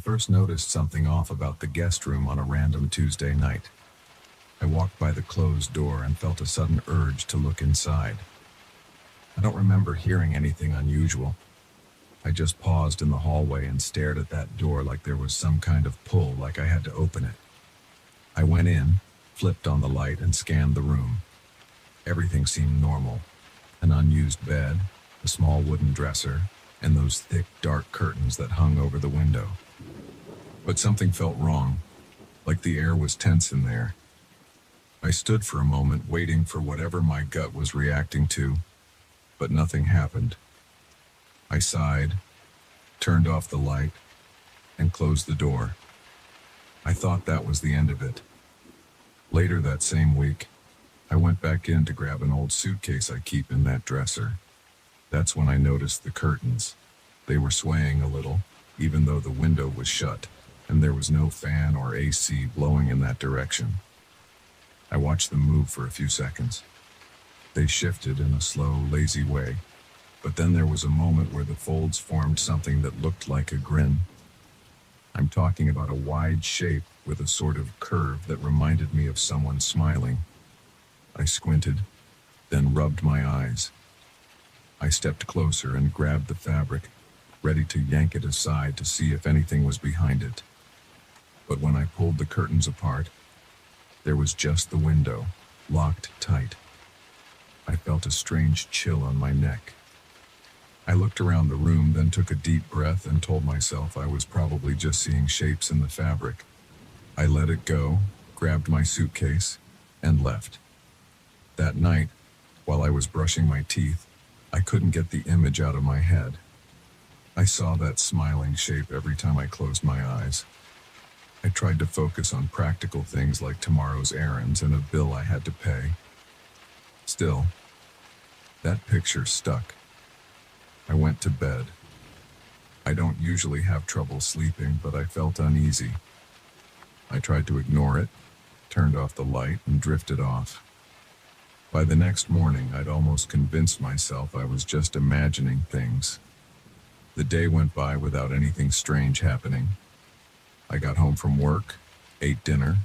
first noticed something off about the guest room on a random Tuesday night. I walked by the closed door and felt a sudden urge to look inside. I don't remember hearing anything unusual. I just paused in the hallway and stared at that door like there was some kind of pull, like I had to open it. I went in, flipped on the light, and scanned the room. Everything seemed normal. An unused bed, a small wooden dresser, and those thick, dark curtains that hung over the window. But something felt wrong, like the air was tense in there. I stood for a moment waiting for whatever my gut was reacting to, but nothing happened. I sighed, turned off the light, and closed the door. I thought that was the end of it. Later that same week, I went back in to grab an old suitcase I keep in that dresser. That's when I noticed the curtains. They were swaying a little, even though the window was shut, and there was no fan or AC blowing in that direction. I watched them move for a few seconds. They shifted in a slow, lazy way, but then there was a moment where the folds formed something that looked like a grin. I'm talking about a wide shape with a sort of curve that reminded me of someone smiling. I squinted, then rubbed my eyes. I stepped closer and grabbed the fabric, ready to yank it aside to see if anything was behind it. But when I pulled the curtains apart, there was just the window, locked tight. I felt a strange chill on my neck. I looked around the room, then took a deep breath and told myself I was probably just seeing shapes in the fabric. I let it go, grabbed my suitcase, and left. That night, while I was brushing my teeth, I couldn't get the image out of my head. I saw that smiling shape every time I closed my eyes. I tried to focus on practical things like tomorrow's errands and a bill I had to pay. Still, that picture stuck. I went to bed. I don't usually have trouble sleeping, but I felt uneasy. I tried to ignore it, turned off the light, and drifted off. By the next morning, I'd almost convinced myself I was just imagining things. The day went by without anything strange happening. I got home from work, ate dinner,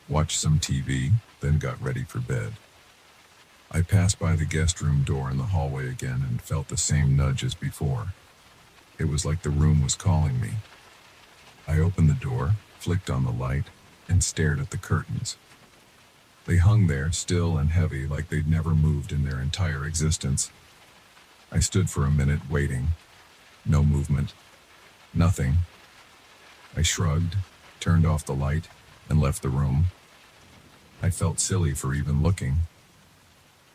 watched some TV, then got ready for bed. I passed by the guest room door in the hallway again and felt the same nudge as before. It was like the room was calling me. I opened the door, flicked on the light, and stared at the curtains. They hung there, still and heavy, like they'd never moved in their entire existence. I stood for a minute, waiting. No movement. Nothing. I shrugged, turned off the light, and left the room. I felt silly for even looking.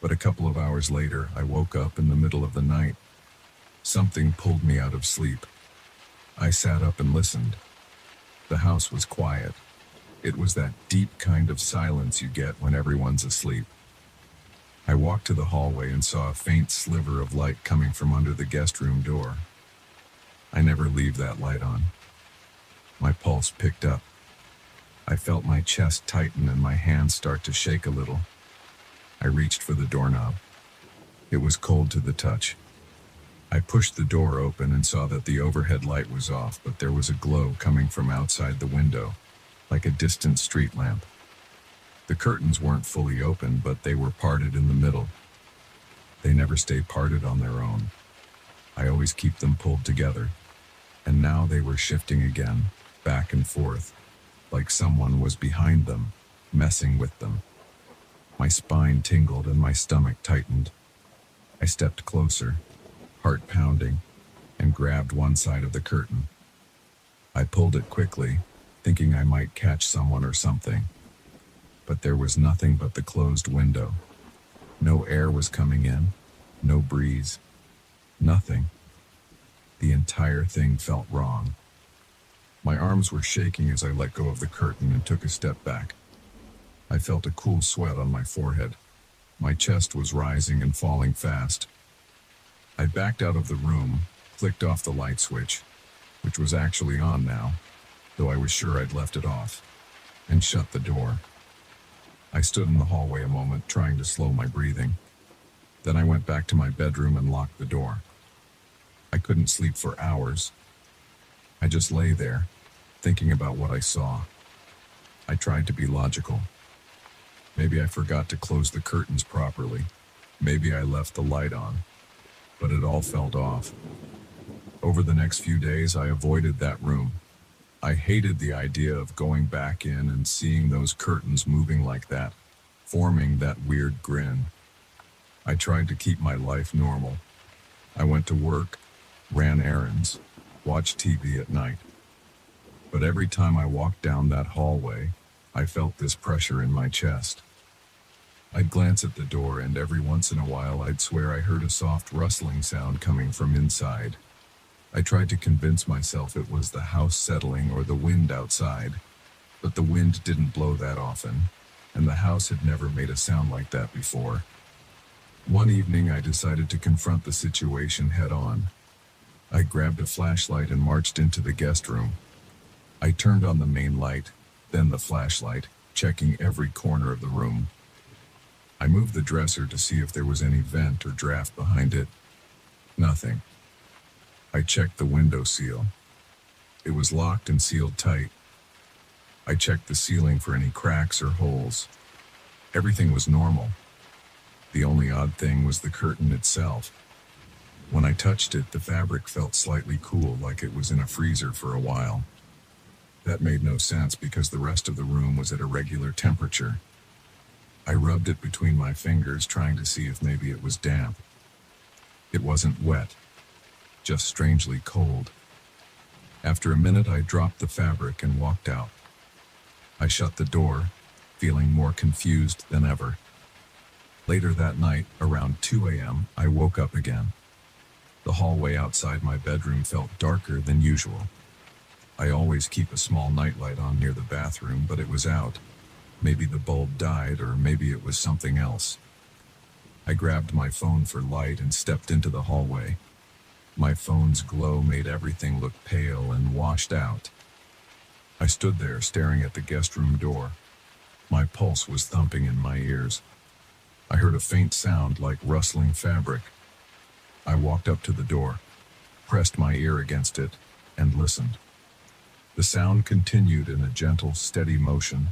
But a couple of hours later, I woke up in the middle of the night. Something pulled me out of sleep. I sat up and listened. The house was quiet. It was that deep kind of silence you get when everyone's asleep. I walked to the hallway and saw a faint sliver of light coming from under the guest room door. I never leave that light on. My pulse picked up. I felt my chest tighten and my hands start to shake a little. I reached for the doorknob. It was cold to the touch. I pushed the door open and saw that the overhead light was off, but there was a glow coming from outside the window, like a distant street lamp. The curtains weren't fully open, but they were parted in the middle. They never stay parted on their own. I always keep them pulled together. And now they were shifting again, back and forth, like someone was behind them, messing with them. My spine tingled and my stomach tightened. I stepped closer, heart pounding, and grabbed one side of the curtain. I pulled it quickly, thinking I might catch someone or something. But there was nothing but the closed window. No air was coming in, no breeze, nothing. The entire thing felt wrong. My arms were shaking as I let go of the curtain and took a step back. I felt a cool sweat on my forehead. My chest was rising and falling fast. I backed out of the room, flicked off the light switch, which was actually on now, though I was sure I'd left it off, and shut the door. I stood in the hallway a moment, trying to slow my breathing. Then I went back to my bedroom and locked the door. I couldn't sleep for hours. I just lay there, thinking about what I saw. I tried to be logical. Maybe I forgot to close the curtains properly. Maybe I left the light on. But it all felt off. Over the next few days, I avoided that room. I hated the idea of going back in and seeing those curtains moving like that, forming that weird grin. I tried to keep my life normal. I went to work, ran errands, watched TV at night. But every time I walked down that hallway, I felt this pressure in my chest. I'd glance at the door, and every once in a while I'd swear I heard a soft rustling sound coming from inside. I tried to convince myself it was the house settling or the wind outside, but the wind didn't blow that often, and the house had never made a sound like that before. One evening I decided to confront the situation head on. I grabbed a flashlight and marched into the guest room. I turned on the main light, then the flashlight, checking every corner of the room. I moved the dresser to see if there was any vent or draft behind it. Nothing. I checked the window seal. It was locked and sealed tight. I checked the ceiling for any cracks or holes. Everything was normal. The only odd thing was the curtain itself. When I touched it, the fabric felt slightly cool, like it was in a freezer for a while. That made no sense because the rest of the room was at a regular temperature. I rubbed it between my fingers, trying to see if maybe it was damp. It wasn't wet, just strangely cold. After a minute, I dropped the fabric and walked out. I shut the door, feeling more confused than ever. Later that night, around 2 a.m., I woke up again. The hallway outside my bedroom felt darker than usual. I always keep a small nightlight on near the bathroom, but it was out. Maybe the bulb died, or maybe it was something else. I grabbed my phone for light and stepped into the hallway. My phone's glow made everything look pale and washed out. I stood there staring at the guest room door. My pulse was thumping in my ears. I heard a faint sound like rustling fabric. I walked up to the door, pressed my ear against it, and listened. The sound continued in a gentle, steady motion,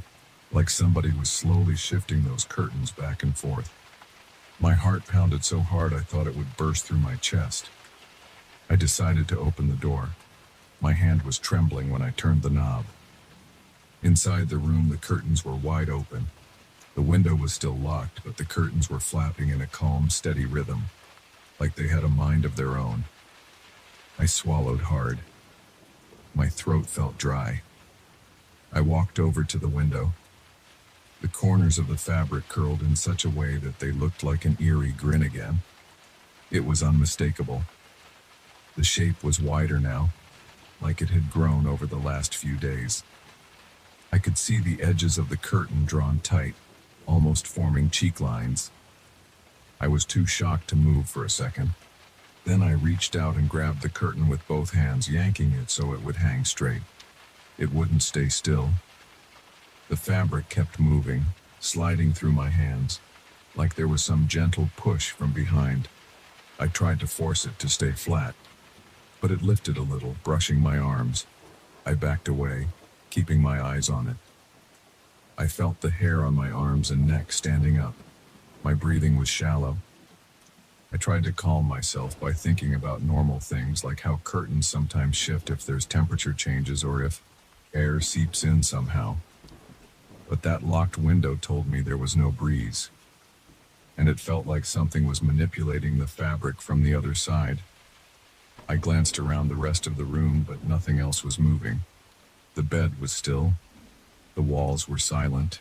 like somebody was slowly shifting those curtains back and forth. My heart pounded so hard I thought it would burst through my chest. I decided to open the door. My hand was trembling when I turned the knob. Inside the room, the curtains were wide open. The window was still locked, but the curtains were flapping in a calm, steady rhythm, like they had a mind of their own. I swallowed hard. My throat felt dry. I walked over to the window. The corners of the fabric curled in such a way that they looked like an eerie grin again. It was unmistakable. The shape was wider now, like it had grown over the last few days. I could see the edges of the curtain drawn tight, almost forming cheek lines. I was too shocked to move for a second. Then I reached out and grabbed the curtain with both hands, yanking it so it would hang straight. It wouldn't stay still. The fabric kept moving, sliding through my hands, like there was some gentle push from behind. I tried to force it to stay flat, but it lifted a little, brushing my arms. I backed away, keeping my eyes on it. I felt the hair on my arms and neck standing up. My breathing was shallow. I tried to calm myself by thinking about normal things, like how curtains sometimes shift if there's temperature changes or if air seeps in somehow. But that locked window told me there was no breeze, and it felt like something was manipulating the fabric from the other side. I glanced around the rest of the room, but nothing else was moving. The bed was still. The walls were silent.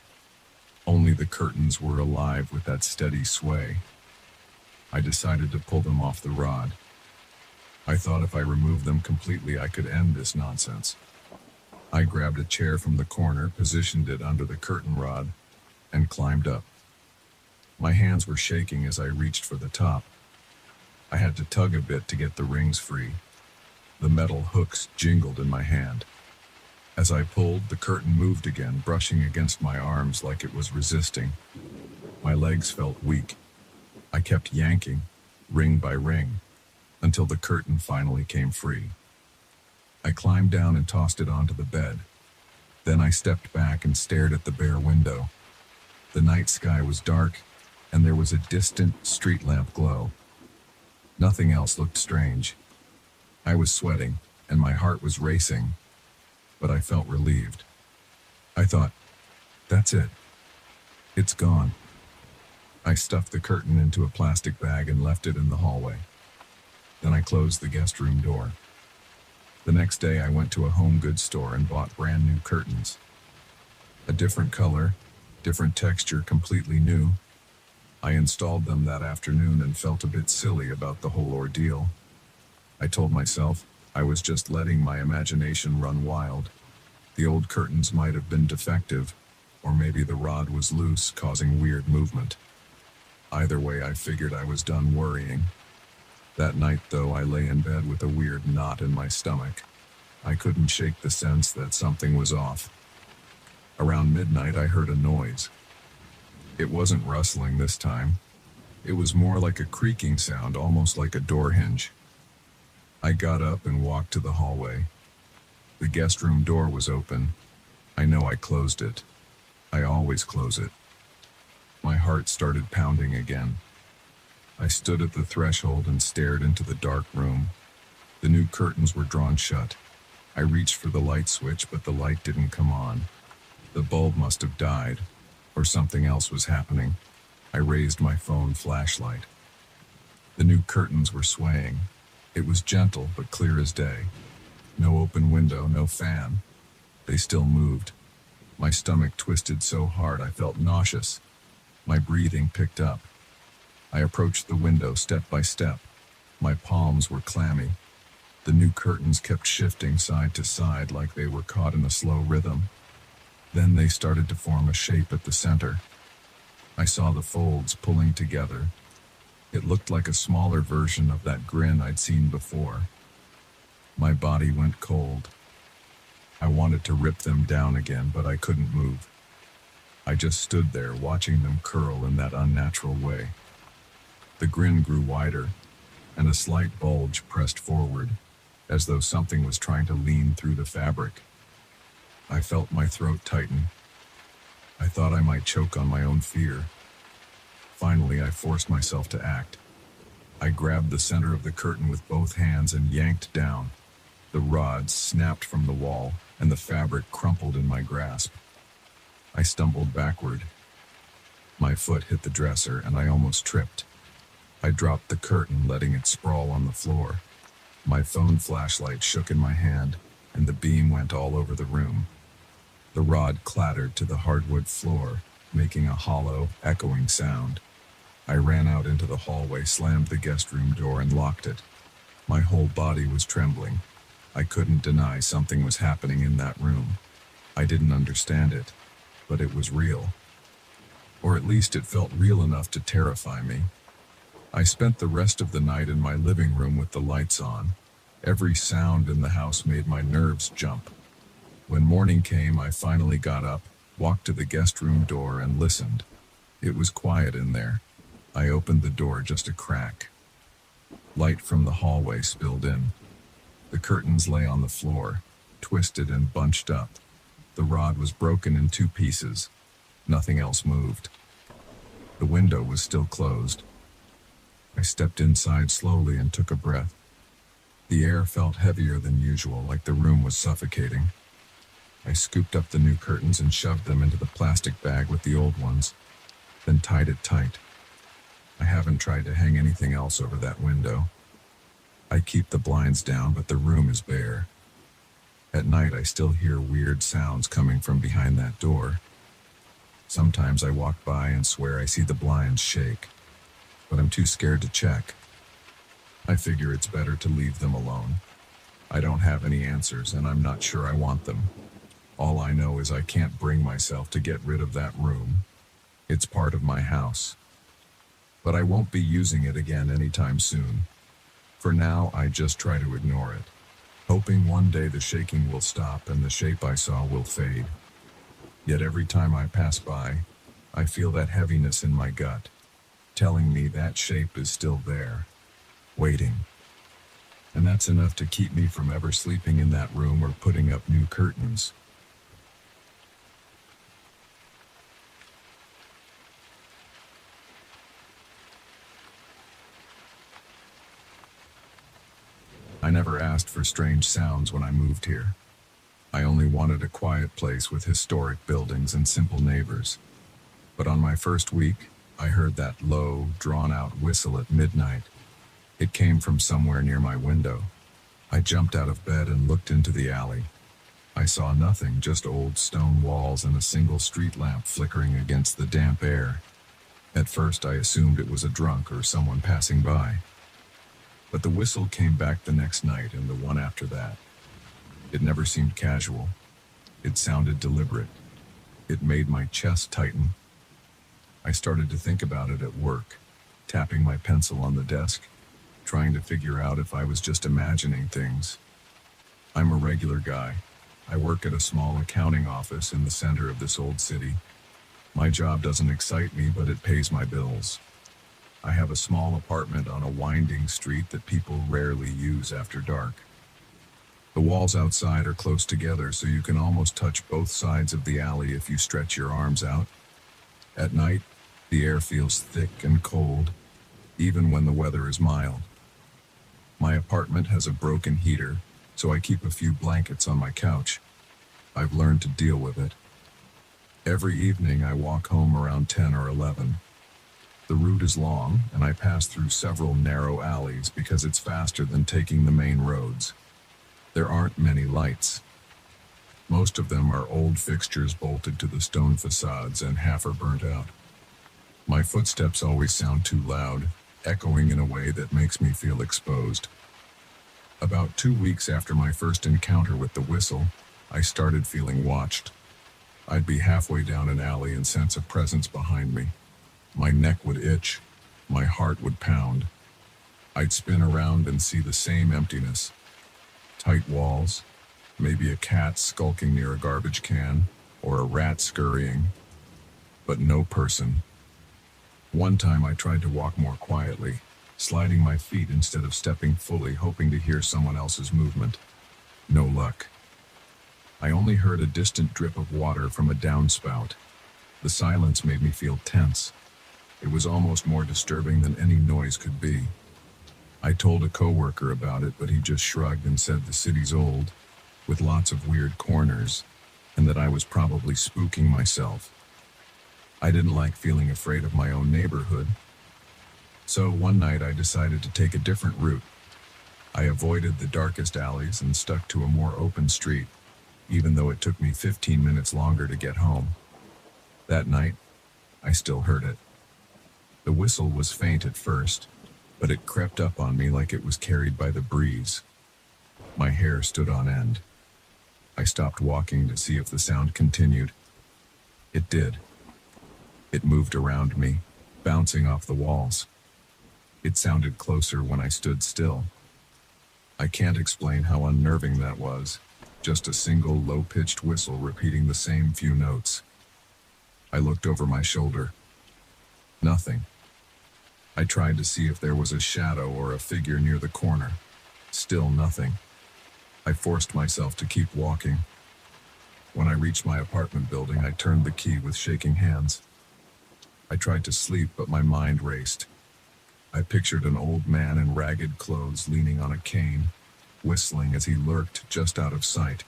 Only the curtains were alive with that steady sway. I decided to pull them off the rod. I thought if I removed them completely, I could end this nonsense. I grabbed a chair from the corner, positioned it under the curtain rod, and climbed up. My hands were shaking as I reached for the top. I had to tug a bit to get the rings free. The metal hooks jingled in my hand. As I pulled, the curtain moved again, brushing against my arms like it was resisting. My legs felt weak. I kept yanking, ring by ring, until the curtain finally came free. I climbed down and tossed it onto the bed. Then I stepped back and stared at the bare window. The night sky was dark, and there was a distant street lamp glow. Nothing else looked strange. I was sweating, and my heart was racing, but I felt relieved. I thought, that's it. It's gone. I stuffed the curtain into a plastic bag and left it in the hallway. Then I closed the guest room door. The next day I went to a home goods store and bought brand new curtains. A different color, different texture, completely new. I installed them that afternoon and felt a bit silly about the whole ordeal. I told myself I was just letting my imagination run wild. The old curtains might have been defective, or maybe the rod was loose, causing weird movement. Either way, I figured I was done worrying. That night, though, I lay in bed with a weird knot in my stomach. I couldn't shake the sense that something was off. Around midnight, I heard a noise. It wasn't rustling this time. It was more like a creaking sound, almost like a door hinge. I got up and walked to the hallway. The guest room door was open. I know I closed it. I always close it. My heart started pounding again. I stood at the threshold and stared into the dark room. The new curtains were drawn shut. I reached for the light switch, but the light didn't come on. The bulb must have died, or something else was happening. I raised my phone flashlight. The new curtains were swaying. It was gentle, but clear as day. No open window, no fan. They still moved. My stomach twisted so hard I felt nauseous. My breathing picked up. I approached the window step by step. My palms were clammy. The new curtains kept shifting side to side like they were caught in a slow rhythm. Then they started to form a shape at the center. I saw the folds pulling together. It looked like a smaller version of that grin I'd seen before. My body went cold. I wanted to rip them down again, but I couldn't move. I just stood there watching them curl in that unnatural way. The grin grew wider, and a slight bulge pressed forward, as though something was trying to lean through the fabric. I felt my throat tighten. I thought I might choke on my own fear. Finally, I forced myself to act. I grabbed the center of the curtain with both hands and yanked down. The rods snapped from the wall, and the fabric crumpled in my grasp. I stumbled backward. My foot hit the dresser, and I almost tripped. I dropped the curtain, letting it sprawl on the floor. My phone flashlight shook in my hand, and the beam went all over the room. The rod clattered to the hardwood floor, making a hollow, echoing sound. I ran out into the hallway, slammed the guest room door, and locked it. My whole body was trembling. I couldn't deny something was happening in that room. I didn't understand it, but it was real. Or at least it felt real enough to terrify me. I spent the rest of the night in my living room with the lights on. Every sound in the house made my nerves jump. When morning came, I finally got up, walked to the guest room door, and listened. It was quiet in there. I opened the door just a crack. Light from the hallway spilled in. The curtains lay on the floor, twisted and bunched up. The rod was broken in 2 pieces. Nothing else moved. The window was still closed. I stepped inside slowly and took a breath. The air felt heavier than usual, like the room was suffocating. I scooped up the new curtains and shoved them into the plastic bag with the old ones, then tied it tight. I haven't tried to hang anything else over that window. I keep the blinds down, but the room is bare. At night, I still hear weird sounds coming from behind that door. Sometimes I walk by and swear I see the blinds shake, but I'm too scared to check. I figure it's better to leave them alone. I don't have any answers, and I'm not sure I want them. All I know is I can't bring myself to get rid of that room. It's part of my house. But I won't be using it again anytime soon. For now, I just try to ignore it, hoping one day the shaking will stop and the shape I saw will fade. Yet every time I pass by, I feel that heaviness in my gut, telling me that shape is still there, waiting. and that's enough to keep me from ever sleeping in that room or putting up new curtains. I never asked for strange sounds when I moved here. I only wanted a quiet place with historic buildings and simple neighbors. But on my first week, I heard that low, drawn-out whistle at midnight. It came from somewhere near my window. I jumped out of bed and looked into the alley. I saw nothing, just old stone walls and a single street lamp flickering against the damp air. At first, I assumed it was a drunk or someone passing by. But the whistle came back the next night and the one after that. It never seemed casual. It sounded deliberate. It made my chest tighten. I started to think about it at work, tapping my pencil on the desk, trying to figure out if I was just imagining things. I'm a regular guy. I work at a small accounting office in the center of this old city. My job doesn't excite me, but it pays my bills. I have a small apartment on a winding street that people rarely use after dark. The walls outside are close together, so you can almost touch both sides of the alley if you stretch your arms out. At night, the air feels thick and cold, even when the weather is mild. My apartment has a broken heater, so I keep a few blankets on my couch. I've learned to deal with it. Every evening I walk home around 10 or 11. The route is long, and I pass through several narrow alleys because it's faster than taking the main roads. There aren't many lights. Most of them are old fixtures bolted to the stone facades and half are burnt out. My footsteps always sound too loud, echoing in a way that makes me feel exposed. About 2 weeks after my first encounter with the whistle, I started feeling watched. I'd be halfway down an alley and sense a presence behind me. My neck would itch, my heart would pound. I'd spin around and see the same emptiness. Tight walls, maybe a cat skulking near a garbage can, or a rat scurrying, but no person. One time I tried to walk more quietly, sliding my feet instead of stepping fully, hoping to hear someone else's movement. No luck. I only heard a distant drip of water from a downspout. The silence made me feel tense. It was almost more disturbing than any noise could be. I told a coworker about it, but he just shrugged and said the city's old, with lots of weird corners, and that I was probably spooking myself. I didn't like feeling afraid of my own neighborhood. So one night I decided to take a different route. I avoided the darkest alleys and stuck to a more open street, even though it took me 15 minutes longer to get home. That night, I still heard it. The whistle was faint at first, but it crept up on me like it was carried by the breeze. My hair stood on end. I stopped walking to see if the sound continued. It did. It moved around me, bouncing off the walls. It sounded closer when I stood still. I can't explain how unnerving that was, just a single low-pitched whistle repeating the same few notes. I looked over my shoulder. Nothing. I tried to see if there was a shadow or a figure near the corner. Still nothing. I forced myself to keep walking. When I reached my apartment building, I turned the key with shaking hands. I tried to sleep, but my mind raced. I pictured an old man in ragged clothes leaning on a cane, whistling as he lurked just out of sight.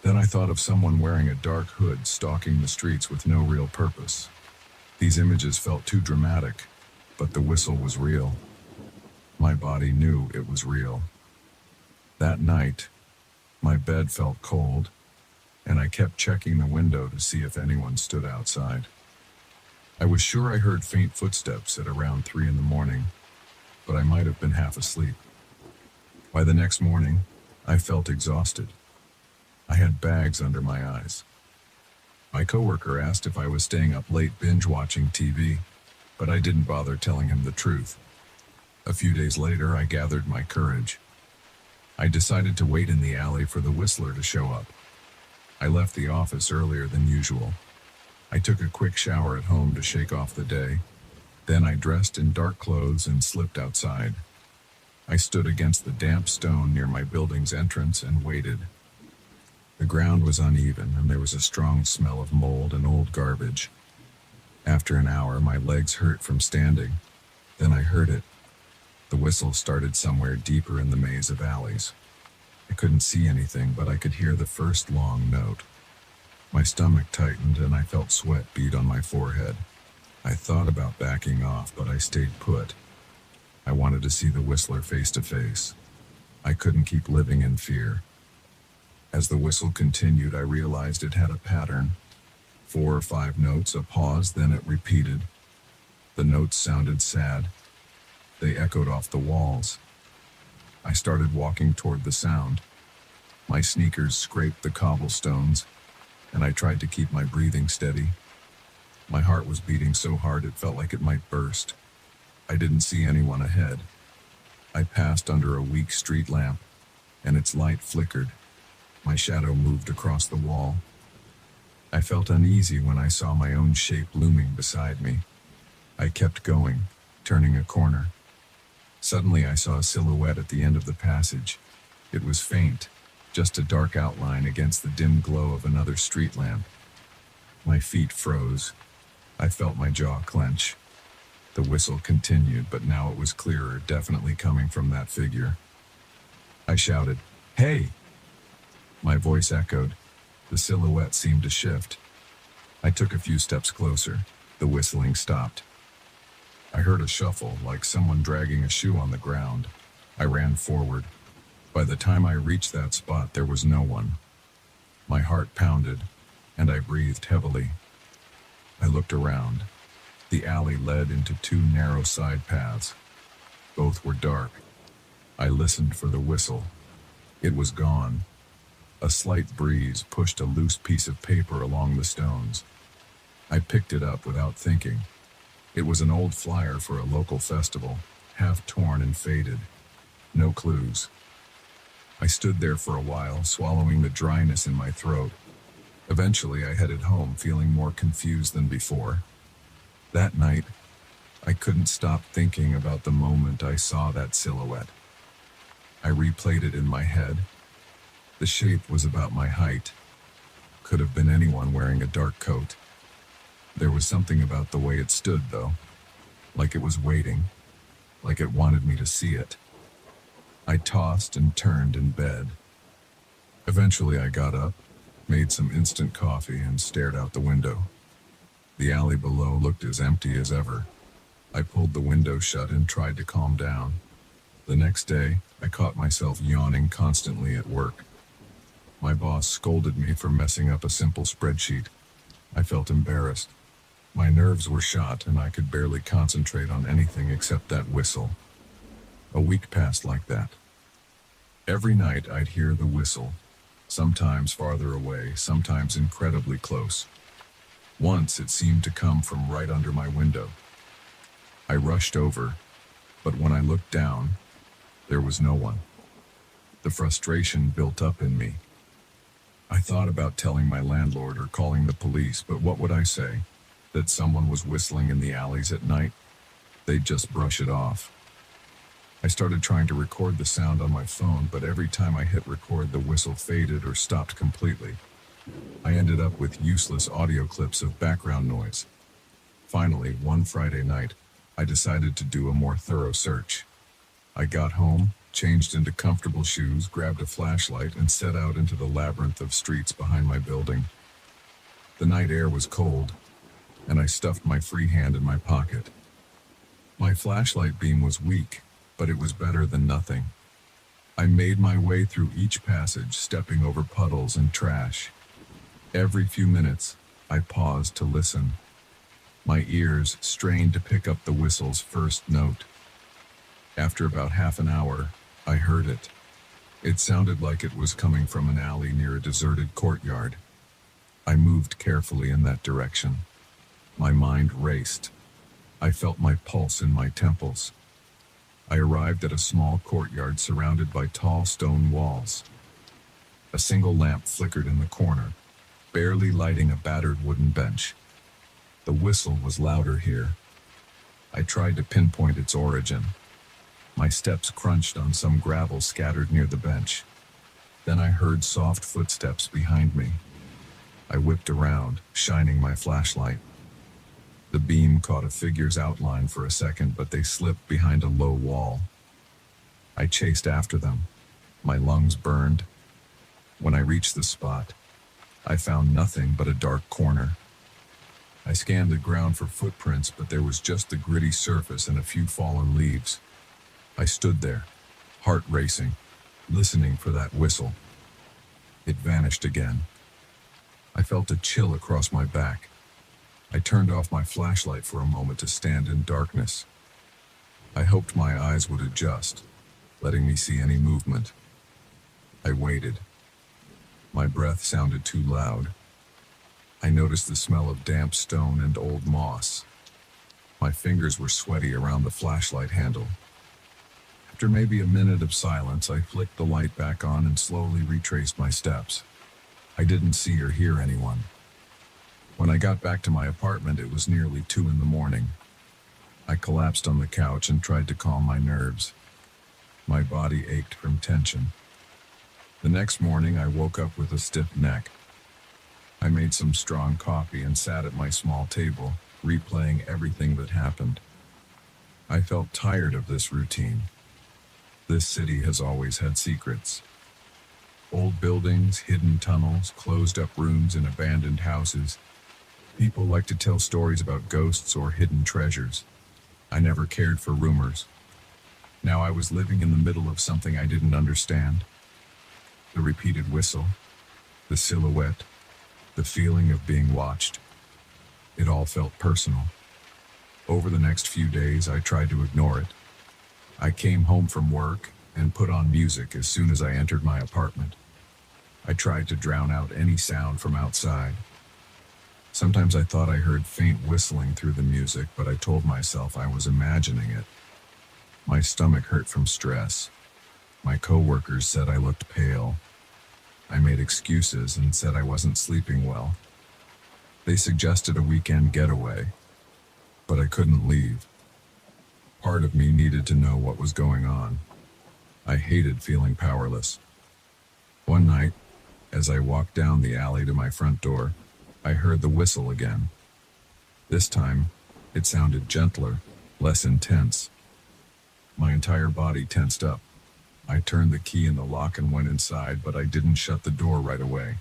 Then I thought of someone wearing a dark hood stalking the streets with no real purpose. These images felt too dramatic, but the whistle was real. My body knew it was real. That night, my bed felt cold, and I kept checking the window to see if anyone stood outside. I was sure I heard faint footsteps at around 3 in the morning, but I might have been half asleep. By the next morning, I felt exhausted. I had bags under my eyes. My coworker asked if I was staying up late binge-watching TV, but I didn't bother telling him the truth. A few days later, I gathered my courage. I decided to wait in the alley for the whistler to show up. I left the office earlier than usual. I took a quick shower at home to shake off the day. Then I dressed in dark clothes and slipped outside. I stood against the damp stone near my building's entrance and waited. The ground was uneven, and there was a strong smell of mold and old garbage. After an hour, my legs hurt from standing. Then I heard it. The whistle started somewhere deeper in the maze of alleys. I couldn't see anything, but I could hear the first long note. My stomach tightened, and I felt sweat bead on my forehead. I thought about backing off, but I stayed put. I wanted to see the whistler face to face. I couldn't keep living in fear. As the whistle continued, I realized it had a pattern. 4 or 5 notes, a pause, then it repeated. The notes sounded sad. They echoed off the walls. I started walking toward the sound. My sneakers scraped the cobblestones, and I tried to keep my breathing steady. My heart was beating so hard it felt like it might burst. I didn't see anyone ahead. I passed under a weak street lamp, and its light flickered. My shadow moved across the wall. I felt uneasy when I saw my own shape looming beside me. I kept going, turning a corner. Suddenly I saw a silhouette at the end of the passage. It was faint, just a dark outline against the dim glow of another street lamp. My feet froze. I felt my jaw clench. The whistle continued, but now it was clearer, definitely coming from that figure. I shouted, "Hey!" My voice echoed. The silhouette seemed to shift. I took a few steps closer. The whistling stopped. I heard a shuffle, like someone dragging a shoe on the ground. I ran forward. By the time I reached that spot, there was no one. My heart pounded, and I breathed heavily. I looked around. The alley led into 2 narrow side paths. Both were dark. I listened for the whistle. It was gone. A slight breeze pushed a loose piece of paper along the stones. I picked it up without thinking. It was an old flyer for a local festival, half torn and faded. No clues. I stood there for a while, swallowing the dryness in my throat. Eventually, I headed home, feeling more confused than before. That night, I couldn't stop thinking about the moment I saw that silhouette. I replayed it in my head. The shape was about my height. Could have been anyone wearing a dark coat. There was something about the way it stood, though. Like it was waiting. Like it wanted me to see it. I tossed and turned in bed. Eventually I got up, made some instant coffee, and stared out the window. The alley below looked as empty as ever. I pulled the window shut and tried to calm down. The next day, I caught myself yawning constantly at work. My boss scolded me for messing up a simple spreadsheet. I felt embarrassed. My nerves were shot, and I could barely concentrate on anything except that whistle. A week passed like that. Every night I'd hear the whistle, sometimes farther away, sometimes incredibly close. Once it seemed to come from right under my window. I rushed over, but when I looked down, there was no one. The frustration built up in me. I thought about telling my landlord or calling the police, but what would I say? That someone was whistling in the alleys at night? They'd just brush it off. I started trying to record the sound on my phone, but every time I hit record, the whistle faded or stopped completely. I ended up with useless audio clips of background noise. Finally, one Friday night, I decided to do a more thorough search. I got home, changed into comfortable shoes, grabbed a flashlight, and set out into the labyrinth of streets behind my building. The night air was cold, and I stuffed my free hand in my pocket. My flashlight beam was weak, but it was better than nothing. I made my way through each passage, stepping over puddles and trash. Every few minutes, I paused to listen. My ears strained to pick up the whistle's first note. After about half an hour, I heard it. It sounded like it was coming from an alley near a deserted courtyard. I moved carefully in that direction. My mind raced. I felt my pulse in my temples. I arrived at a small courtyard surrounded by tall stone walls. A single lamp flickered in the corner, barely lighting a battered wooden bench. The whistle was louder here. I tried to pinpoint its origin. My steps crunched on some gravel scattered near the bench. Then I heard soft footsteps behind me. I whipped around, shining my flashlight. The beam caught a figure's outline for a second, but they slipped behind a low wall. I chased after them. My lungs burned. When I reached the spot, I found nothing but a dark corner. I scanned the ground for footprints, but there was just the gritty surface and a few fallen leaves. I stood there, heart racing, listening for that whistle. It vanished again. I felt a chill across my back. I turned off my flashlight for a moment to stand in darkness. I hoped my eyes would adjust, letting me see any movement. I waited. My breath sounded too loud. I noticed the smell of damp stone and old moss. My fingers were sweaty around the flashlight handle. After maybe a minute of silence, I flicked the light back on and slowly retraced my steps. I didn't see or hear anyone. When I got back to my apartment, it was nearly 2 in the morning. I collapsed on the couch and tried to calm my nerves. My body ached from tension. The next morning, I woke up with a stiff neck. I made some strong coffee and sat at my small table, replaying everything that happened. I felt tired of this routine. This city has always had secrets. Old buildings, hidden tunnels, closed-up rooms in abandoned houses. People like to tell stories about ghosts or hidden treasures. I never cared for rumors. Now I was living in the middle of something I didn't understand. The repeated whistle, the silhouette, the feeling of being watched. It all felt personal. Over the next few days, I tried to ignore it. I came home from work and put on music as soon as I entered my apartment. I tried to drown out any sound from outside. Sometimes I thought I heard faint whistling through the music, but I told myself I was imagining it. My stomach hurt from stress. My coworkers said I looked pale. I made excuses and said I wasn't sleeping well. They suggested a weekend getaway, but I couldn't leave. Part of me needed to know what was going on. I hated feeling powerless. One night, as I walked down the alley to my front door, I heard the whistle again. This time, it sounded gentler, less intense. My entire body tensed up. I turned the key in the lock and went inside, but I didn't shut the door right away.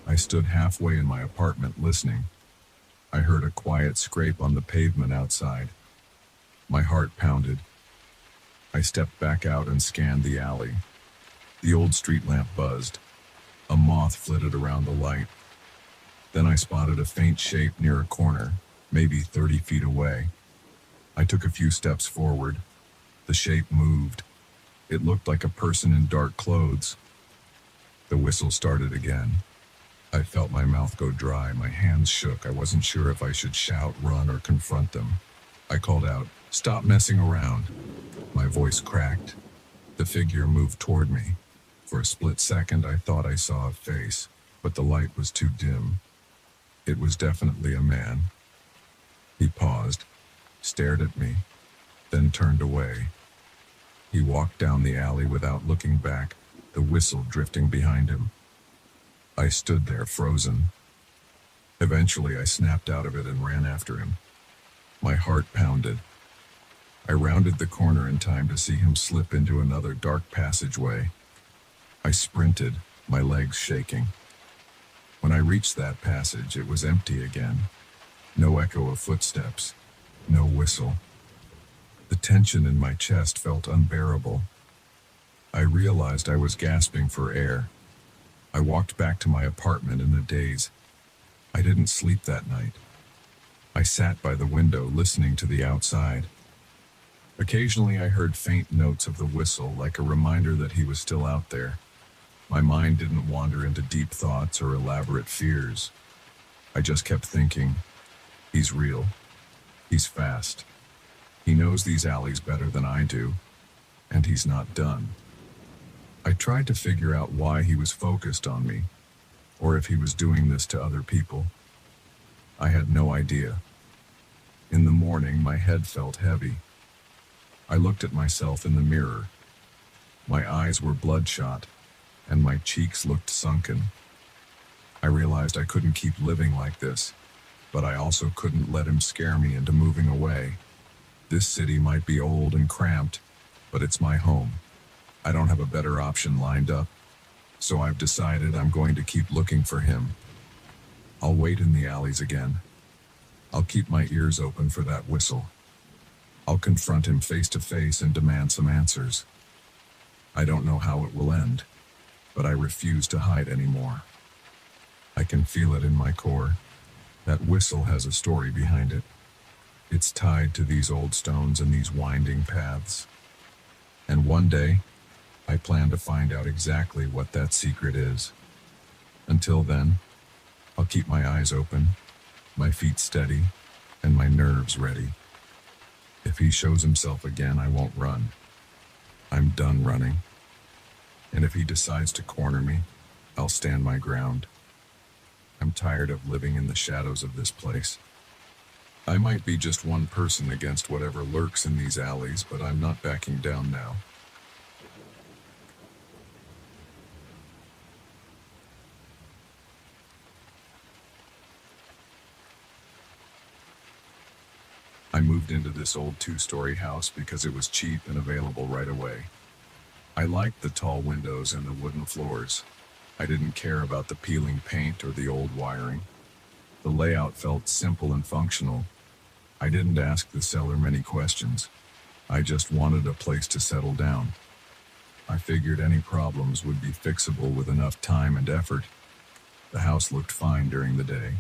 I stood halfway in my apartment listening. I heard a quiet scrape on the pavement outside. My heart pounded. I stepped back out and scanned the alley. The old street lamp buzzed. A moth flitted around the light. Then I spotted a faint shape near a corner, maybe 30 feet away. I took a few steps forward. The shape moved. It looked like a person in dark clothes. The whistle started again. I felt my mouth go dry, my hands shook. I wasn't sure if I should shout, run, or confront them. I called out, "Stop messing around." My voice cracked. The figure moved toward me. For a split second, I thought I saw a face, but the light was too dim. It was definitely a man. He paused, stared at me, then turned away. He walked down the alley without looking back, the whistle drifting behind him. I stood there frozen. Eventually, I snapped out of it and ran after him. My heart pounded. I rounded the corner in time to see him slip into another dark passageway. I sprinted, my legs shaking. When I reached that passage, it was empty again. No echo of footsteps, no whistle. The tension in my chest felt unbearable. I realized I was gasping for air. I walked back to my apartment in a daze. I didn't sleep that night. I sat by the window listening to the outside. Occasionally I heard faint notes of the whistle, like a reminder that he was still out there. My mind didn't wander into deep thoughts or elaborate fears. I just kept thinking, he's real. He's fast. He knows these alleys better than I do, and he's not done. I tried to figure out why he was focused on me, or if he was doing this to other people. I had no idea. In the morning, my head felt heavy. I looked at myself in the mirror. My eyes were bloodshot, and my cheeks looked sunken. I realized I couldn't keep living like this, but I also couldn't let him scare me into moving away. This city might be old and cramped, but it's my home. I don't have a better option lined up, so I've decided I'm going to keep looking for him. I'll wait in the alleys again. I'll keep my ears open for that whistle. I'll confront him face to face and demand some answers. I don't know how it will end, but I refuse to hide anymore. I can feel it in my core. That whistle has a story behind it. It's tied to these old stones and these winding paths. And one day, I plan to find out exactly what that secret is. Until then, I'll keep my eyes open, my feet steady, and my nerves ready. If he shows himself again, I won't run. I'm done running. And if he decides to corner me, I'll stand my ground. I'm tired of living in the shadows of this place. I might be just one person against whatever lurks in these alleys, but I'm not backing down now. I moved into this old two-story house because it was cheap and available right away. I liked the tall windows and the wooden floors. I didn't care about the peeling paint or the old wiring. The layout felt simple and functional. I didn't ask the seller many questions. I just wanted a place to settle down. I figured any problems would be fixable with enough time and effort. The house looked fine during the day.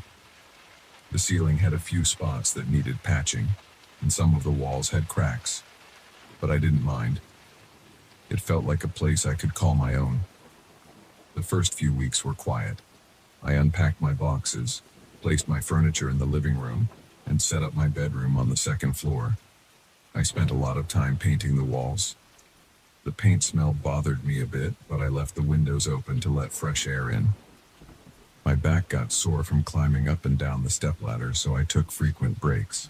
The ceiling had a few spots that needed patching, and some of the walls had cracks. But I didn't mind. It felt like a place I could call my own. The first few weeks were quiet. I unpacked my boxes, placed my furniture in the living room, and set up my bedroom on the second floor. I spent a lot of time painting the walls. The paint smell bothered me a bit, but I left the windows open to let fresh air in. My back got sore from climbing up and down the stepladder, so I took frequent breaks.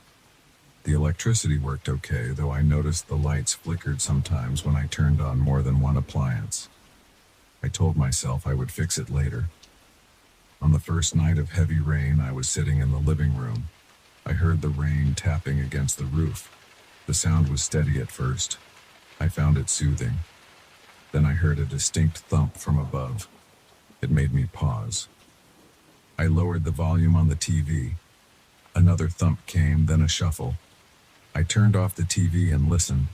The electricity worked okay, though I noticed the lights flickered sometimes when I turned on more than one appliance. I told myself I would fix it later. On the first night of heavy rain, I was sitting in the living room. I heard the rain tapping against the roof. The sound was steady at first. I found it soothing. Then I heard a distinct thump from above. It made me pause. I lowered the volume on the TV. Another thump came, then a shuffle. I turned off the TV and listened.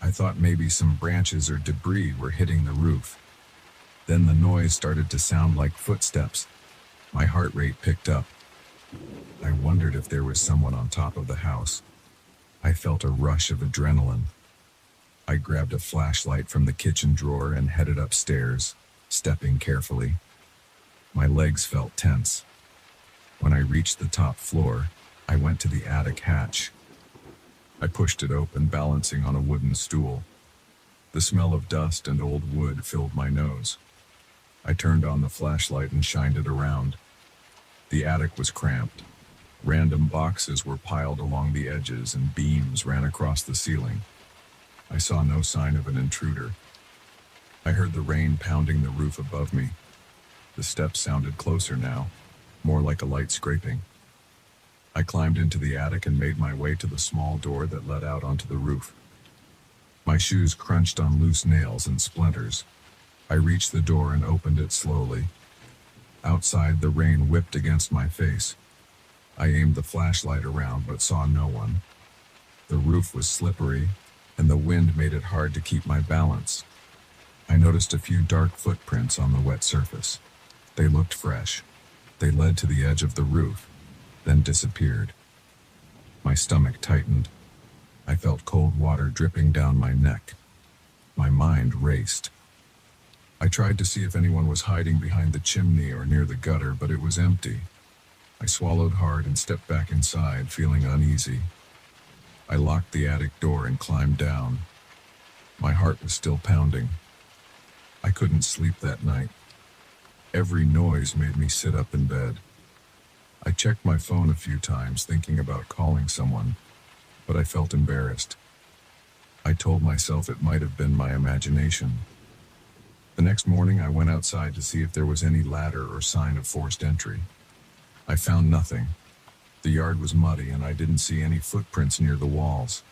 I thought maybe some branches or debris were hitting the roof. Then the noise started to sound like footsteps. My heart rate picked up. I wondered if there was someone on top of the house. I felt a rush of adrenaline. I grabbed a flashlight from the kitchen drawer and headed upstairs, stepping carefully. My legs felt tense. When I reached the top floor, I went to the attic hatch. I pushed it open, balancing on a wooden stool. The smell of dust and old wood filled my nose. I turned on the flashlight and shined it around. The attic was cramped. Random boxes were piled along the edges and beams ran across the ceiling. I saw no sign of an intruder. I heard the rain pounding the roof above me. The steps sounded closer now, more like a light scraping. I climbed into the attic and made my way to the small door that led out onto the roof. My shoes crunched on loose nails and splinters. I reached the door and opened it slowly. Outside, the rain whipped against my face. I aimed the flashlight around but saw no one. The roof was slippery, and the wind made it hard to keep my balance. I noticed a few dark footprints on the wet surface. They looked fresh. They led to the edge of the roof, then disappeared. My stomach tightened. I felt cold water dripping down my neck. My mind raced. I tried to see if anyone was hiding behind the chimney or near the gutter, but it was empty. I swallowed hard and stepped back inside, feeling uneasy. I locked the attic door and climbed down. My heart was still pounding. I couldn't sleep that night. Every noise made me sit up in bed. I checked my phone a few times, thinking about calling someone, but I felt embarrassed. I told myself it might have been my imagination. The next morning, I went outside to see if there was any ladder or sign of forced entry. I found nothing. The yard was muddy, and I didn't see any footprints near the walls.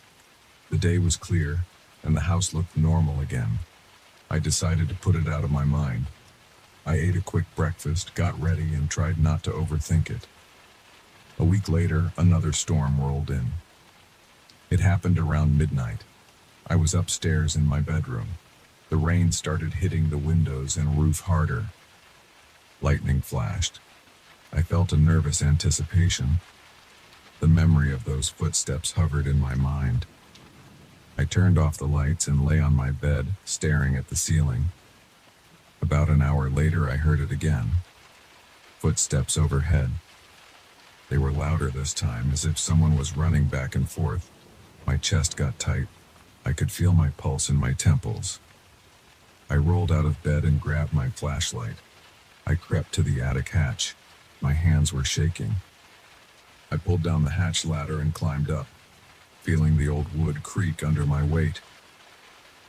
The day was clear, and the house looked normal again. I decided to put it out of my mind. I ate a quick breakfast, got ready, and tried not to overthink it. A week later, another storm rolled in. It happened around midnight. I was upstairs in my bedroom. The rain started hitting the windows and roof harder. Lightning flashed. I felt a nervous anticipation. The memory of those footsteps hovered in my mind. I turned off the lights and lay on my bed, staring at the ceiling. About an hour later, I heard it again. Footsteps overhead. They were louder this time, as if someone was running back and forth. My chest got tight. I could feel my pulse in my temples. I rolled out of bed and grabbed my flashlight. I crept to the attic hatch. My hands were shaking. I pulled down the hatch ladder and climbed up, feeling the old wood creak under my weight.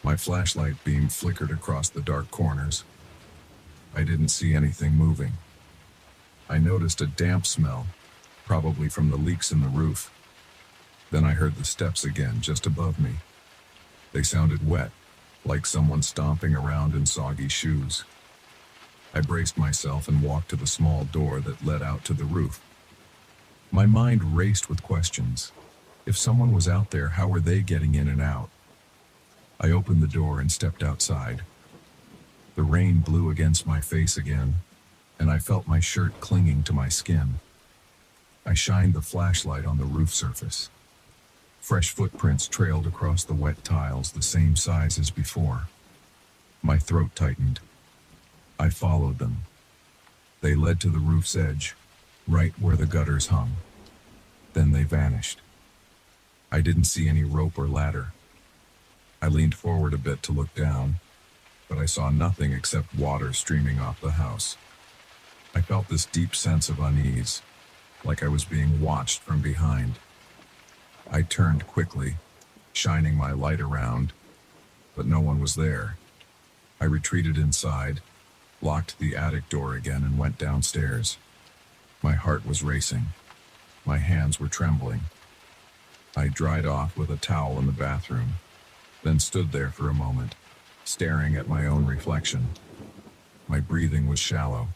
My flashlight beam flickered across the dark corners. I didn't see anything moving. I noticed a damp smell, probably from the leaks in the roof. Then I heard the steps again, just above me. They sounded wet, like someone stomping around in soggy shoes. I braced myself and walked to the small door that led out to the roof. My mind raced with questions. If someone was out there, how were they getting in and out? I opened the door and stepped outside. The rain blew against my face again, and I felt my shirt clinging to my skin. I shined the flashlight on the roof surface. Fresh footprints trailed across the wet tiles, the same size as before. My throat tightened. I followed them. They led to the roof's edge, right where the gutters hung. Then they vanished. I didn't see any rope or ladder. I leaned forward a bit to look down, but I saw nothing except water streaming off the house. I felt this deep sense of unease, like I was being watched from behind. I turned quickly, shining my light around, but no one was there. I retreated inside, locked the attic door again, and went downstairs. My heart was racing. My hands were trembling. I dried off with a towel in the bathroom, then stood there for a moment, staring at my own reflection. My breathing was shallow.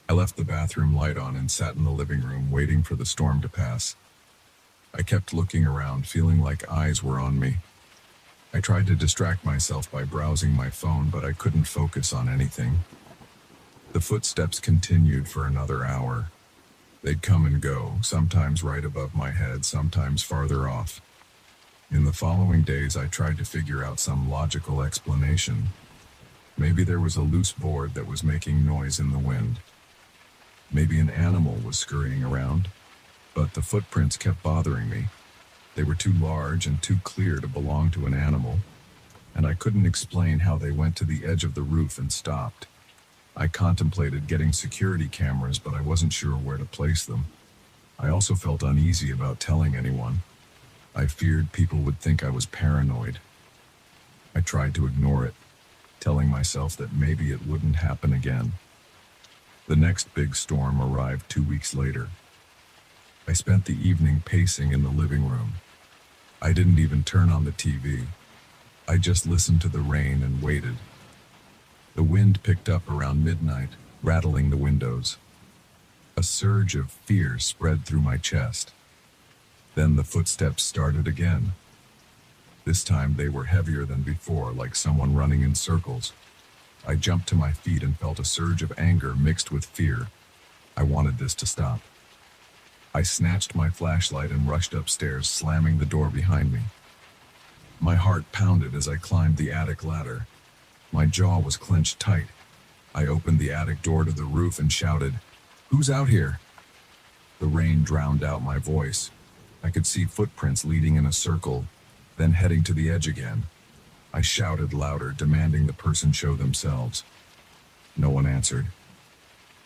I left the bathroom light on and sat in the living room, waiting for the storm to pass. I kept looking around, feeling like eyes were on me. I tried to distract myself by browsing my phone, but I couldn't focus on anything. The footsteps continued for another hour. They'd come and go, sometimes right above my head, sometimes farther off. In the following days, I tried to figure out some logical explanation. Maybe there was a loose board that was making noise in the wind. Maybe an animal was scurrying around. But the footprints kept bothering me. They were too large and too clear to belong to an animal, and I couldn't explain how they went to the edge of the roof and stopped. I contemplated getting security cameras, but I wasn't sure where to place them. I also felt uneasy about telling anyone. I feared people would think I was paranoid. I tried to ignore it, telling myself that maybe it wouldn't happen again. The next big storm arrived 2 weeks later. I spent the evening pacing in the living room. I didn't even turn on the TV. I just listened to the rain and waited. The wind picked up around midnight, rattling the windows. A surge of fear spread through my chest. Then the footsteps started again. This time they were heavier than before, like someone running in circles. I jumped to my feet and felt a surge of anger mixed with fear. I wanted this to stop. I snatched my flashlight and rushed upstairs, slamming the door behind me. My heart pounded as I climbed the attic ladder. My jaw was clenched tight. I opened the attic door to the roof and shouted, "Who's out here?" The rain drowned out my voice. I could see footprints leading in a circle, then heading to the edge again. I shouted louder, demanding the person show themselves. No one answered.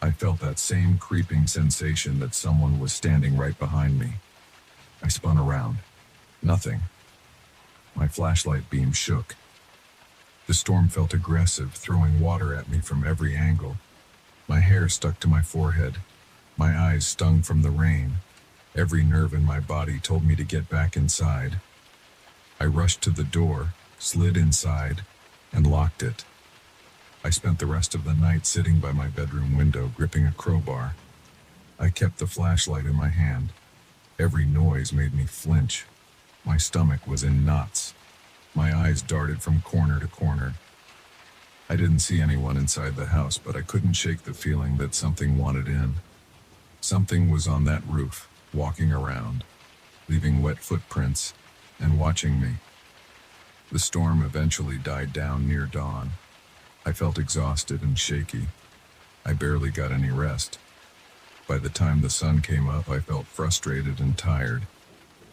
I felt that same creeping sensation that someone was standing right behind me. I spun around. Nothing. My flashlight beam shook. The storm felt aggressive, throwing water at me from every angle. My hair stuck to my forehead. My eyes stung from the rain. Every nerve in my body told me to get back inside. I rushed to the door, slid inside, and locked it. I spent the rest of the night sitting by my bedroom window, gripping a crowbar. I kept the flashlight in my hand. Every noise made me flinch. My stomach was in knots. My eyes darted from corner to corner. I didn't see anyone inside the house, but I couldn't shake the feeling that something wanted in. Something was on that roof, walking around, leaving wet footprints, and watching me. The storm eventually died down near dawn. I felt exhausted and shaky. I barely got any rest. By the time the sun came up, I felt frustrated and tired.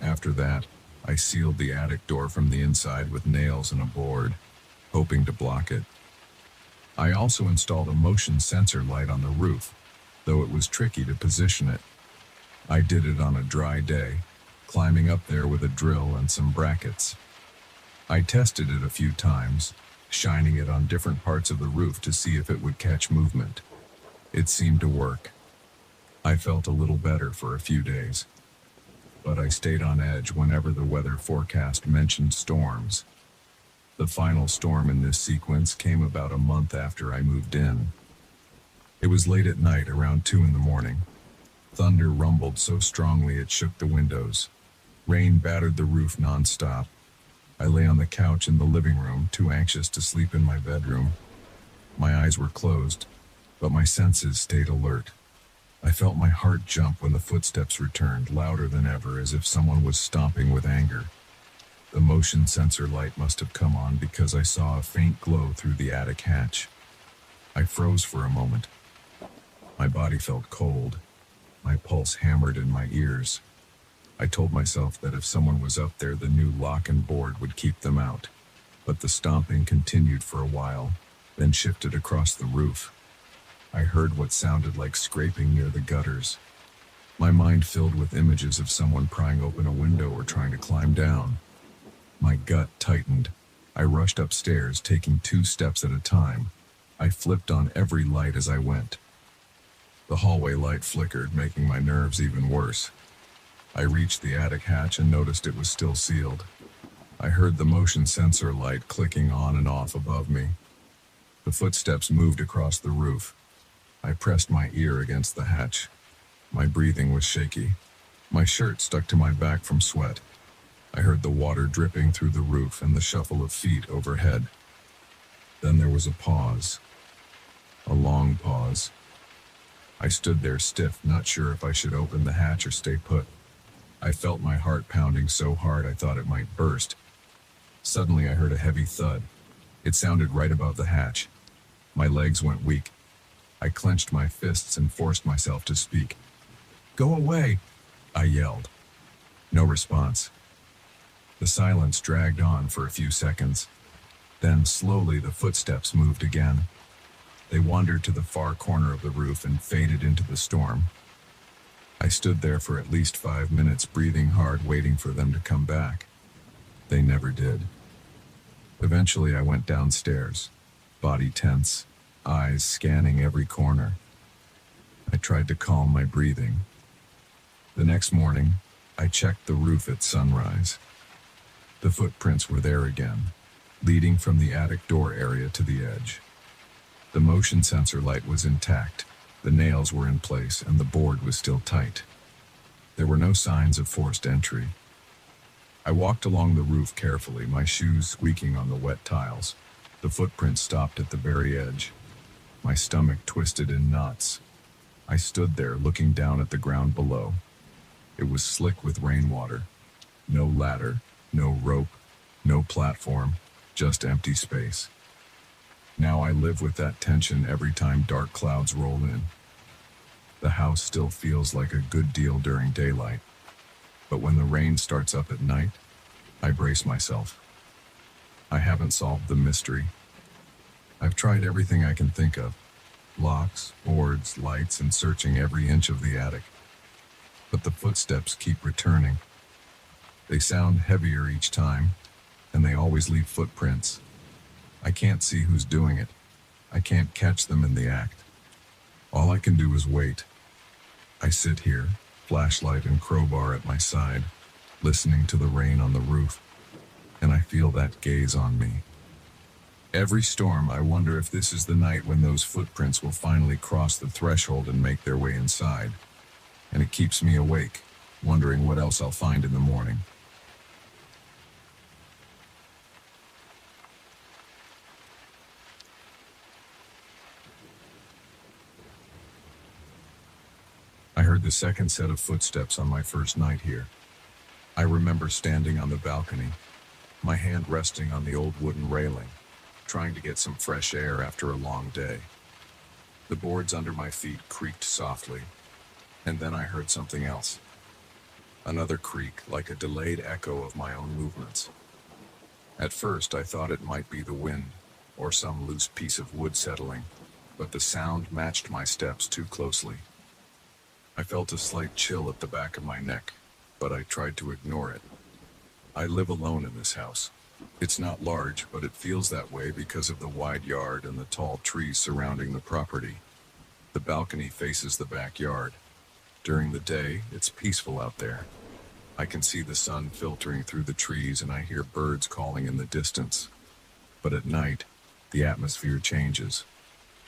After that, I sealed the attic door from the inside with nails and a board, hoping to block it. I also installed a motion sensor light on the roof, though it was tricky to position it. I did it on a dry day, climbing up there with a drill and some brackets. I tested it a few times, shining it on different parts of the roof to see if it would catch movement. It seemed to work. I felt a little better for a few days, but I stayed on edge whenever the weather forecast mentioned storms. The final storm in this sequence came about a month after I moved in. It was late at night, around 2 in the morning. Thunder rumbled so strongly it shook the windows. Rain battered the roof nonstop. I lay on the couch in the living room, too anxious to sleep in my bedroom. My eyes were closed, but my senses stayed alert. I felt my heart jump when the footsteps returned, louder than ever, as if someone was stomping with anger. The motion sensor light must have come on because I saw a faint glow through the attic hatch. I froze for a moment. My body felt cold. My pulse hammered in my ears. I told myself that if someone was up there, the new lock and board would keep them out. But the stomping continued for a while, then shifted across the roof. I heard what sounded like scraping near the gutters. My mind filled with images of someone prying open a window or trying to climb down. My gut tightened. I rushed upstairs, taking 2 steps at a time. I flipped on every light as I went. The hallway light flickered, making my nerves even worse. I reached the attic hatch and noticed it was still sealed. I heard the motion sensor light clicking on and off above me. The footsteps moved across the roof. I pressed my ear against the hatch. My breathing was shaky. My shirt stuck to my back from sweat. I heard the water dripping through the roof and the shuffle of feet overhead. Then there was a pause. A long pause. I stood there stiff, not sure if I should open the hatch or stay put. I felt my heart pounding so hard I thought it might burst. Suddenly I heard a heavy thud. It sounded right above the hatch. My legs went weak. I clenched my fists and forced myself to speak. "Go away!" I yelled. No response. The silence dragged on for a few seconds. Then slowly the footsteps moved again. They wandered to the far corner of the roof and faded into the storm. I stood there for at least 5 minutes, breathing hard, waiting for them to come back. They never did. Eventually I went downstairs, body tense, eyes scanning every corner. I tried to calm my breathing. The next morning, I checked the roof at sunrise. The footprints were there again, leading from the attic door area to the edge. The motion sensor light was intact, the nails were in place, and the board was still tight. There were no signs of forced entry. I walked along the roof carefully, my shoes squeaking on the wet tiles. The footprints stopped at the very edge. My stomach twisted in knots. I stood there looking down at the ground below. It was slick with rainwater. No ladder. No rope, no platform, just empty space. Now I live with that tension every time dark clouds roll in. The house still feels like a good deal during daylight, but when the rain starts up at night, I brace myself. I haven't solved the mystery. I've tried everything I can think of, locks, boards, lights, and searching every inch of the attic. But the footsteps keep returning. They sound heavier each time, and they always leave footprints. I can't see who's doing it. I can't catch them in the act. All I can do is wait. I sit here, flashlight and crowbar at my side, listening to the rain on the roof, and I feel that gaze on me. Every storm, I wonder if this is the night when those footprints will finally cross the threshold and make their way inside. And it keeps me awake, wondering what else I'll find in the morning. I heard the second set of footsteps on my first night here. I remember standing on the balcony, my hand resting on the old wooden railing, trying to get some fresh air after a long day. The boards under my feet creaked softly, and then I heard something else. Another creak, like a delayed echo of my own movements. At first, I thought it might be the wind, or some loose piece of wood settling, but the sound matched my steps too closely. I felt a slight chill at the back of my neck, but I tried to ignore it. I live alone in this house. It's not large, but it feels that way because of the wide yard and the tall trees surrounding the property. The balcony faces the backyard. During the day, it's peaceful out there. I can see the sun filtering through the trees and I hear birds calling in the distance. But at night, the atmosphere changes.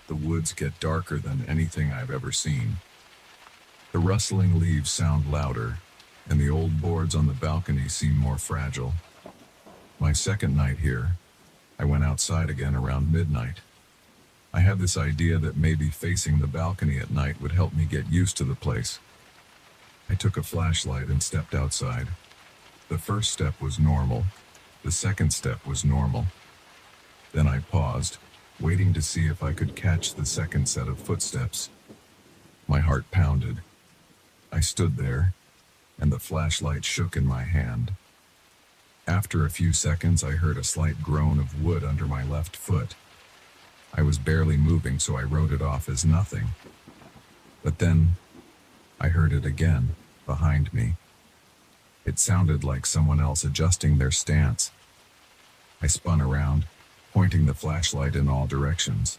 The woods get darker than anything I've ever seen. The rustling leaves sound louder, and the old boards on the balcony seem more fragile. My second night here, I went outside again around midnight. I had this idea that maybe facing the balcony at night would help me get used to the place. I took a flashlight and stepped outside. The first step was normal. The second step was normal. Then I paused, waiting to see if I could catch the second set of footsteps. My heart pounded. I stood there, and the flashlight shook in my hand. After a few seconds, I heard a slight groan of wood under my left foot. I was barely moving, so I wrote it off as nothing. But then, I heard it again, behind me. It sounded like someone else adjusting their stance. I spun around, pointing the flashlight in all directions.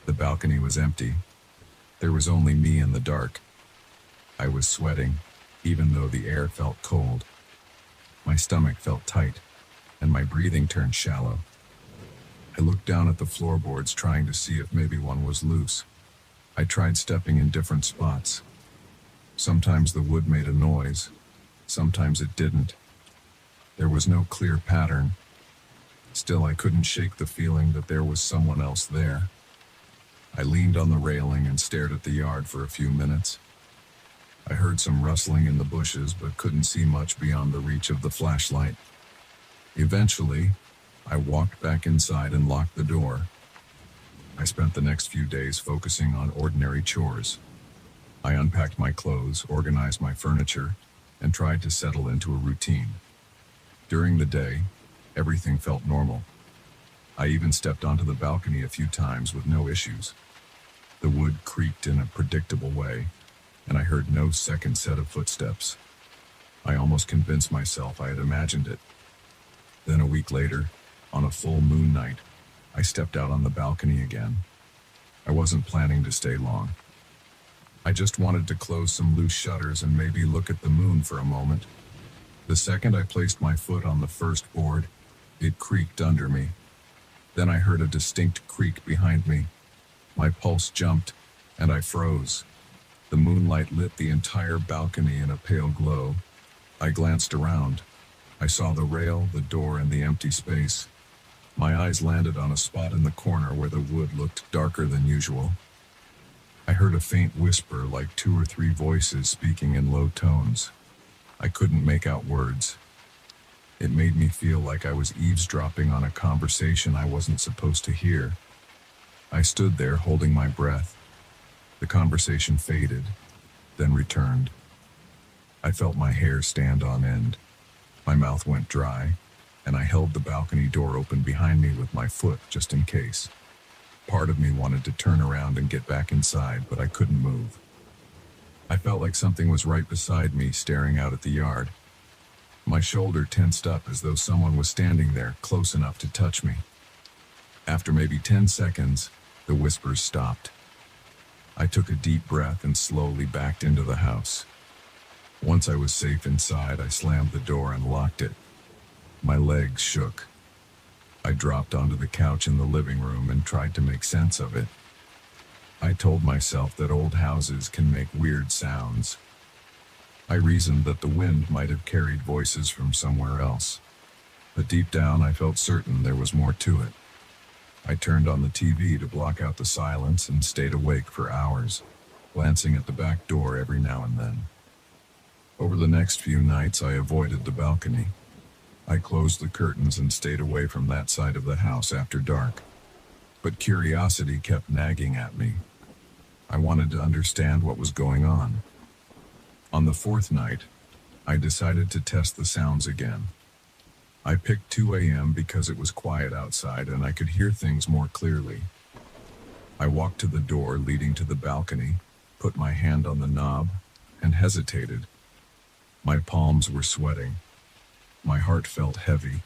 The balcony was empty. There was only me in the dark. I was sweating, even though the air felt cold. My stomach felt tight, and my breathing turned shallow. I looked down at the floorboards, trying to see if maybe one was loose. I tried stepping in different spots. Sometimes the wood made a noise, sometimes it didn't. There was no clear pattern. Still, I couldn't shake the feeling that there was someone else there. I leaned on the railing and stared at the yard for a few minutes. I heard some rustling in the bushes, but couldn't see much beyond the reach of the flashlight. Eventually, I walked back inside and locked the door. I spent the next few days focusing on ordinary chores. I unpacked my clothes, organized my furniture, and tried to settle into a routine. During the day, everything felt normal. I even stepped onto the balcony a few times with no issues. The wood creaked in a predictable way, and I heard no second set of footsteps. I almost convinced myself I had imagined it. Then a week later, on a full moon night, I stepped out on the balcony again. I wasn't planning to stay long. I just wanted to close some loose shutters and maybe look at the moon for a moment. The second I placed my foot on the first board, it creaked under me. Then I heard a distinct creak behind me. My pulse jumped, and I froze. The moonlight lit the entire balcony in a pale glow. I glanced around. I saw the rail, the door, and the empty space. My eyes landed on a spot in the corner where the wood looked darker than usual. I heard a faint whisper, like 2 or 3 voices speaking in low tones. I couldn't make out words. It made me feel like I was eavesdropping on a conversation I wasn't supposed to hear. I stood there holding my breath. The conversation faded, then returned. I felt my hair stand on end. My mouth went dry, and I held the balcony door open behind me with my foot just in case. Part of me wanted to turn around and get back inside, but I couldn't move. I felt like something was right beside me, staring out at the yard. My shoulder tensed up as though someone was standing there, close enough to touch me. After maybe 10 seconds, the whispers stopped. I took a deep breath and slowly backed into the house. Once I was safe inside, I slammed the door and locked it. My legs shook. I dropped onto the couch in the living room and tried to make sense of it. I told myself that old houses can make weird sounds. I reasoned that the wind might have carried voices from somewhere else. But deep down, I felt certain there was more to it. I turned on the TV to block out the silence and stayed awake for hours, glancing at the back door every now and then. Over the next few nights, I avoided the balcony. I closed the curtains and stayed away from that side of the house after dark. But curiosity kept nagging at me. I wanted to understand what was going on. On the fourth night, I decided to test the sounds again. I picked 2 a.m. because it was quiet outside and I could hear things more clearly. I walked to the door leading to the balcony, put my hand on the knob, and hesitated. My palms were sweating. My heart felt heavy.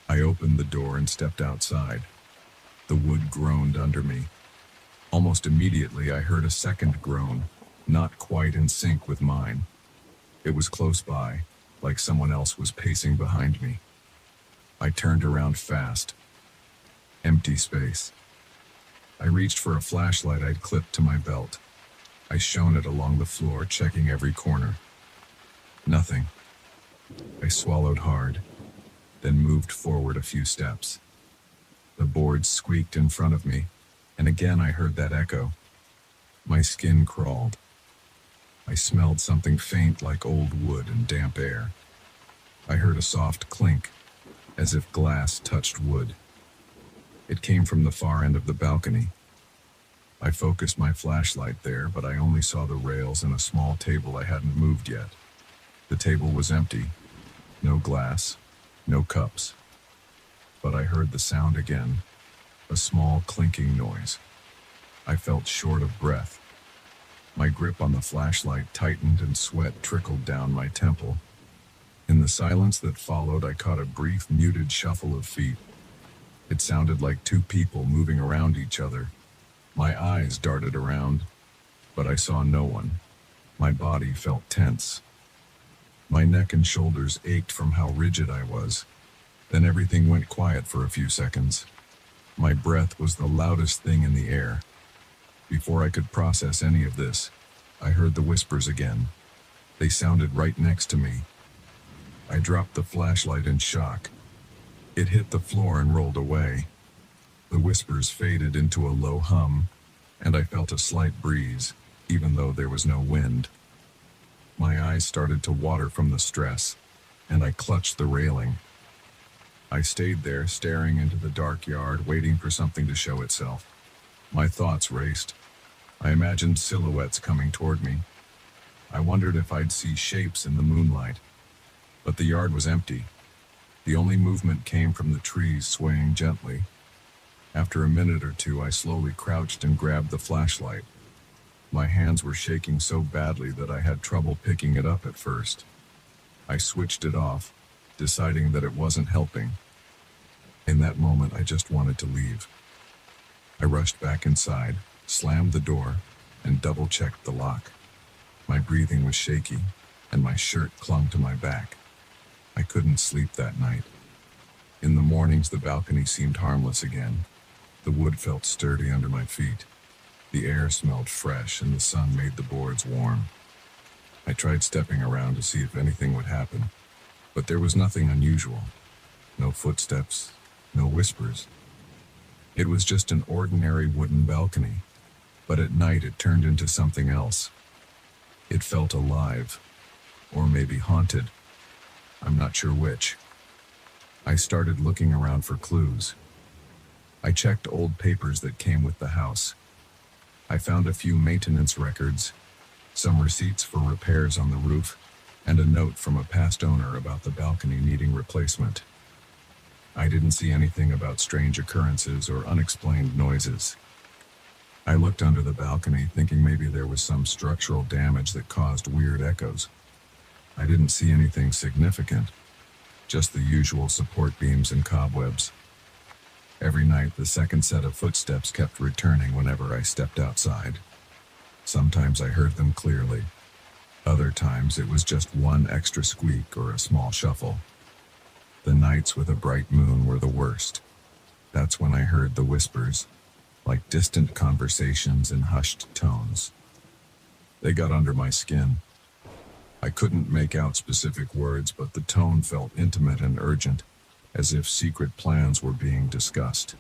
I opened the door and stepped outside. The wood groaned under me. Almost immediately, I heard a second groan, not quite in sync with mine. It was close by, like someone else was pacing behind me. I turned around fast. Empty space. I reached for a flashlight I'd clipped to my belt. I shone it along the floor, checking every corner. Nothing. I swallowed hard, then moved forward a few steps. The boards squeaked in front of me, and again I heard that echo. My skin crawled. I smelled something faint like old wood and damp air. I heard a soft clink, as if glass touched wood. It came from the far end of the balcony. I focused my flashlight there, but I only saw the rails and a small table I hadn't moved yet. The table was empty. No glass, no cups. But I heard the sound again, a small clinking noise. I felt short of breath. My grip on the flashlight tightened and sweat trickled down my temple. In the silence that followed, I caught a brief, muted shuffle of feet. It sounded like two people moving around each other. My eyes darted around, but I saw no one. My body felt tense. My neck and shoulders ached from how rigid I was. Then everything went quiet for a few seconds. My breath was the loudest thing in the air. Before I could process any of this, I heard the whispers again. They sounded right next to me. I dropped the flashlight in shock. It hit the floor and rolled away. The whispers faded into a low hum, and I felt a slight breeze, even though there was no wind. My eyes started to water from the stress, and I clutched the railing. I stayed there, staring into the dark yard, waiting for something to show itself. My thoughts raced. I imagined silhouettes coming toward me. I wondered if I'd see shapes in the moonlight. But the yard was empty. The only movement came from the trees swaying gently. After a minute or two, I slowly crouched and grabbed the flashlight. My hands were shaking so badly that I had trouble picking it up at first. I switched it off, deciding that it wasn't helping. In that moment, I just wanted to leave. I rushed back inside, slammed the door, and double-checked the lock. My breathing was shaky, and my shirt clung to my back. I couldn't sleep that night. In the mornings, the balcony seemed harmless again. The wood felt sturdy under my feet. The air smelled fresh, and the sun made the boards warm. I tried stepping around to see if anything would happen, but there was nothing unusual. No footsteps, no whispers. It was just an ordinary wooden balcony, but at night it turned into something else. It felt alive, or maybe haunted. I'm not sure which. I started looking around for clues. I checked old papers that came with the house. I found a few maintenance records, some receipts for repairs on the roof, and a note from a past owner about the balcony needing replacement. I didn't see anything about strange occurrences or unexplained noises. I looked under the balcony, thinking maybe there was some structural damage that caused weird echoes. I didn't see anything significant, just the usual support beams and cobwebs. Every night, the second set of footsteps kept returning whenever I stepped outside. Sometimes I heard them clearly. Other times it was just one extra squeak or a small shuffle. The nights with a bright moon were the worst. That's when I heard the whispers, like distant conversations in hushed tones. They got under my skin. I couldn't make out specific words, but the tone felt intimate and urgent, as if secret plans were being discussed.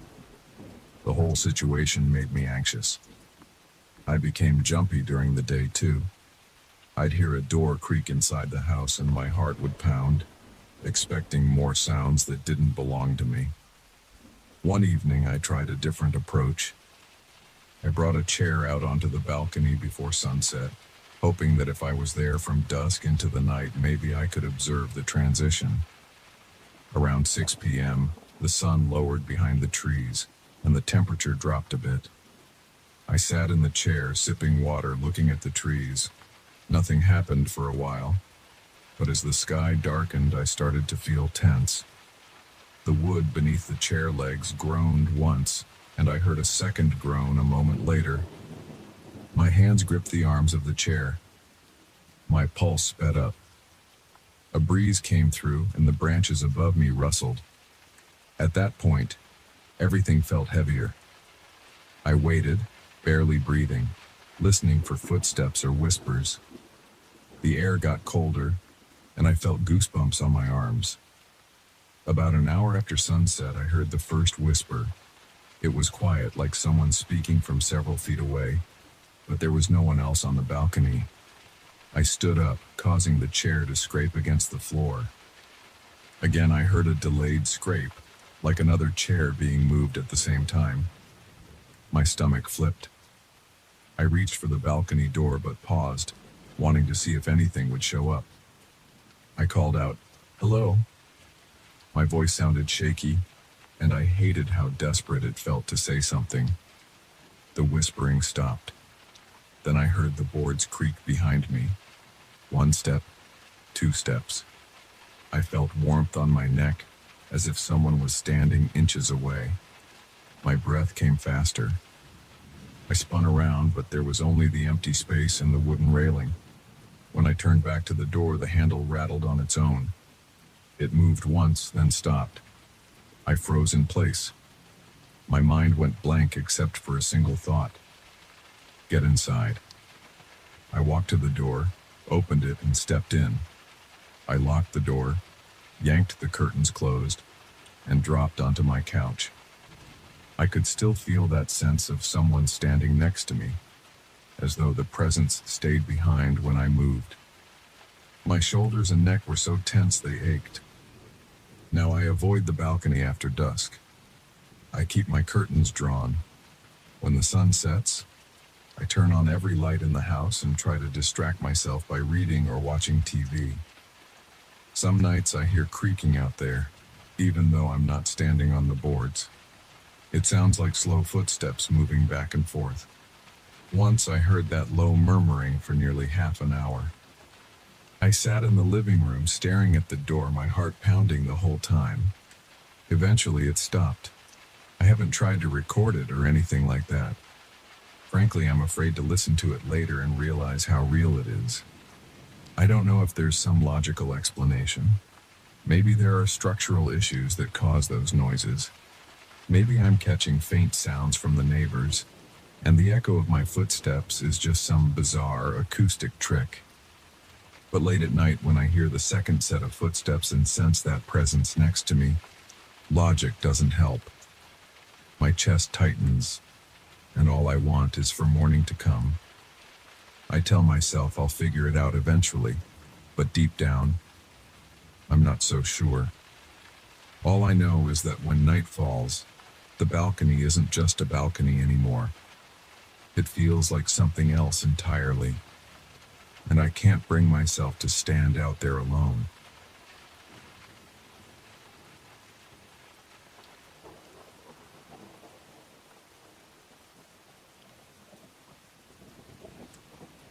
The whole situation made me anxious. I became jumpy during the day, too. I'd hear a door creak inside the house and my heart would pound, expecting more sounds that didn't belong to me. One evening, I tried a different approach. I brought a chair out onto the balcony before sunset, hoping that if I was there from dusk into the night, maybe I could observe the transition. Around 6 p.m., the sun lowered behind the trees, and the temperature dropped a bit. I sat in the chair, sipping water, looking at the trees. Nothing happened for a while, but as the sky darkened, I started to feel tense. The wood beneath the chair legs groaned once, and I heard a second groan a moment later. My hands gripped the arms of the chair. My pulse sped up. A breeze came through, and the branches above me rustled. At that point, everything felt heavier. I waited, barely breathing, listening for footsteps or whispers. The air got colder, and I felt goosebumps on my arms. About an hour after sunset, I heard the first whisper. It was quiet, like someone speaking from several feet away, but there was no one else on the balcony. I stood up, causing the chair to scrape against the floor. Again, I heard a delayed scrape, like another chair being moved at the same time. My stomach flipped. I reached for the balcony door but paused, wanting to see if anything would show up. I called out, "Hello?" My voice sounded shaky, and I hated how desperate it felt to say something. The whispering stopped. Then I heard the boards creak behind me. 1 step, 2 steps. I felt warmth on my neck, as if someone was standing inches away. My breath came faster. I spun around, but there was only the empty space and the wooden railing. When I turned back to the door, the handle rattled on its own. It moved once, then stopped. I froze in place. My mind went blank except for a single thought. Get inside. I walked to the door, opened it, and stepped in. I locked the door, yanked the curtains closed, and dropped onto my couch. I could still feel that sense of someone standing next to me, as though the presence stayed behind when I moved. My shoulders and neck were so tense they ached. Now I avoid the balcony after dusk. I keep my curtains drawn. When the sun sets, I turn on every light in the house and try to distract myself by reading or watching TV. Some nights I hear creaking out there, even though I'm not standing on the boards. It sounds like slow footsteps moving back and forth. Once I heard that low murmuring for nearly half an hour. I sat in the living room staring at the door, my heart pounding the whole time. Eventually it stopped. I haven't tried to record it or anything like that. Frankly, I'm afraid to listen to it later and realize how real it is. I don't know if there's some logical explanation. Maybe there are structural issues that cause those noises. Maybe I'm catching faint sounds from the neighbors, and the echo of my footsteps is just some bizarre acoustic trick. But late at night, when I hear the second set of footsteps and sense that presence next to me, logic doesn't help. My chest tightens, and all I want is for morning to come. I tell myself I'll figure it out eventually, but deep down, I'm not so sure. All I know is that when night falls, the balcony isn't just a balcony anymore. It feels like something else entirely, and I can't bring myself to stand out there alone.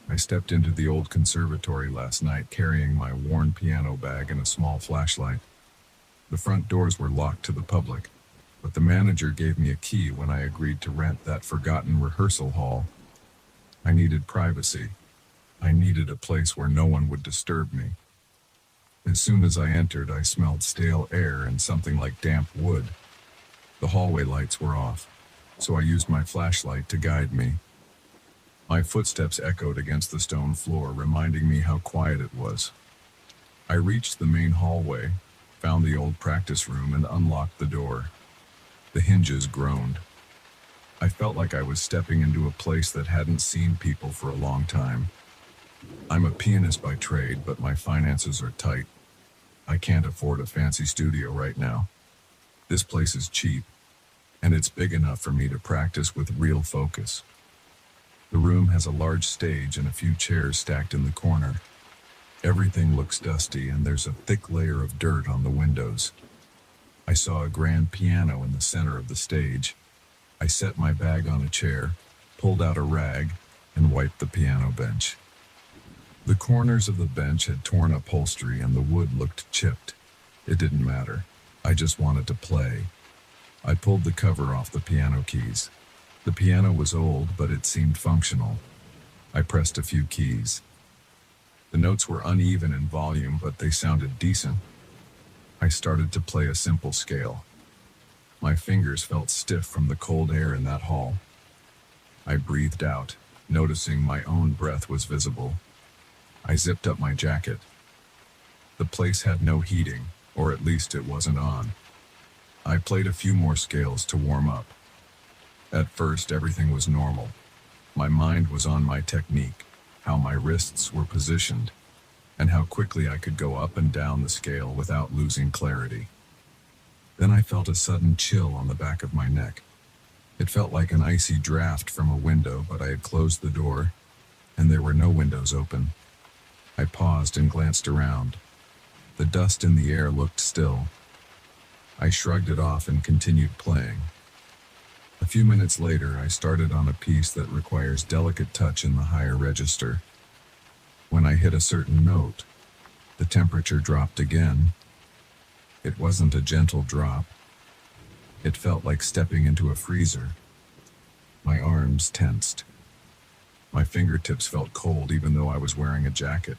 I I stepped into the old conservatory last night carrying my worn piano bag and a small flashlight. The front doors were locked to the public, but the manager gave me a key when I agreed to rent that forgotten rehearsal hall. I needed privacy. I needed a place where no one would disturb me. As soon as I entered, I smelled stale air and something like damp wood. The hallway lights were off, so I used my flashlight to guide me. My footsteps echoed against the stone floor, reminding me how quiet it was. I reached the main hallway, found the old practice room, and unlocked the door. The hinges groaned. I felt like I was stepping into a place that hadn't seen people for a long time. I'm a pianist by trade, but my finances are tight. I can't afford a fancy studio right now. This place is cheap, and it's big enough for me to practice with real focus. The room has a large stage and a few chairs stacked in the corner. Everything looks dusty, and there's a thick layer of dirt on the windows. I saw a grand piano in the center of the stage. I set my bag on a chair, pulled out a rag, and wiped the piano bench. The corners of the bench had torn upholstery and the wood looked chipped. It didn't matter. I just wanted to play. I pulled the cover off the piano keys. The piano was old, but it seemed functional. I pressed a few keys. The notes were uneven in volume, but they sounded decent. I started to play a simple scale. My fingers felt stiff from the cold air in that hall. I breathed out, noticing my own breath was visible. I zipped up my jacket. The place had no heating, or at least it wasn't on. I played a few more scales to warm up. At first, everything was normal. My mind was on my technique, how my wrists were positioned, and how quickly I could go up and down the scale without losing clarity. Then I felt a sudden chill on the back of my neck. It felt like an icy draft from a window, but I had closed the door, and there were no windows open. I paused and glanced around. The dust in the air looked still. I shrugged it off and continued playing. A few minutes later, I started on a piece that requires delicate touch in the higher register. When I hit a certain note, the temperature dropped again. It wasn't a gentle drop. It felt like stepping into a freezer. My arms tensed. My fingertips felt cold even though I was wearing a jacket.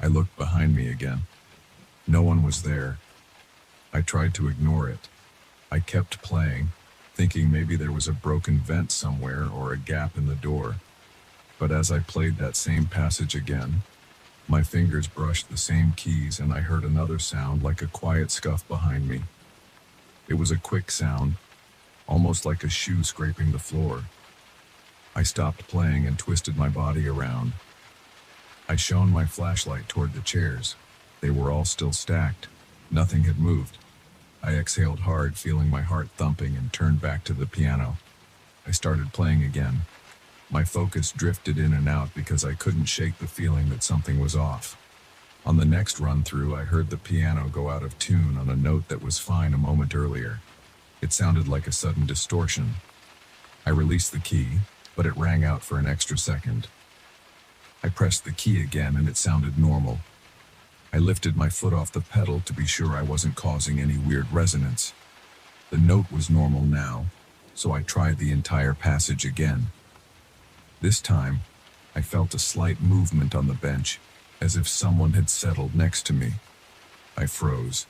I looked behind me again. No one was there. I tried to ignore it. I kept playing, thinking maybe there was a broken vent somewhere or a gap in the door. But as I played that same passage again, my fingers brushed the same keys and I heard another sound like a quiet scuff behind me. It was a quick sound, almost like a shoe scraping the floor. I stopped playing and twisted my body around. I shone my flashlight toward the chairs. They were all still stacked. Nothing had moved. I exhaled hard, feeling my heart thumping, and turned back to the piano. I started playing again. My focus drifted in and out because I couldn't shake the feeling that something was off. On the next run-through, I heard the piano go out of tune on a note that was fine a moment earlier. It sounded like a sudden distortion. I released the key, but it rang out for an extra second. I pressed the key again and it sounded normal. I lifted my foot off the pedal to be sure I wasn't causing any weird resonance. The note was normal now, so I tried the entire passage again. This time, I felt a slight movement on the bench, as if someone had settled next to me. I froze.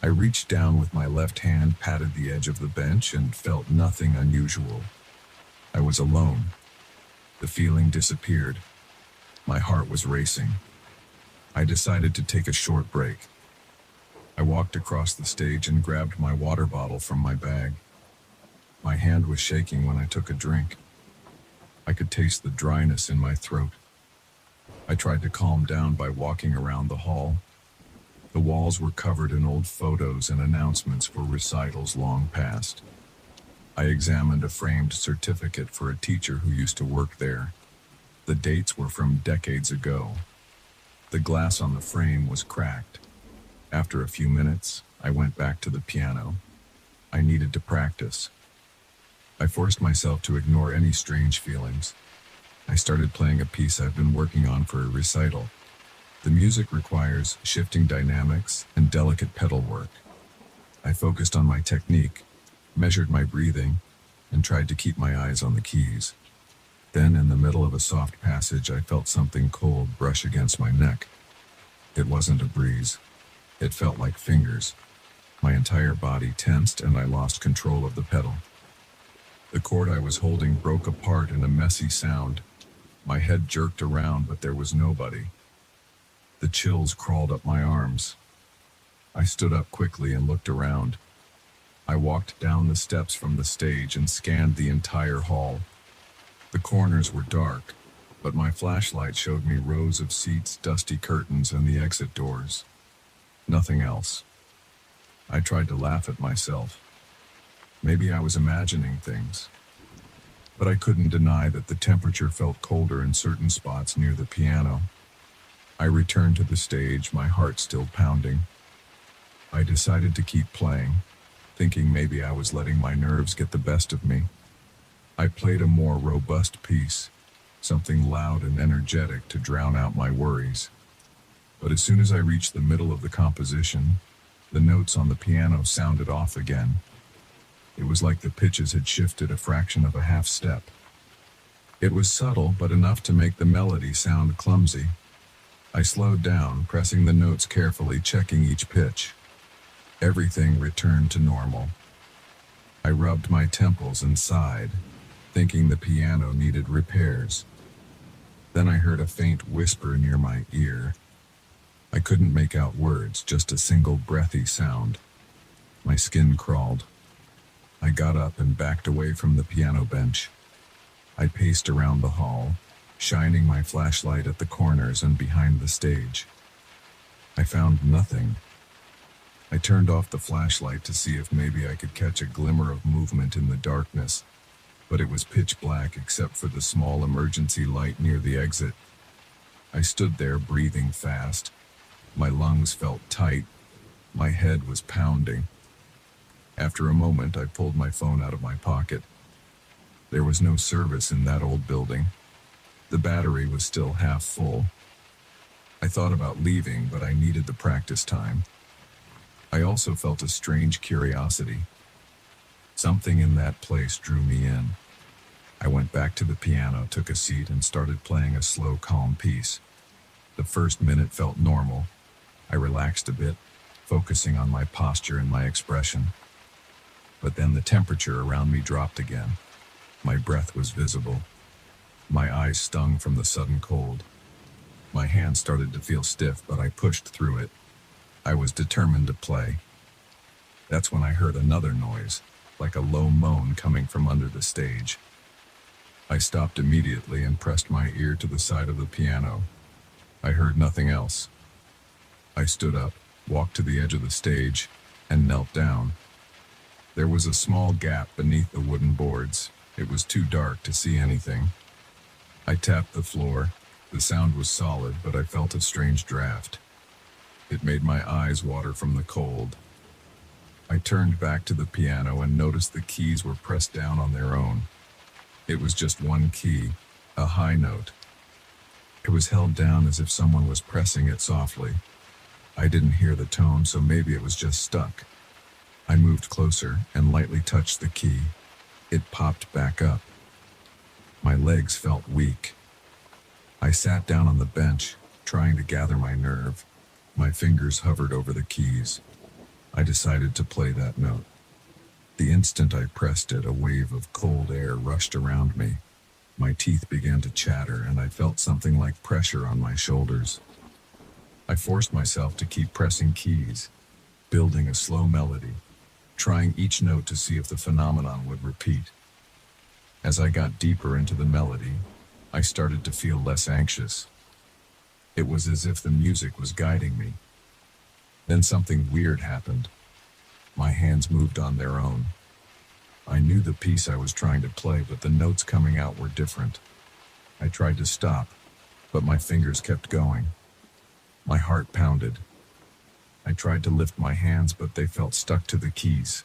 I reached down with my left hand, patted the edge of the bench, and felt nothing unusual. I was alone. The feeling disappeared. My heart was racing. I decided to take a short break. I walked across the stage and grabbed my water bottle from my bag. My hand was shaking when I took a drink. I could taste the dryness in my throat. I tried to calm down by walking around the hall. The walls were covered in old photos and announcements for recitals long past. I examined a framed certificate for a teacher who used to work there. The dates were from decades ago. The glass on the frame was cracked. After a few minutes, I went back to the piano. I needed to practice. I forced myself to ignore any strange feelings. I started playing a piece I've been working on for a recital. The music requires shifting dynamics and delicate pedal work. I focused on my technique, measured my breathing, and tried to keep my eyes on the keys. Then, in the middle of a soft passage, I felt something cold brush against my neck. It wasn't a breeze. It felt like fingers. My entire body tensed and I lost control of the pedal. The chord I was holding broke apart in a messy sound. My head jerked around, but there was nobody. The chills crawled up my arms. I stood up quickly and looked around. I walked down the steps from the stage and scanned the entire hall. The corners were dark, but my flashlight showed me rows of seats, dusty curtains, and the exit doors. Nothing else. I tried to laugh at myself. Maybe I was imagining things. But I couldn't deny that the temperature felt colder in certain spots near the piano. I returned to the stage, my heart still pounding. I decided to keep playing, thinking maybe I was letting my nerves get the best of me. I played a more robust piece, something loud and energetic to drown out my worries. But as soon as I reached the middle of the composition, the notes on the piano sounded off again. It was like the pitches had shifted a fraction of a half step. It was subtle, but enough to make the melody sound clumsy. I slowed down, pressing the notes carefully, checking each pitch. Everything returned to normal. I rubbed my temples and sighed, thinking the piano needed repairs. Then I heard a faint whisper near my ear. I couldn't make out words, just a single breathy sound. My skin crawled. I got up and backed away from the piano bench. I paced around the hall, shining my flashlight at the corners and behind the stage. I found nothing. I turned off the flashlight to see if maybe I could catch a glimmer of movement in the darkness, but it was pitch black except for the small emergency light near the exit. I stood there breathing fast. My lungs felt tight. My head was pounding. After a moment, I pulled my phone out of my pocket. There was no service in that old building. The battery was still half full. I thought about leaving, but I needed the practice time. I also felt a strange curiosity. Something in that place drew me in. I went back to the piano, took a seat, and started playing a slow, calm piece. The first minute felt normal. I relaxed a bit, focusing on my posture and my expression. But then the temperature around me dropped again. My breath was visible. My eyes stung from the sudden cold. My hands started to feel stiff, but I pushed through it. I was determined to play. That's when I heard another noise, like a low moan coming from under the stage. I stopped immediately and pressed my ear to the side of the piano. I heard nothing else. I stood up, walked to the edge of the stage, and knelt down. There was a small gap beneath the wooden boards. It was too dark to see anything. I tapped the floor. The sound was solid, but I felt a strange draft. It made my eyes water from the cold. I turned back to the piano and noticed the keys were pressed down on their own. It was just one key, a high note. It was held down as if someone was pressing it softly. I didn't hear the tone, so maybe it was just stuck. I moved closer and lightly touched the key. It popped back up. My legs felt weak. I sat down on the bench, trying to gather my nerve. My fingers hovered over the keys. I decided to play that note. The instant I pressed it, a wave of cold air rushed around me. My teeth began to chatter, and I felt something like pressure on my shoulders. I forced myself to keep pressing keys, building a slow melody, trying each note to see if the phenomenon would repeat. As I got deeper into the melody, I started to feel less anxious. It was as if the music was guiding me. Then something weird happened. My hands moved on their own. I knew the piece I was trying to play, but the notes coming out were different. I tried to stop, but my fingers kept going. My heart pounded. I tried to lift my hands, but they felt stuck to the keys.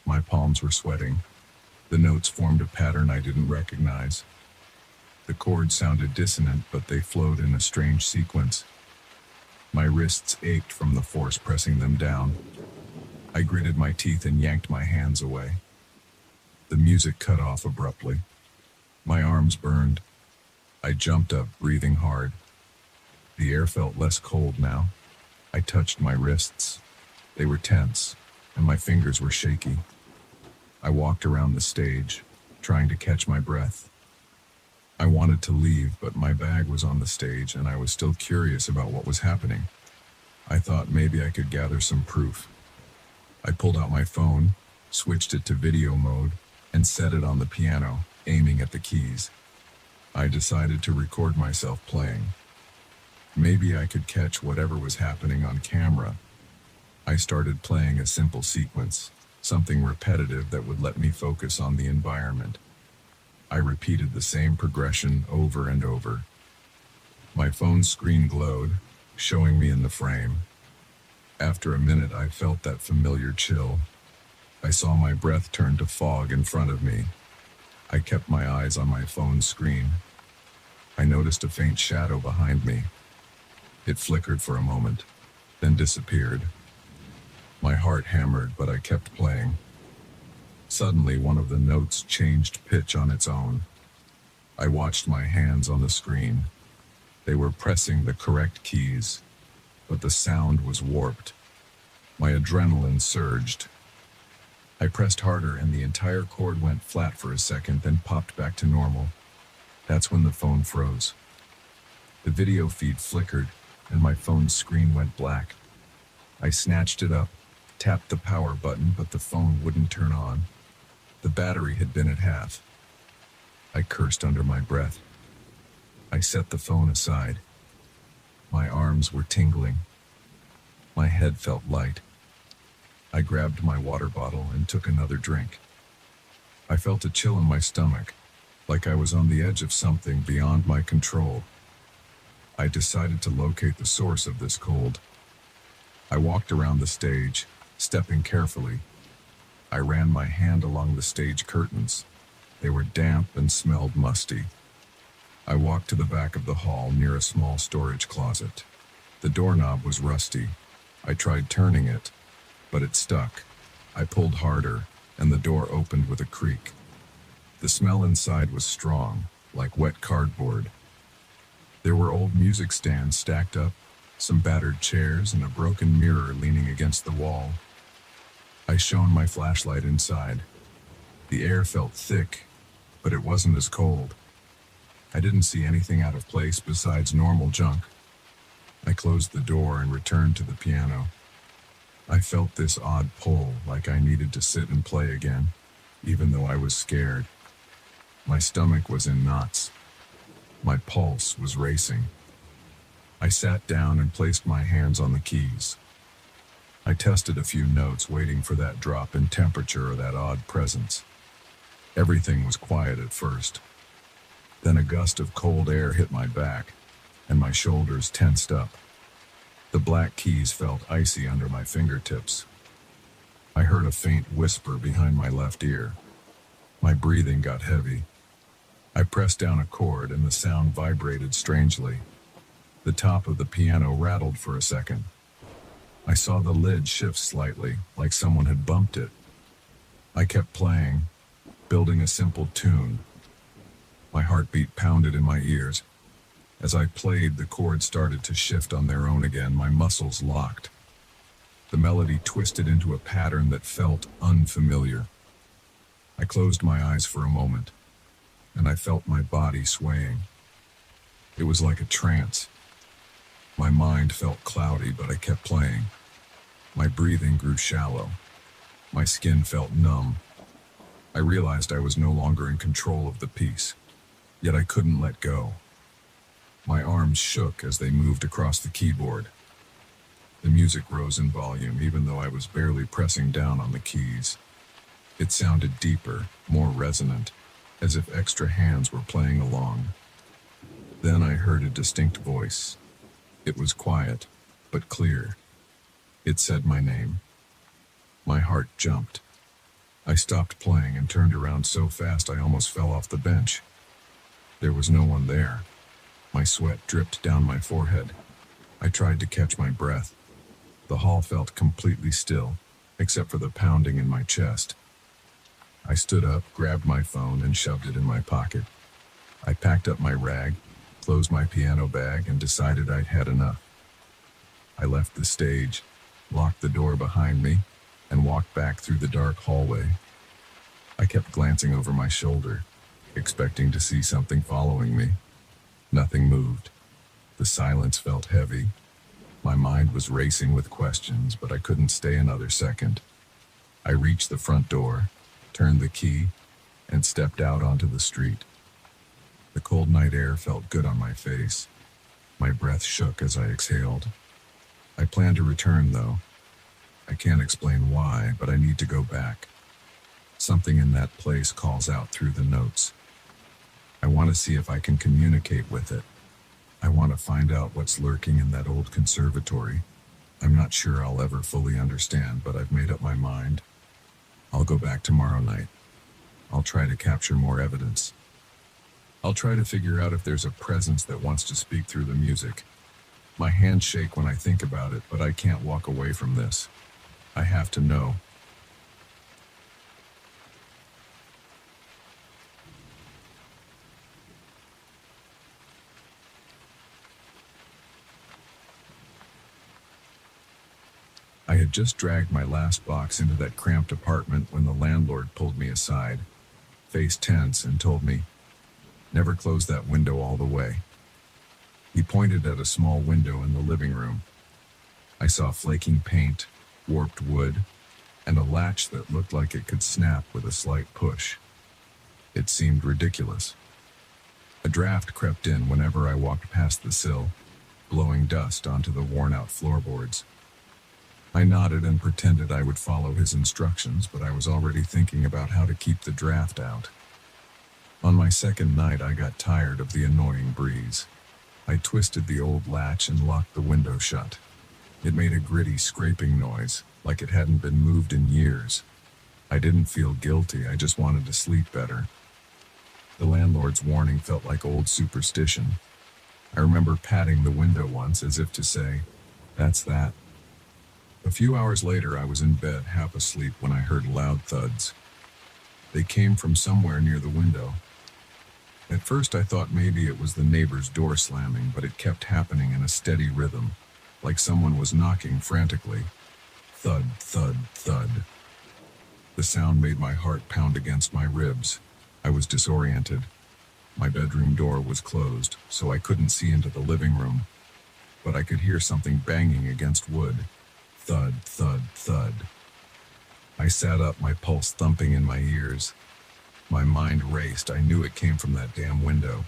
My palms were sweating. The notes formed a pattern I didn't recognize. The chords sounded dissonant, but they flowed in a strange sequence. My wrists ached from the force pressing them down. I gritted my teeth and yanked my hands away. The music cut off abruptly. My arms burned. I jumped up, breathing hard. The air felt less cold now. I touched my wrists. They were tense, and my fingers were shaky. I walked around the stage, trying to catch my breath. I wanted to leave, but my bag was on the stage, and I was still curious about what was happening. I thought maybe I could gather some proof. I pulled out my phone, switched it to video mode, and set it on the piano, aiming at the keys. I decided to record myself playing. Maybe I could catch whatever was happening on camera. I started playing a simple sequence, something repetitive that would let me focus on the environment. I repeated the same progression over and over. My phone's screen glowed, showing me in the frame. After a minute, I felt that familiar chill. I saw my breath turn to fog in front of me. I kept my eyes on my phone's screen. I noticed a faint shadow behind me. It flickered for a moment, then disappeared. My heart hammered, but I kept playing. Suddenly, one of the notes changed pitch on its own. I watched my hands on the screen. They were pressing the correct keys, but the sound was warped. My adrenaline surged. I pressed harder, and the entire chord went flat for a second, then popped back to normal. That's when the phone froze. The video feed flickered, and my phone's screen went black. I snatched it up, tapped the power button, but the phone wouldn't turn on. The battery had been at half. I cursed under my breath. I set the phone aside. My arms were tingling. My head felt light. I grabbed my water bottle and took another drink. I felt a chill in my stomach, like I was on the edge of something beyond my control. I decided to locate the source of this cold. I walked around the stage, stepping carefully. I ran my hand along the stage curtains. They were damp and smelled musty. I walked to the back of the hall near a small storage closet. The doorknob was rusty. I tried turning it, but it stuck. I pulled harder, and the door opened with a creak. The smell inside was strong, like wet cardboard. There were old music stands stacked up, some battered chairs, and a broken mirror leaning against the wall. I shone my flashlight inside. The air felt thick, but it wasn't as cold. I didn't see anything out of place besides normal junk. I closed the door and returned to the piano. I felt this odd pull, like I needed to sit and play again, even though I was scared. My stomach was in knots. My pulse was racing. I sat down and placed my hands on the keys. I tested a few notes, waiting for that drop in temperature or that odd presence. Everything was quiet at first. Then a gust of cold air hit my back, and my shoulders tensed up. The black keys felt icy under my fingertips. I heard a faint whisper behind my left ear. My breathing got heavy. I pressed down a chord, and the sound vibrated strangely. The top of the piano rattled for a second. I saw the lid shift slightly, like someone had bumped it. I kept playing, building a simple tune. My heartbeat pounded in my ears. As I played, the chords started to shift on their own again, my muscles locked. The melody twisted into a pattern that felt unfamiliar. I closed my eyes for a moment, and I felt my body swaying. It was like a trance. My mind felt cloudy, but I kept playing. My breathing grew shallow. My skin felt numb. I realized I was no longer in control of the piece, yet I couldn't let go. My arms shook as they moved across the keyboard. The music rose in volume, even though I was barely pressing down on the keys. It sounded deeper, more resonant, as if extra hands were playing along. Then I heard a distinct voice. It was quiet, but clear. It said my name. My heart jumped. I stopped playing and turned around so fast I almost fell off the bench. There was no one there. My sweat dripped down my forehead. I tried to catch my breath. The hall felt completely still, except for the pounding in my chest. I stood up, grabbed my phone, and shoved it in my pocket. I packed up my rag, closed my piano bag, and decided I'd had enough. I left the stage, locked the door behind me, and walked back through the dark hallway. I kept glancing over my shoulder, expecting to see something following me. Nothing moved. The silence felt heavy. My mind was racing with questions, but I couldn't stay another second. I reached the front door, turned the key, and stepped out onto the street. The cold night air felt good on my face. My breath shook as I exhaled. I plan to return, though. I can't explain why, but I need to go back. Something in that place calls out through the notes. I want to see if I can communicate with it. I want to find out what's lurking in that old conservatory. I'm not sure I'll ever fully understand, but I've made up my mind. I'll go back tomorrow night. I'll try to capture more evidence. I'll try to figure out if there's a presence that wants to speak through the music. My hands shake when I think about it, but I can't walk away from this. I have to know. I had just dragged my last box into that cramped apartment when the landlord pulled me aside, face tense, and told me, "Never close that window all the way." He pointed at a small window in the living room. I saw flaking paint, warped wood, and a latch that looked like it could snap with a slight push. It seemed ridiculous. A draft crept in whenever I walked past the sill, blowing dust onto the worn-out floorboards. I nodded and pretended I would follow his instructions, but I was already thinking about how to keep the draft out. On my second night, I got tired of the annoying breeze. I twisted the old latch and locked the window shut. It made a gritty scraping noise, like it hadn't been moved in years. I didn't feel guilty, I just wanted to sleep better. The landlord's warning felt like old superstition. I remember patting the window once as if to say, "That's that." A few hours later, I was in bed, half asleep, when I heard loud thuds. They came from somewhere near the window. At first, I thought maybe it was the neighbor's door slamming, but it kept happening in a steady rhythm, like someone was knocking frantically. Thud, thud, thud. The sound made my heart pound against my ribs. I was disoriented. My bedroom door was closed, so I couldn't see into the living room, but I could hear something banging against wood. Thud, thud, thud. I sat up, my pulse thumping in my ears. My mind raced. I knew it came from that damn window.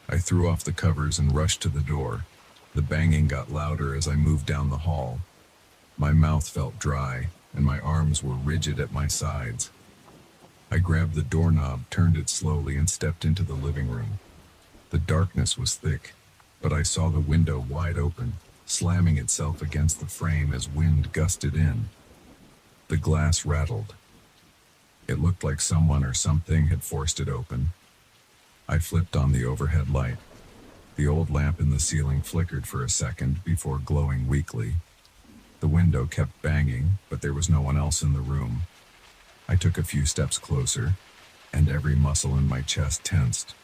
I threw off the covers and rushed to the door. The banging got louder as I moved down the hall. My mouth felt dry, and my arms were rigid at my sides. I grabbed the doorknob, turned it slowly, and stepped into the living room. The darkness was thick, but I saw the window wide open, slamming itself against the frame as wind gusted in. The glass rattled. It looked like someone or something had forced it open. I flipped on the overhead light. The old lamp in the ceiling flickered for a second before glowing weakly. The window kept banging, but there was no one else in the room. I took a few steps closer, and every muscle in my chest tensed.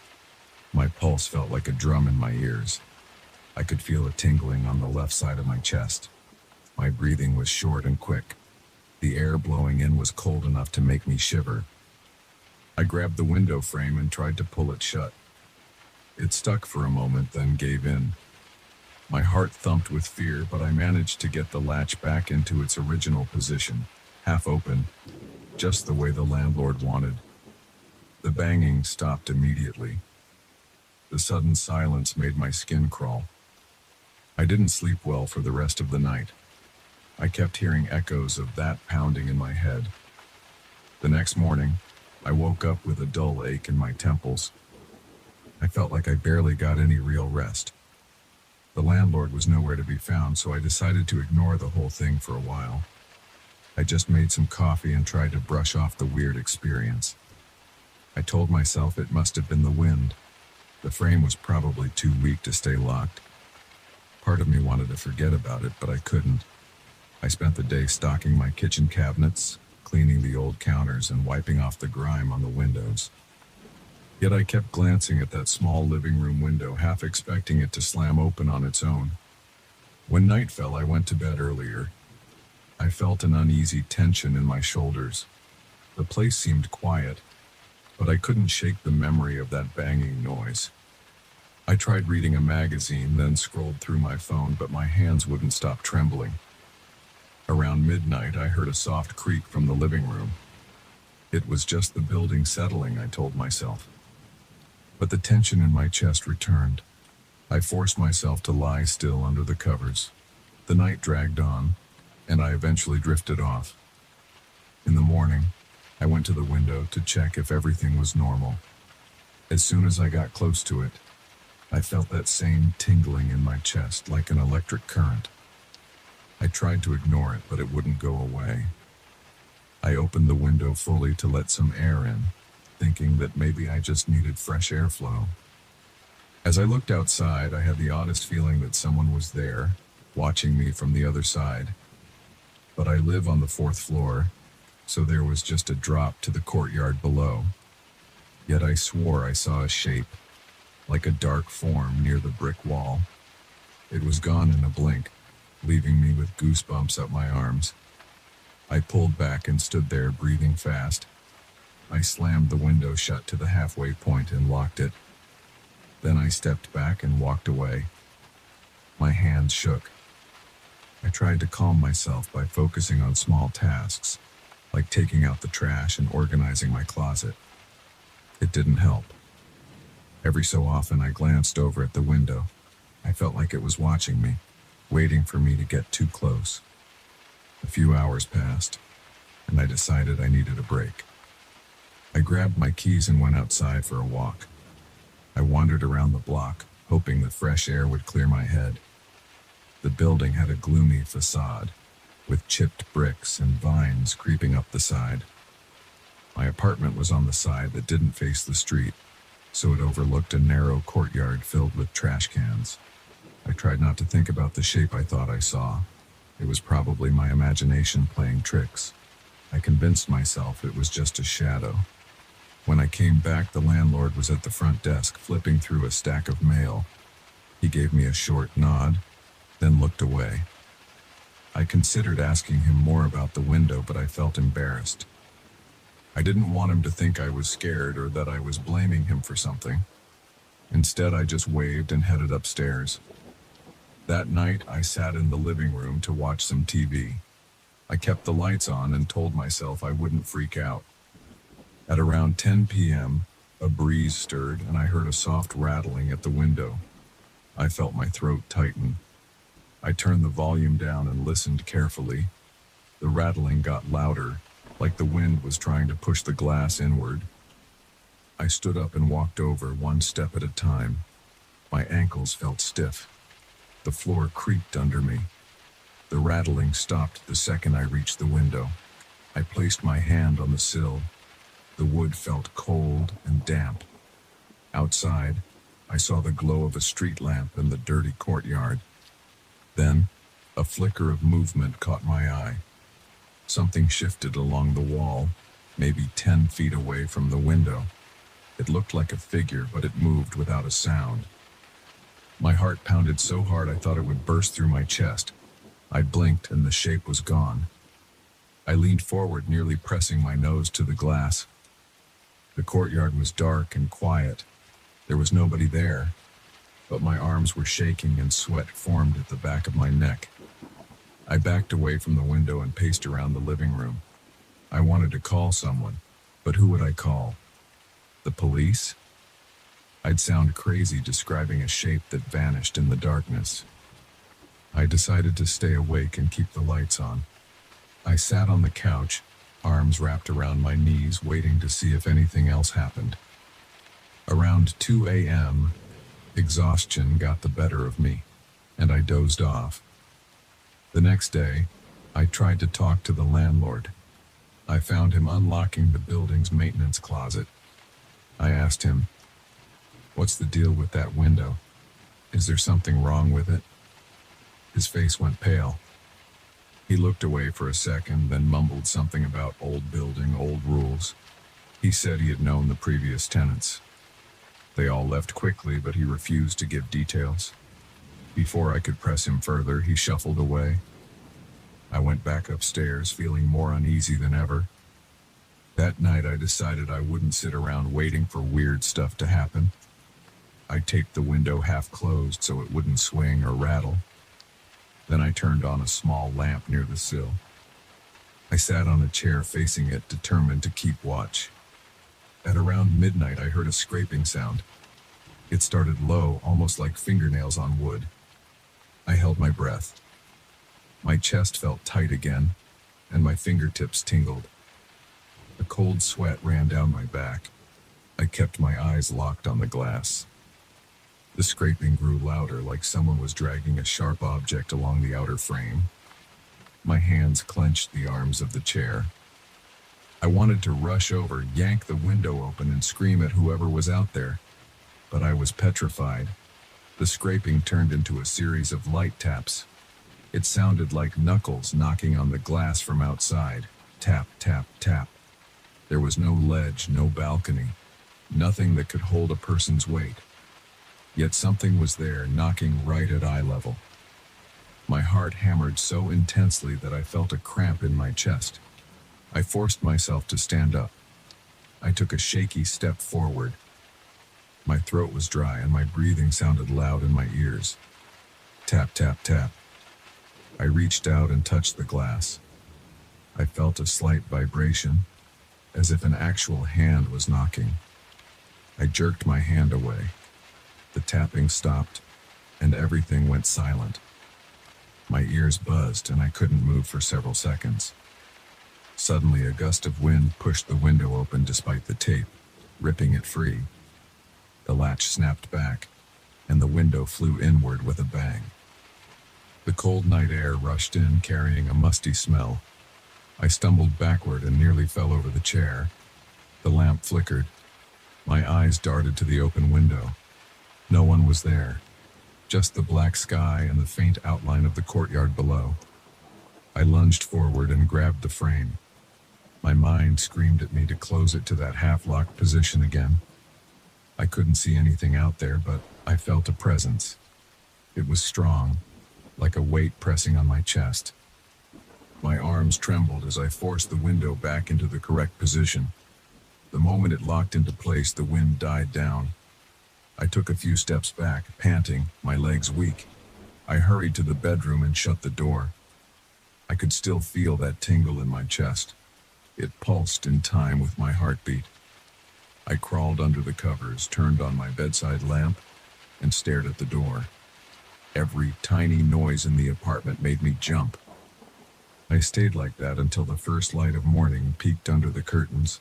My pulse felt like a drum in my ears. I could feel a tingling on the left side of my chest. My breathing was short and quick. The air blowing in was cold enough to make me shiver. I grabbed the window frame and tried to pull it shut. It stuck for a moment, then gave in. My heart thumped with fear, but I managed to get the latch back into its original position, half open, just the way the landlord wanted. The banging stopped immediately. The sudden silence made my skin crawl. I didn't sleep well for the rest of the night. I kept hearing echoes of that pounding in my head. The next morning, I woke up with a dull ache in my temples. I felt like I barely got any real rest. The landlord was nowhere to be found, so I decided to ignore the whole thing for a while. I just made some coffee and tried to brush off the weird experience. I told myself it must have been the wind. The frame was probably too weak to stay locked. Part of me wanted to forget about it, but I couldn't. I spent the day stocking my kitchen cabinets, cleaning the old counters, and wiping off the grime on the windows. Yet I kept glancing at that small living room window, half expecting it to slam open on its own. When night fell, I went to bed earlier. I felt an uneasy tension in my shoulders. The place seemed quiet, but I couldn't shake the memory of that banging noise. I tried reading a magazine, then scrolled through my phone, but my hands wouldn't stop trembling. Around midnight, I heard a soft creak from the living room. It was just the building settling, I told myself. But the tension in my chest returned. I forced myself to lie still under the covers. The night dragged on, and I eventually drifted off. In the morning, I went to the window to check if everything was normal. As soon as I got close to it, I felt that same tingling in my chest, like an electric current. I tried to ignore it, but it wouldn't go away. I opened the window fully to let some air in, thinking that maybe I just needed fresh airflow. As I looked outside, I had the oddest feeling that someone was there, watching me from the other side. But I live on the 4th floor, so there was just a drop to the courtyard below. Yet I swore I saw a shape, like a dark form near the brick wall. It was gone in a blink, leaving me with goosebumps up my arms. I pulled back and stood there, breathing fast. I slammed the window shut to the halfway point and locked it. Then I stepped back and walked away. My hands shook. I tried to calm myself by focusing on small tasks, like taking out the trash and organizing my closet. It didn't help. Every so often I glanced over at the window. I felt like it was watching me, waiting for me to get too close. A few hours passed, and I decided I needed a break. I grabbed my keys and went outside for a walk. I wandered around the block, hoping the fresh air would clear my head. The building had a gloomy facade, with chipped bricks and vines creeping up the side. My apartment was on the side that didn't face the street, so it overlooked a narrow courtyard filled with trash cans. I tried not to think about the shape I thought I saw. It was probably my imagination playing tricks. I convinced myself it was just a shadow. When I came back, the landlord was at the front desk, flipping through a stack of mail. He gave me a short nod, then looked away. I considered asking him more about the window, but I felt embarrassed. I didn't want him to think I was scared or that I was blaming him for something. Instead, I just waved and headed upstairs. That night, I sat in the living room to watch some TV. I kept the lights on and told myself I wouldn't freak out. At around 10 p.m., a breeze stirred and I heard a soft rattling at the window. I felt my throat tighten. I turned the volume down and listened carefully. The rattling got louder, like the wind was trying to push the glass inward. I stood up and walked over, one step at a time. My ankles felt stiff. The floor creaked under me. The rattling stopped the second I reached the window. I placed my hand on the sill. The wood felt cold and damp. Outside, I saw the glow of a street lamp in the dirty courtyard. Then, a flicker of movement caught my eye. Something shifted along the wall, maybe 10 feet away from the window. It looked like a figure, but it moved without a sound. My heart pounded so hard I thought it would burst through my chest. I blinked and the shape was gone. I leaned forward, nearly pressing my nose to the glass. The courtyard was dark and quiet. There was nobody there, but my arms were shaking and sweat formed at the back of my neck. I backed away from the window and paced around the living room. I wanted to call someone, but who would I call? The police? I'd sound crazy describing a shape that vanished in the darkness. I decided to stay awake and keep the lights on. I sat on the couch, arms wrapped around my knees, waiting to see if anything else happened. Around 2 a.m., exhaustion got the better of me, and I dozed off. The next day, I tried to talk to the landlord. I found him unlocking the building's maintenance closet. I asked him, What's the deal with that window? Is there something wrong with it? His face went pale. He looked away for a second, then mumbled something about old building, old rules. He said he had known the previous tenants. They all left quickly, but he refused to give details. Before I could press him further, he shuffled away. I went back upstairs, feeling more uneasy than ever. That night, I decided I wouldn't sit around waiting for weird stuff to happen. I taped the window half closed so it wouldn't swing or rattle. Then I turned on a small lamp near the sill. I sat on a chair facing it, determined to keep watch. At around midnight, I heard a scraping sound. It started low, almost like fingernails on wood. I held my breath. My chest felt tight again, and my fingertips tingled. A cold sweat ran down my back. I kept my eyes locked on the glass. The scraping grew louder, like someone was dragging a sharp object along the outer frame. My hands clenched the arms of the chair. I wanted to rush over, yank the window open, and scream at whoever was out there, but I was petrified. The scraping turned into a series of light taps. It sounded like knuckles knocking on the glass from outside. Tap, tap, tap. There was no ledge, no balcony, nothing that could hold a person's weight. Yet something was there, knocking right at eye level. My heart hammered so intensely that I felt a cramp in my chest. I forced myself to stand up. I took a shaky step forward. My throat was dry and my breathing sounded loud in my ears. Tap, tap, tap. I reached out and touched the glass. I felt a slight vibration, as if an actual hand was knocking. I jerked my hand away. The tapping stopped, and everything went silent. My ears buzzed, and I couldn't move for several seconds. Suddenly, a gust of wind pushed the window open despite the tape, ripping it free. The latch snapped back, and the window flew inward with a bang. The cold night air rushed in, carrying a musty smell. I stumbled backward and nearly fell over the chair. The lamp flickered. My eyes darted to the open window. No one was there, just the black sky and the faint outline of the courtyard below. I lunged forward and grabbed the frame. My mind screamed at me to close it to that half-locked position again. I couldn't see anything out there, but I felt a presence. It was strong, like a weight pressing on my chest. My arms trembled as I forced the window back into the correct position. The moment it locked into place, the wind died down. I took a few steps back, panting, my legs weak. I hurried to the bedroom and shut the door. I could still feel that tingle in my chest. It pulsed in time with my heartbeat. I crawled under the covers, turned on my bedside lamp, and stared at the door. Every tiny noise in the apartment made me jump. I stayed like that until the first light of morning peeked under the curtains.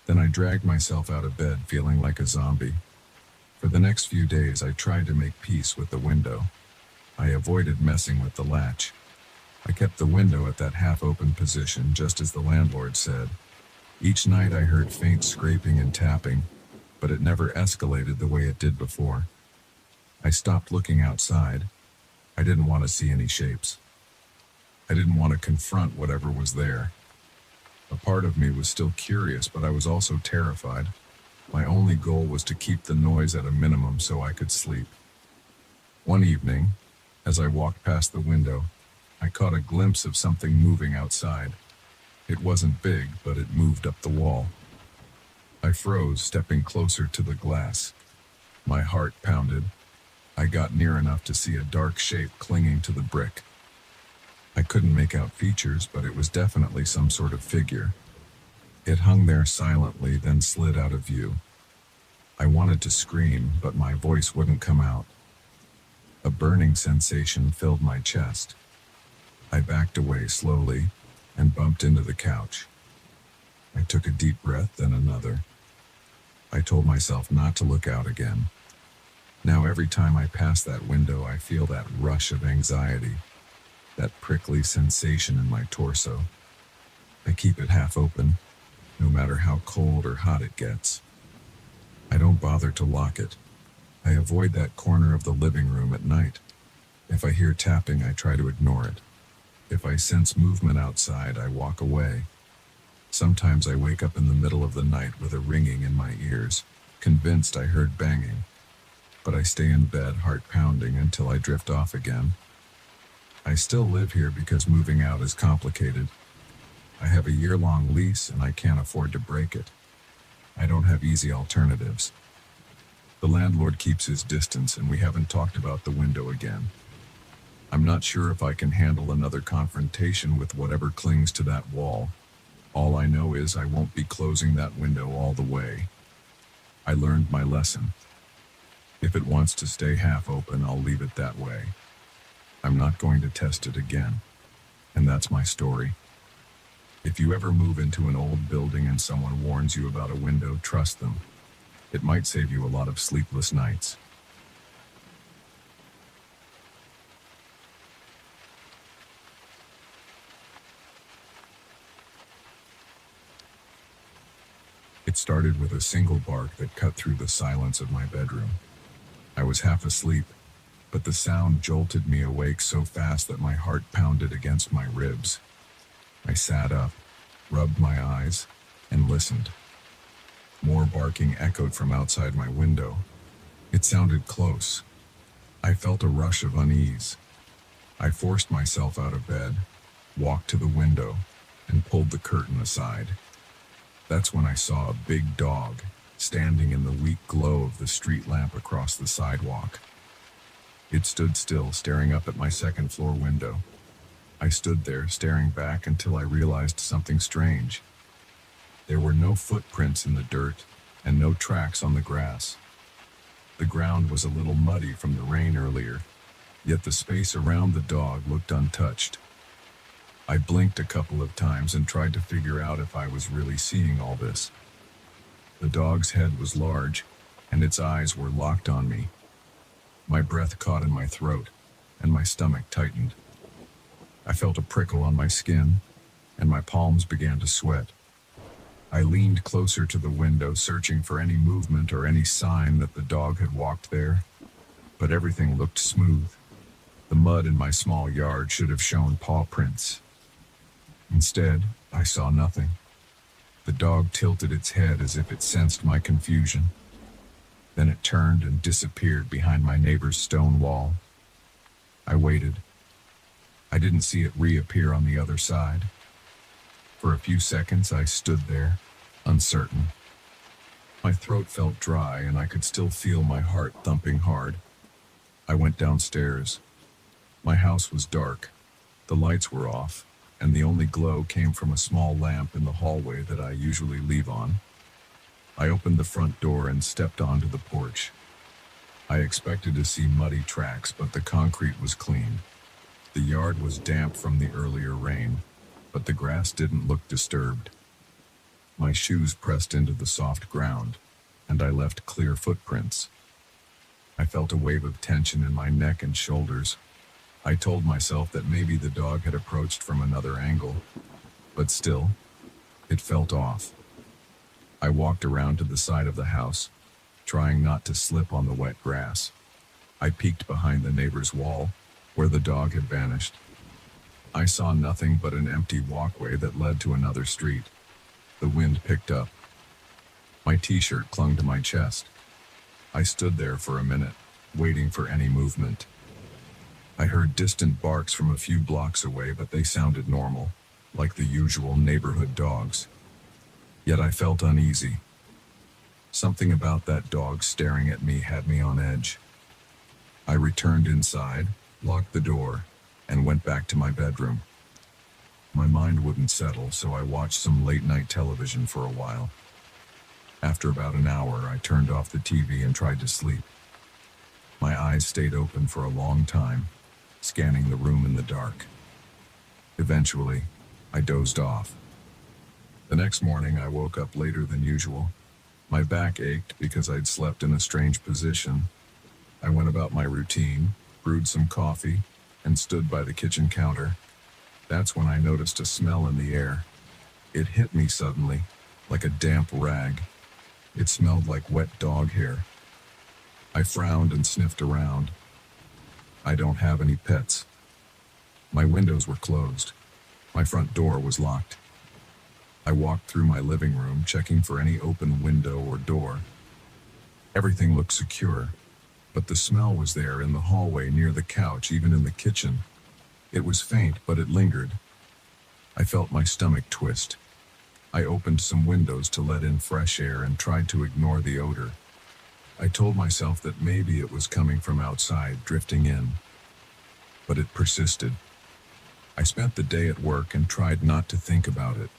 Then I dragged myself out of bed, feeling like a zombie. For the next few days, I tried to make peace with the window. I avoided messing with the latch. I kept the window at that half-open position, just as the landlord said. Each night I heard faint scraping and tapping, but it never escalated the way it did before. I stopped looking outside. I didn't want to see any shapes. I didn't want to confront whatever was there. A part of me was still curious, but I was also terrified. My only goal was to keep the noise at a minimum so I could sleep. One evening, as I walked past the window, I caught a glimpse of something moving outside. It wasn't big, but it moved up the wall. I froze, stepping closer to the glass. My heart pounded. I got near enough to see a dark shape clinging to the brick. I couldn't make out features, but it was definitely some sort of figure. It hung there silently, then slid out of view. I wanted to scream, but my voice wouldn't come out. A burning sensation filled my chest. I backed away slowly and bumped into the couch. I took a deep breath, then another. I told myself not to look out again. Now every time I pass that window, I feel that rush of anxiety, that prickly sensation in my torso. I keep it half open, no matter how cold or hot it gets. I don't bother to lock it. I avoid that corner of the living room at night. If I hear tapping, I try to ignore it. If I sense movement outside, I walk away. Sometimes I wake up in the middle of the night with a ringing in my ears, convinced I heard banging. But I stay in bed, heart pounding, until I drift off again. I still live here because moving out is complicated. I have a year-long lease and I can't afford to break it. I don't have easy alternatives. The landlord keeps his distance and we haven't talked about the window again. I'm not sure if I can handle another confrontation with whatever clings to that wall. All I know is I won't be closing that window all the way. I learned my lesson. If it wants to stay half open, I'll leave it that way. I'm not going to test it again. And that's my story. If you ever move into an old building and someone warns you about a window, trust them. It might save you a lot of sleepless nights. It started with a single bark that cut through the silence of my bedroom. I was half asleep, but the sound jolted me awake so fast that my heart pounded against my ribs. I sat up, rubbed my eyes, and listened. More barking echoed from outside my window. It sounded close. I felt a rush of unease. I forced myself out of bed, walked to the window, and pulled the curtain aside. That's when I saw a big dog standing in the weak glow of the street lamp across the sidewalk. It stood still, staring up at my second-floor window. I stood there, staring back until I realized something strange. There were no footprints in the dirt and no tracks on the grass. The ground was a little muddy from the rain earlier, yet the space around the dog looked untouched. I blinked a couple of times and tried to figure out if I was really seeing all this. The dog's head was large, and its eyes were locked on me. My breath caught in my throat, and my stomach tightened. I felt a prickle on my skin, and my palms began to sweat. I leaned closer to the window, searching for any movement or any sign that the dog had walked there, but everything looked smooth. The mud in my small yard should have shown paw prints. Instead, I saw nothing. The dog tilted its head as if it sensed my confusion. Then it turned and disappeared behind my neighbor's stone wall. I waited. I didn't see it reappear on the other side. For a few seconds, I stood there, uncertain. My throat felt dry, and I could still feel my heart thumping hard. I went downstairs. My house was dark. The lights were off, and the only glow came from a small lamp in the hallway that I usually leave on. I opened the front door and stepped onto the porch. I expected to see muddy tracks, but the concrete was clean. The yard was damp from the earlier rain, but the grass didn't look disturbed. My shoes pressed into the soft ground, and I left clear footprints. I felt a wave of tension in my neck and shoulders. I told myself that maybe the dog had approached from another angle, but still, it felt off. I walked around to the side of the house, trying not to slip on the wet grass. I peeked behind the neighbor's wall, where the dog had vanished. I saw nothing but an empty walkway that led to another street. The wind picked up. My t-shirt clung to my chest. I stood there for a minute, waiting for any movement. I heard distant barks from a few blocks away, but they sounded normal, like the usual neighborhood dogs. Yet I felt uneasy. Something about that dog staring at me had me on edge. I returned inside, locked the door, and went back to my bedroom. My mind wouldn't settle, so I watched some late-night television for a while. After about an hour, I turned off the TV and tried to sleep. My eyes stayed open for a long time, scanning the room in the dark. Eventually, I dozed off. The next morning, I woke up later than usual. My back ached because I'd slept in a strange position. I went about my routine, brewed some coffee, and stood by the kitchen counter. That's when I noticed a smell in the air. It hit me suddenly, like a damp rag. It smelled like wet dog hair. I frowned and sniffed around. I don't have any pets. My windows were closed. My front door was locked. I walked through my living room, checking for any open window or door. Everything looked secure, but the smell was there in the hallway, near the couch, even in the kitchen. It was faint, but it lingered. I felt my stomach twist. I opened some windows to let in fresh air and tried to ignore the odor. I told myself that maybe it was coming from outside, drifting in. But it persisted. I spent the day at work and tried not to think about it.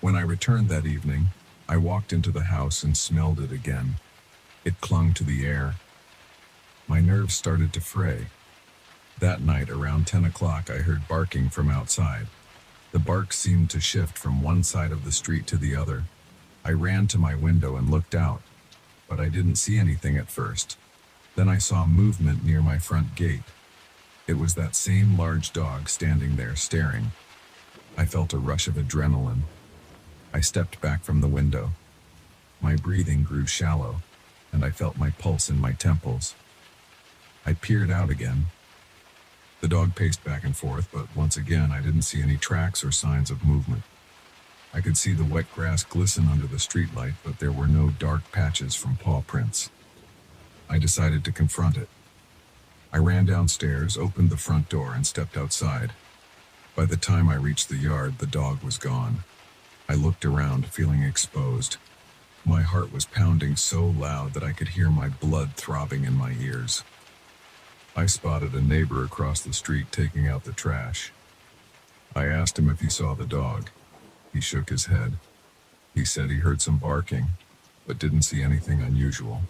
When I returned that evening, I walked into the house and smelled it again. It clung to the air. My nerves started to fray. That night, around 10 o'clock, I heard barking from outside. The bark seemed to shift from one side of the street to the other. I ran to my window and looked out, but I didn't see anything at first. Then I saw movement near my front gate. It was that same large dog standing there staring. I felt a rush of adrenaline. I stepped back from the window. My breathing grew shallow, and I felt my pulse in my temples. I peered out again. The dog paced back and forth, but once again I didn't see any tracks or signs of movement. I could see the wet grass glisten under the streetlight, but there were no dark patches from paw prints. I decided to confront it. I ran downstairs, opened the front door, and stepped outside. By the time I reached the yard, the dog was gone. I looked around, feeling exposed. My heart was pounding so loud that I could hear my blood throbbing in my ears. I spotted a neighbor across the street taking out the trash. I asked him if he saw the dog. He shook his head. He said he heard some barking, but didn't see anything unusual.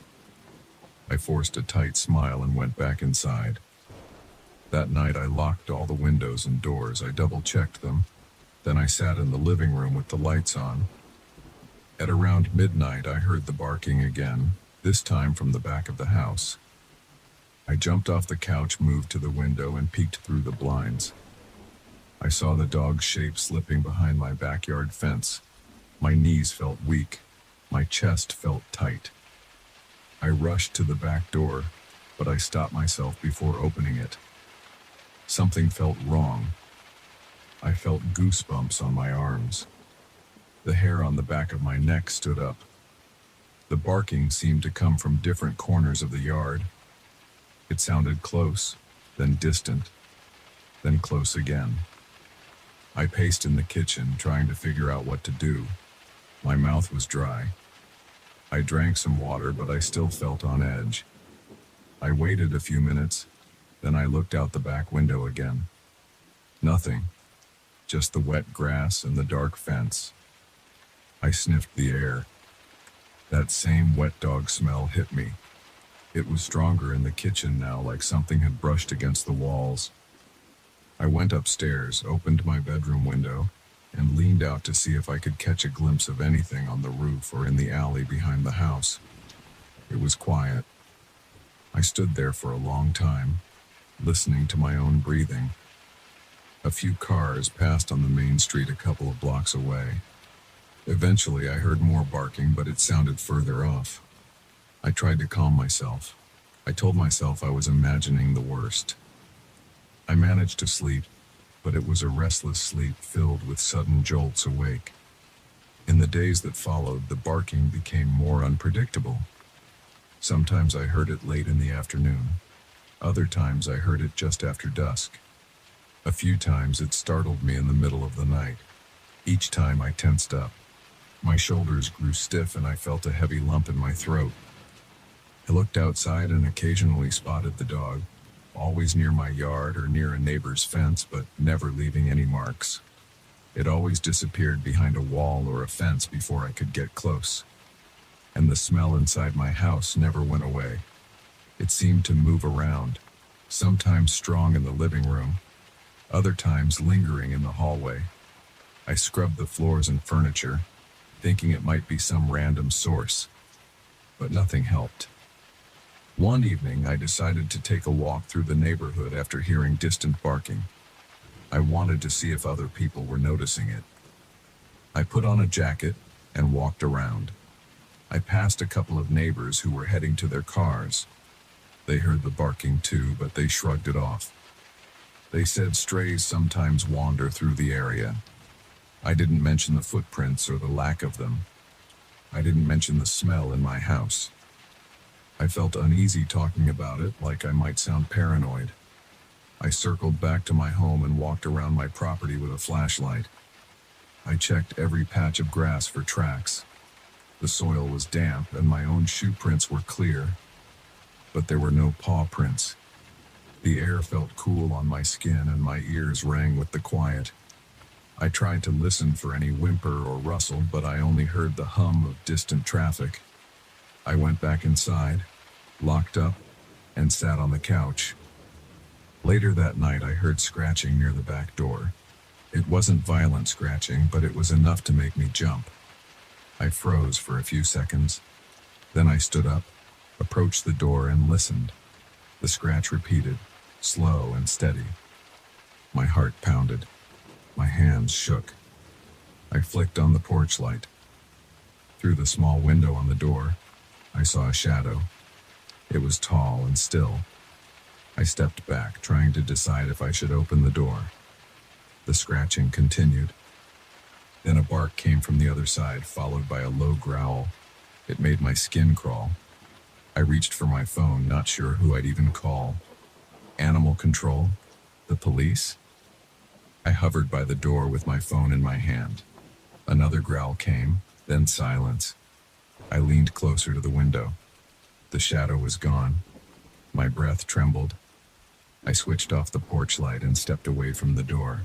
I forced a tight smile and went back inside. That night I locked all the windows and doors. I double-checked them. Then I sat in the living room with the lights on. At around midnight I heard the barking again, this time from the back of the house. I jumped off the couch, moved to the window, and peeked through the blinds. I saw the dog's shape slipping behind my backyard fence. My knees felt weak. My chest felt tight. I rushed to the back door, but I stopped myself before opening it. Something felt wrong. I felt goosebumps on my arms. The hair on the back of my neck stood up. The barking seemed to come from different corners of the yard. It sounded close, then distant, then close again. I paced in the kitchen, trying to figure out what to do. My mouth was dry. I drank some water, but I still felt on edge. I waited a few minutes, then I looked out the back window again. Nothing, just the wet grass and the dark fence. I sniffed the air. That same wet dog smell hit me. It was stronger in the kitchen now, like something had brushed against the walls. I went upstairs, opened my bedroom window, and leaned out to see if I could catch a glimpse of anything on the roof or in the alley behind the house. It was quiet. I stood there for a long time, listening to my own breathing. A few cars passed on the main street a couple of blocks away. Eventually, I heard more barking, but it sounded further off. I tried to calm myself. I told myself I was imagining the worst. I managed to sleep, but it was a restless sleep filled with sudden jolts awake. In the days that followed, the barking became more unpredictable. Sometimes I heard it late in the afternoon. Other times I heard it just after dusk. A few times it startled me in the middle of the night. Each time I tensed up. My shoulders grew stiff and I felt a heavy lump in my throat. I looked outside and occasionally spotted the dog, always near my yard or near a neighbor's fence, but never leaving any marks. It always disappeared behind a wall or a fence before I could get close. And the smell inside my house never went away. It seemed to move around, sometimes strong in the living room, other times lingering in the hallway. I scrubbed the floors and furniture, thinking it might be some random source, but nothing helped. One evening, I decided to take a walk through the neighborhood after hearing distant barking. I wanted to see if other people were noticing it. I put on a jacket and walked around. I passed a couple of neighbors who were heading to their cars. They heard the barking too, but they shrugged it off. They said strays sometimes wander through the area. I didn't mention the footprints or the lack of them. I didn't mention the smell in my house. I felt uneasy talking about it, like I might sound paranoid. I circled back to my home and walked around my property with a flashlight. I checked every patch of grass for tracks. The soil was damp and my own shoe prints were clear, but there were no paw prints. The air felt cool on my skin and my ears rang with the quiet. I tried to listen for any whimper or rustle, but I only heard the hum of distant traffic. I went back inside, locked up, and sat on the couch. Later that night, I heard scratching near the back door. It wasn't violent scratching, but it was enough to make me jump. I froze for a few seconds. Then I stood up, approached the door, and listened. The scratch repeated, slow and steady. My heart pounded. My hands shook. I flicked on the porch light. Through the small window on the door, I saw a shadow. It was tall and still. I stepped back, trying to decide if I should open the door. The scratching continued. Then a bark came from the other side, followed by a low growl. It made my skin crawl. I reached for my phone, not sure who I'd even call. Animal control? The police? I hovered by the door with my phone in my hand. Another growl came, then silence. I leaned closer to the window. The shadow was gone. My breath trembled. I switched off the porch light and stepped away from the door.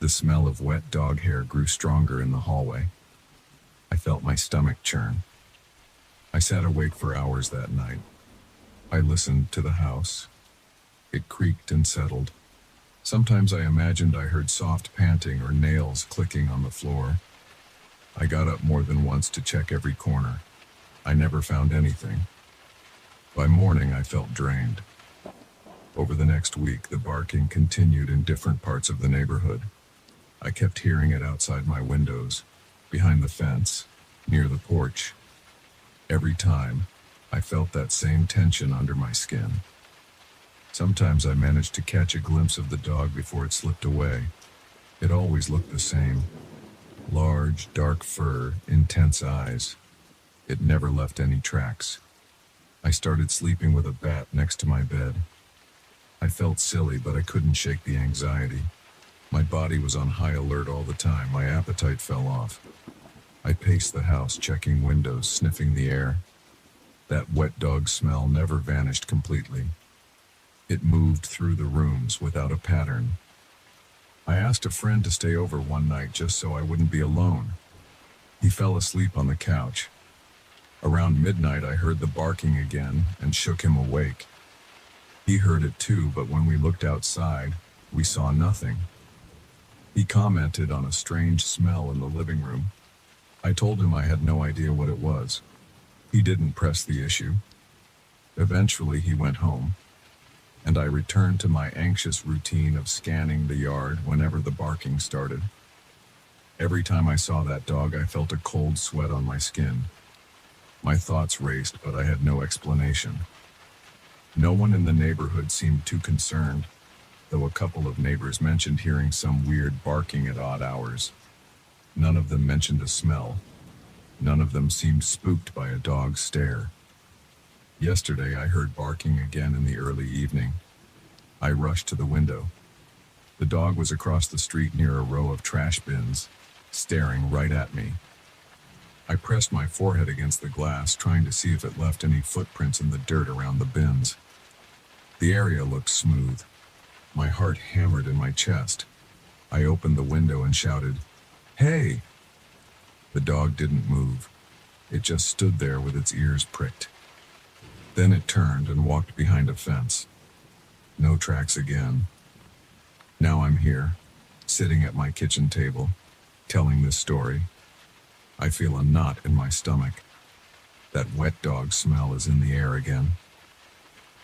The smell of wet dog hair grew stronger in the hallway. I felt my stomach churn. I sat awake for hours that night. I listened to the house. It creaked and settled. Sometimes I imagined I heard soft panting or nails clicking on the floor. I got up more than once to check every corner. I never found anything. By morning, I felt drained. Over the next week, the barking continued in different parts of the neighborhood. I kept hearing it outside my windows, behind the fence, near the porch. Every time, I felt that same tension under my skin. Sometimes I managed to catch a glimpse of the dog before it slipped away. It always looked the same. Large, dark fur, intense eyes. It never left any tracks. I started sleeping with a bat next to my bed. I felt silly, but I couldn't shake the anxiety. My body was on high alert all the time. My appetite fell off. I paced the house, checking windows, sniffing the air. That wet dog smell never vanished completely. It moved through the rooms without a pattern. I asked a friend to stay over one night just so I wouldn't be alone. He fell asleep on the couch. Around midnight, I heard the barking again and shook him awake. He heard it too, but when we looked outside, we saw nothing. He commented on a strange smell in the living room. I told him I had no idea what it was. He didn't press the issue. Eventually, he went home, and I returned to my anxious routine of scanning the yard whenever the barking started. Every time I saw that dog, I felt a cold sweat on my skin. My thoughts raced, but I had no explanation. No one in the neighborhood seemed too concerned, though a couple of neighbors mentioned hearing some weird barking at odd hours. None of them mentioned a smell. None of them seemed spooked by a dog's stare. Yesterday, I heard barking again in the early evening. I rushed to the window. The dog was across the street near a row of trash bins, staring right at me. I pressed my forehead against the glass, trying to see if it left any footprints in the dirt around the bins. The area looked smooth. My heart hammered in my chest. I opened the window and shouted, "Hey!" The dog didn't move. It just stood there with its ears pricked. Then it turned and walked behind a fence. No tracks again. Now I'm here, sitting at my kitchen table, telling this story. I feel a knot in my stomach. That wet dog smell is in the air again.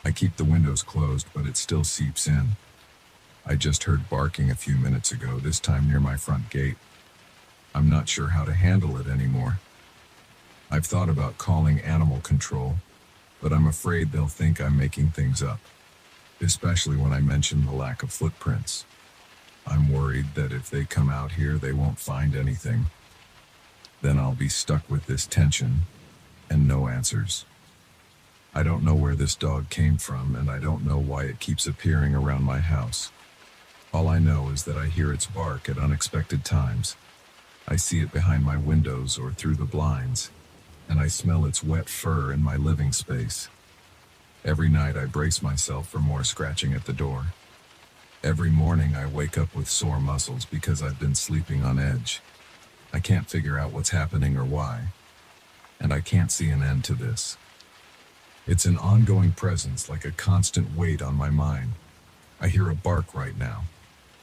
I keep the windows closed, but it still seeps in. I just heard barking a few minutes ago, this time near my front gate. I'm not sure how to handle it anymore. I've thought about calling animal control, but I'm afraid they'll think I'm making things up, especially when I mention the lack of footprints. I'm worried that if they come out here, they won't find anything. Then I'll be stuck with this tension and no answers. I don't know where this dog came from, and I don't know why it keeps appearing around my house. All I know is that I hear its bark at unexpected times. I see it behind my windows or through the blinds, and I smell its wet fur in my living space. Every night I brace myself for more scratching at the door. Every morning I wake up with sore muscles because I've been sleeping on edge. I can't figure out what's happening or why, and I can't see an end to this. It's an ongoing presence, like a constant weight on my mind. I hear a bark right now.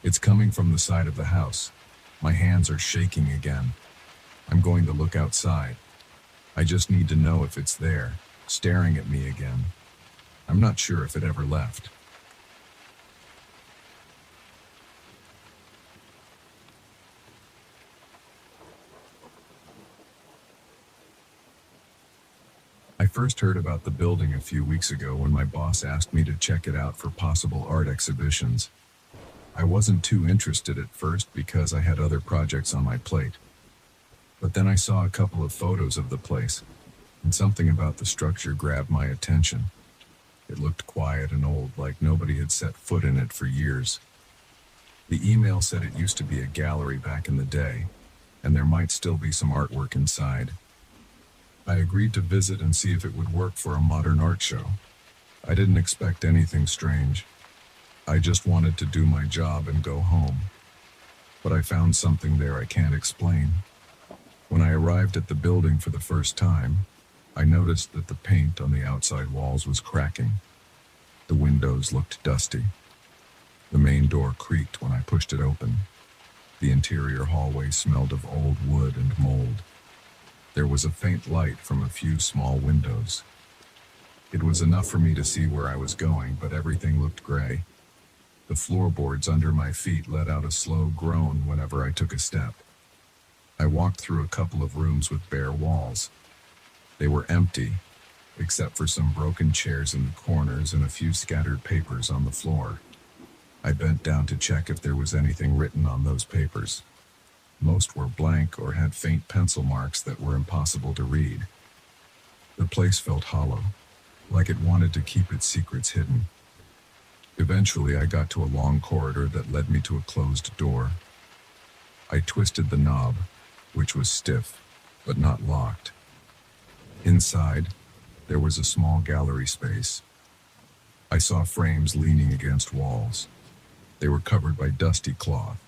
It's coming from the side of the house. My hands are shaking again. I'm going to look outside. I just need to know if it's there, staring at me again. I'm not sure if it ever left. I first heard about the building a few weeks ago when my boss asked me to check it out for possible art exhibitions. I wasn't too interested at first because I had other projects on my plate. But then I saw a couple of photos of the place, and something about the structure grabbed my attention. It looked quiet and old, like nobody had set foot in it for years. The email said it used to be a gallery back in the day, and there might still be some artwork inside. I agreed to visit and see if it would work for a modern art show. I didn't expect anything strange. I just wanted to do my job and go home. But I found something there I can't explain. When I arrived at the building for the first time, I noticed that the paint on the outside walls was cracking. The windows looked dusty. The main door creaked when I pushed it open. The interior hallway smelled of old wood and mold. There was a faint light from a few small windows. It was enough for me to see where I was going, but everything looked gray. The floorboards under my feet let out a slow groan whenever I took a step. I walked through a couple of rooms with bare walls. They were empty, except for some broken chairs in the corners and a few scattered papers on the floor. I bent down to check if there was anything written on those papers. Most were blank or had faint pencil marks that were impossible to read. The place felt hollow, like it wanted to keep its secrets hidden. Eventually, I got to a long corridor that led me to a closed door. I twisted the knob, which was stiff, but not locked. Inside, there was a small gallery space. I saw frames leaning against walls. They were covered by dusty cloth.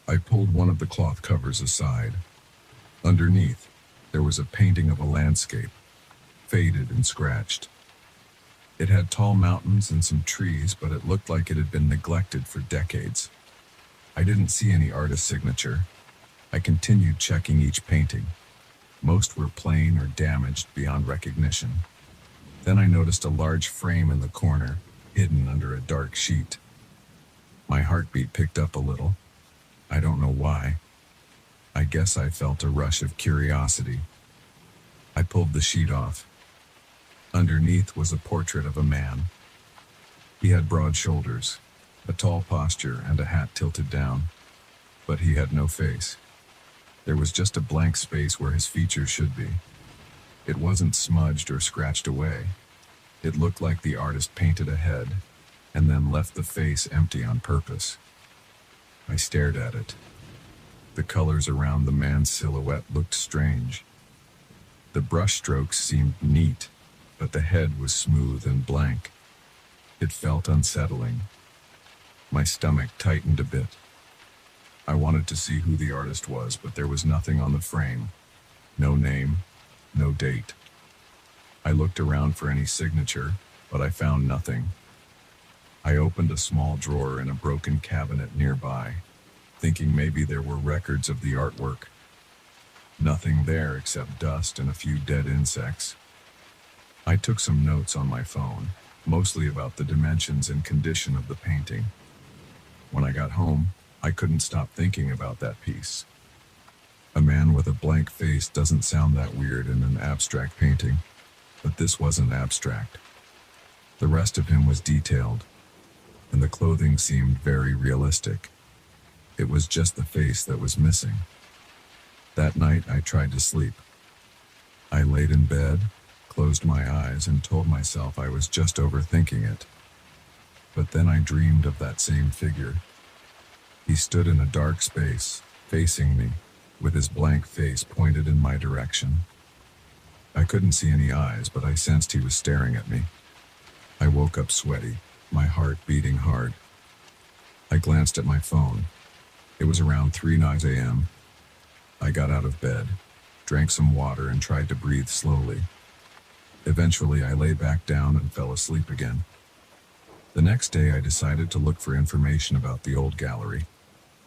I pulled one of the cloth covers aside. Underneath, there was a painting of a landscape, faded and scratched. It had tall mountains and some trees, but it looked like it had been neglected for decades. I didn't see any artist's signature. I continued checking each painting. Most were plain or damaged beyond recognition. Then I noticed a large frame in the corner, hidden under a dark sheet. My heartbeat picked up a little. I don't know why. I guess I felt a rush of curiosity. I pulled the sheet off. Underneath was a portrait of a man. He had broad shoulders, a tall posture, and a hat tilted down. But he had no face. There was just a blank space where his features should be. It wasn't smudged or scratched away. It looked like the artist painted a head, and then left the face empty on purpose. I stared at it. The colors around the man's silhouette looked strange. The brushstrokes seemed neat, but the head was smooth and blank. It felt unsettling. My stomach tightened a bit. I wanted to see who the artist was, but there was nothing on the frame. No name, no date. I looked around for any signature, but I found nothing. I opened a small drawer in a broken cabinet nearby, thinking maybe there were records of the artwork. Nothing there except dust and a few dead insects. I took some notes on my phone, mostly about the dimensions and condition of the painting. When I got home, I couldn't stop thinking about that piece. A man with a blank face doesn't sound that weird in an abstract painting, but this wasn't abstract. The rest of him was detailed, and the clothing seemed very realistic. It was just the face that was missing. That night, I tried to sleep. I laid in bed, closed my eyes, and told myself I was just overthinking it. But then I dreamed of that same figure. He stood in a dark space, facing me, with his blank face pointed in my direction. I couldn't see any eyes, but I sensed he was staring at me. I woke up sweaty, my heart beating hard. I glanced at my phone. It was around 3:09 a.m. I got out of bed, drank some water, and tried to breathe slowly. Eventually, I lay back down and fell asleep again. The next day, I decided to look for information about the old gallery.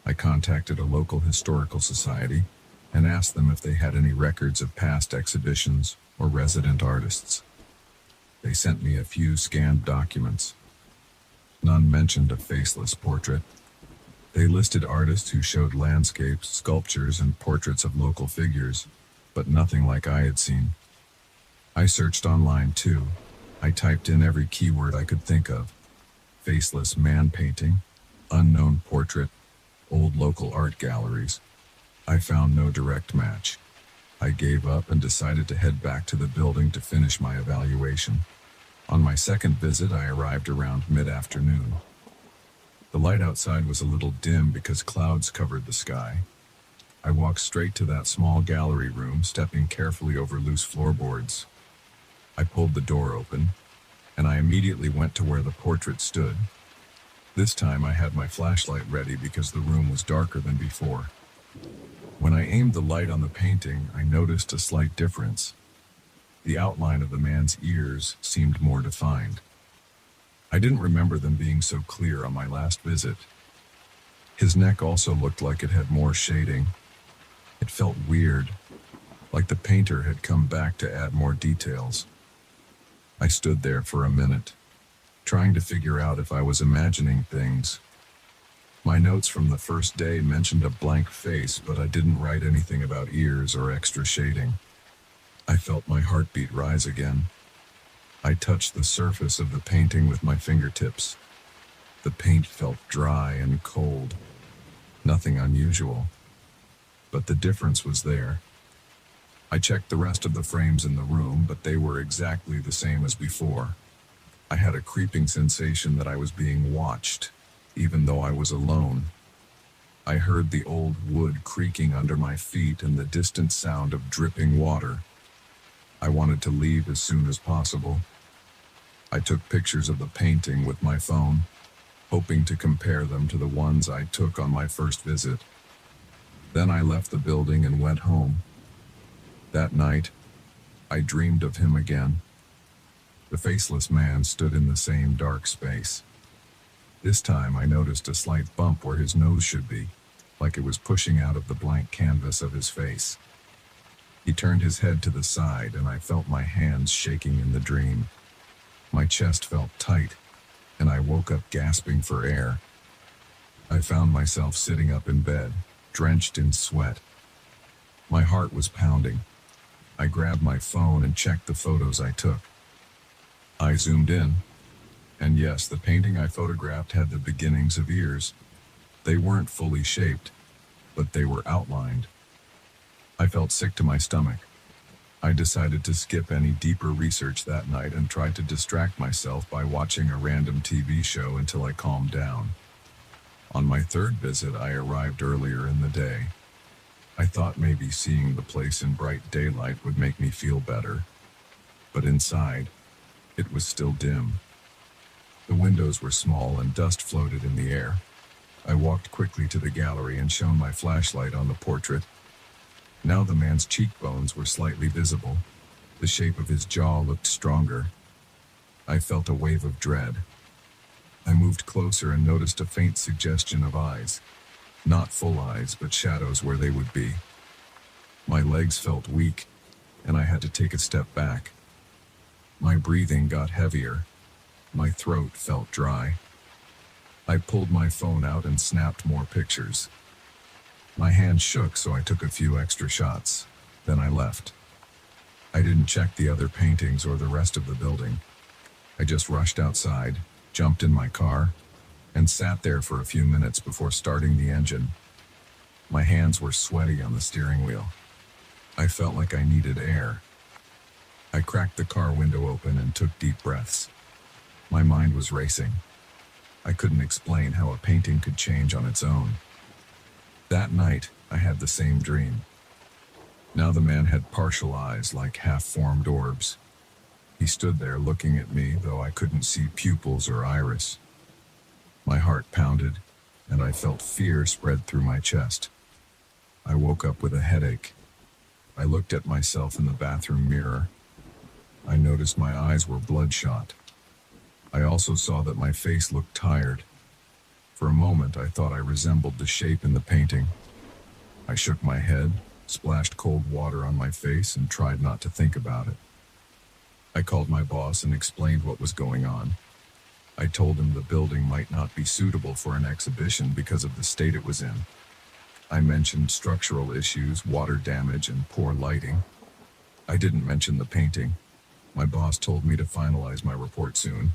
I contacted a local historical society and asked them if they had any records of past exhibitions or resident artists. They sent me a few scanned documents. None mentioned a faceless portrait. They listed artists who showed landscapes, sculptures, and portraits of local figures, but nothing like I had seen. I searched online too. I typed in every keyword I could think of: faceless man painting, unknown portrait, old local art galleries. I found no direct match. I gave up and decided to head back to the building to finish my evaluation. On my second visit, I arrived around mid-afternoon. The light outside was a little dim because clouds covered the sky. I walked straight to that small gallery room, stepping carefully over loose floorboards. I pulled the door open, and I immediately went to where the portrait stood. This time I had my flashlight ready because the room was darker than before. When I aimed the light on the painting, I noticed a slight difference. The outline of the man's ears seemed more defined. I didn't remember them being so clear on my last visit. His neck also looked like it had more shading. It felt weird, like the painter had come back to add more details. I stood there for a minute, trying to figure out if I was imagining things. My notes from the first day mentioned a blank face, but I didn't write anything about ears or extra shading. I felt my heartbeat rise again. I touched the surface of the painting with my fingertips. The paint felt dry and cold. Nothing unusual. But the difference was there. I checked the rest of the frames in the room, but they were exactly the same as before. I had a creeping sensation that I was being watched, even though I was alone. I heard the old wood creaking under my feet and the distant sound of dripping water. I wanted to leave as soon as possible. I took pictures of the painting with my phone, hoping to compare them to the ones I took on my first visit. Then I left the building and went home. That night, I dreamed of him again. The faceless man stood in the same dark space. This time I noticed a slight bump where his nose should be, like it was pushing out of the blank canvas of his face. He turned his head to the side, and I felt my hands shaking in the dream. My chest felt tight, and I woke up gasping for air. I found myself sitting up in bed, drenched in sweat. My heart was pounding. I grabbed my phone and checked the photos I took. I zoomed in, and yes, the painting I photographed had the beginnings of ears. They weren't fully shaped, but they were outlined. I felt sick to my stomach. I decided to skip any deeper research that night and tried to distract myself by watching a random TV show until I calmed down. On my third visit, I arrived earlier in the day. I thought maybe seeing the place in bright daylight would make me feel better. But inside, it was still dim. The windows were small and dust floated in the air. I walked quickly to the gallery and shone my flashlight on the portrait. Now the man's cheekbones were slightly visible. The shape of his jaw looked stronger. I felt a wave of dread. I moved closer and noticed a faint suggestion of eyes. Not full eyes, but shadows where they would be. My legs felt weak, and I had to take a step back. My breathing got heavier. My throat felt dry. I pulled my phone out and snapped more pictures. My hand shook, so I took a few extra shots. Then I left. I didn't check the other paintings or the rest of the building. I just rushed outside, jumped in my car, and sat there for a few minutes before starting the engine. My hands were sweaty on the steering wheel. I felt like I needed air. I cracked the car window open and took deep breaths. My mind was racing. I couldn't explain how a painting could change on its own. That night, I had the same dream. Now the man had partial eyes like half-formed orbs. He stood there looking at me, though I couldn't see pupils or iris. My heart pounded, and I felt fear spread through my chest. I woke up with a headache. I looked at myself in the bathroom mirror. I noticed my eyes were bloodshot. I also saw that my face looked tired. For a moment, I thought I resembled the shape in the painting. I shook my head, splashed cold water on my face, and tried not to think about it. I called my boss and explained what was going on. I told him the building might not be suitable for an exhibition because of the state it was in. I mentioned structural issues, water damage, and poor lighting. I didn't mention the painting. My boss told me to finalize my report soon.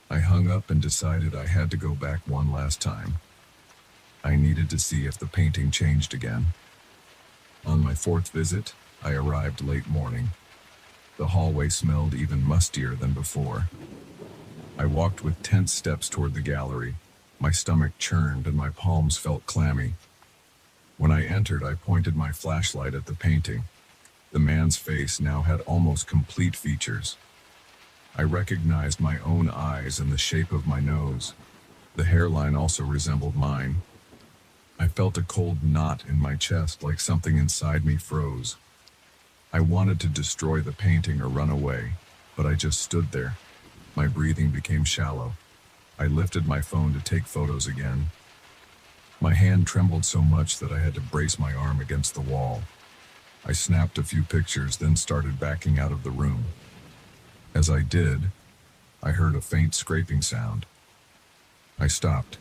I hung up and decided I had to go back one last time. I needed to see if the painting changed again. On my fourth visit, I arrived late morning. The hallway smelled even mustier than before. I walked with tense steps toward the gallery. My stomach churned and my palms felt clammy. When I entered, I pointed my flashlight at the painting. The man's face now had almost complete features. I recognized my own eyes and the shape of my nose. The hairline also resembled mine. I felt a cold knot in my chest, like something inside me froze. I wanted to destroy the painting or run away, but I just stood there. My breathing became shallow. I lifted my phone to take photos again. My hand trembled so much that I had to brace my arm against the wall. I snapped a few pictures, then started backing out of the room. As I did, I heard a faint scraping sound. I stopped.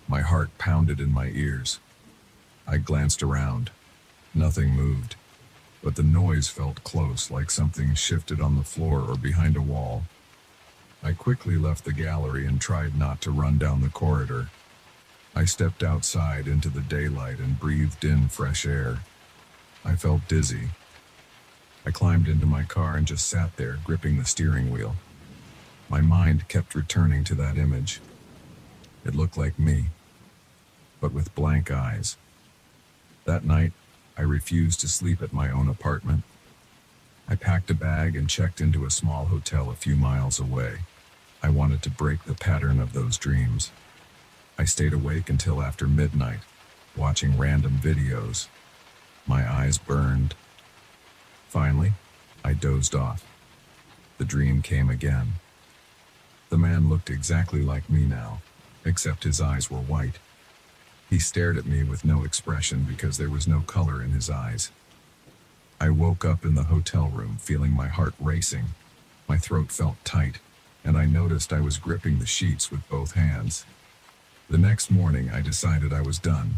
My heart pounded in my ears. I glanced around. Nothing moved, but the noise felt close, like something shifted on the floor or behind a wall. I quickly left the gallery and tried not to run down the corridor. I stepped outside into the daylight and breathed in fresh air. I felt dizzy. I climbed into my car and just sat there, gripping the steering wheel. My mind kept returning to that image. It looked like me, but with blank eyes. That night, I refused to sleep at my own apartment. I packed a bag and checked into a small hotel a few miles away. I wanted to break the pattern of those dreams. I stayed awake until after midnight, watching random videos. My eyes burned. Finally, I dozed off. The dream came again. The man looked exactly like me now, except his eyes were white. He stared at me with no expression because there was no color in his eyes. I woke up in the hotel room feeling my heart racing. My throat felt tight, and I noticed I was gripping the sheets with both hands. The next morning, I decided I was done.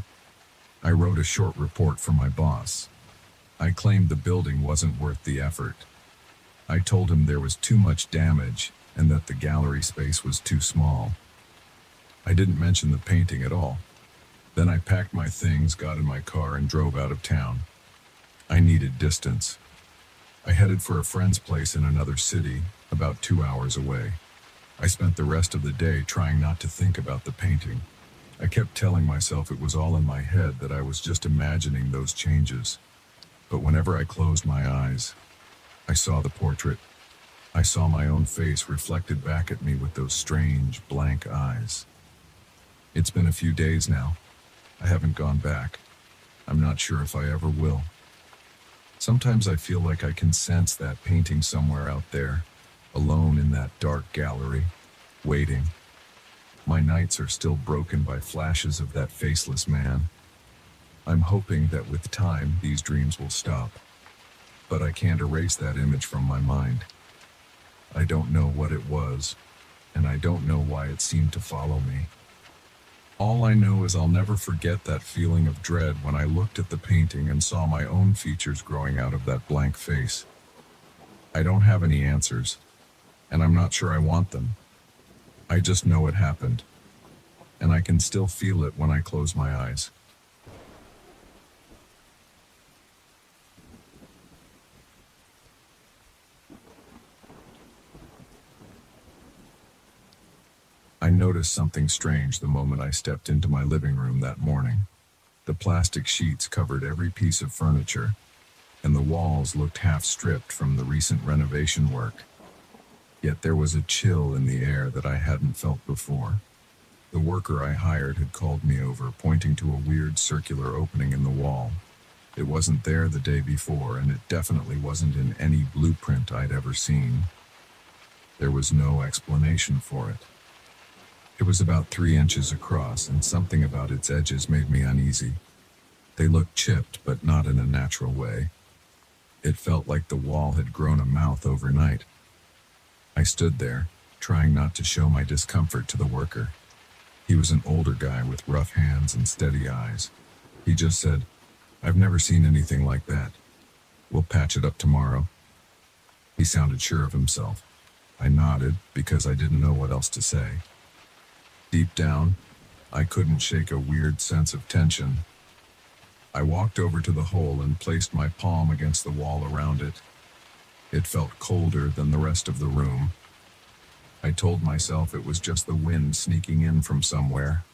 I wrote a short report for my boss. I claimed the building wasn't worth the effort. I told him there was too much damage and that the gallery space was too small. I didn't mention the painting at all. Then I packed my things, got in my car, and drove out of town. I needed distance. I headed for a friend's place in another city, about 2 hours away. I spent the rest of the day trying not to think about the painting. I kept telling myself it was all in my head, that I was just imagining those changes. But whenever I closed my eyes, I saw the portrait. I saw my own face reflected back at me with those strange, blank eyes. It's been a few days now. I haven't gone back. I'm not sure if I ever will. Sometimes I feel like I can sense that painting somewhere out there, alone in that dark gallery, waiting. My nights are still broken by flashes of that faceless man. I'm hoping that with time these dreams will stop, but I can't erase that image from my mind. I don't know what it was, and I don't know why it seemed to follow me. All I know is I'll never forget that feeling of dread when I looked at the painting and saw my own features growing out of that blank face. I don't have any answers, and I'm not sure I want them. I just know it happened, and I can still feel it when I close my eyes. I noticed something strange the moment I stepped into my living room that morning. The plastic sheets covered every piece of furniture, and the walls looked half stripped from the recent renovation work. Yet there was a chill in the air that I hadn't felt before. The worker I hired had called me over, pointing to a weird circular opening in the wall. It wasn't there the day before, and it definitely wasn't in any blueprint I'd ever seen. There was no explanation for it. It was about 3 inches across, and something about its edges made me uneasy. They looked chipped, but not in a natural way. It felt like the wall had grown a mouth overnight. I stood there, trying not to show my discomfort to the worker. He was an older guy with rough hands and steady eyes. He just said, "I've never seen anything like that. We'll patch it up tomorrow." He sounded sure of himself. I nodded because I didn't know what else to say. Deep down, I couldn't shake a weird sense of tension. I walked over to the hole and placed my palm against the wall around it. It felt colder than the rest of the room. I told myself it was just the wind sneaking in from somewhere.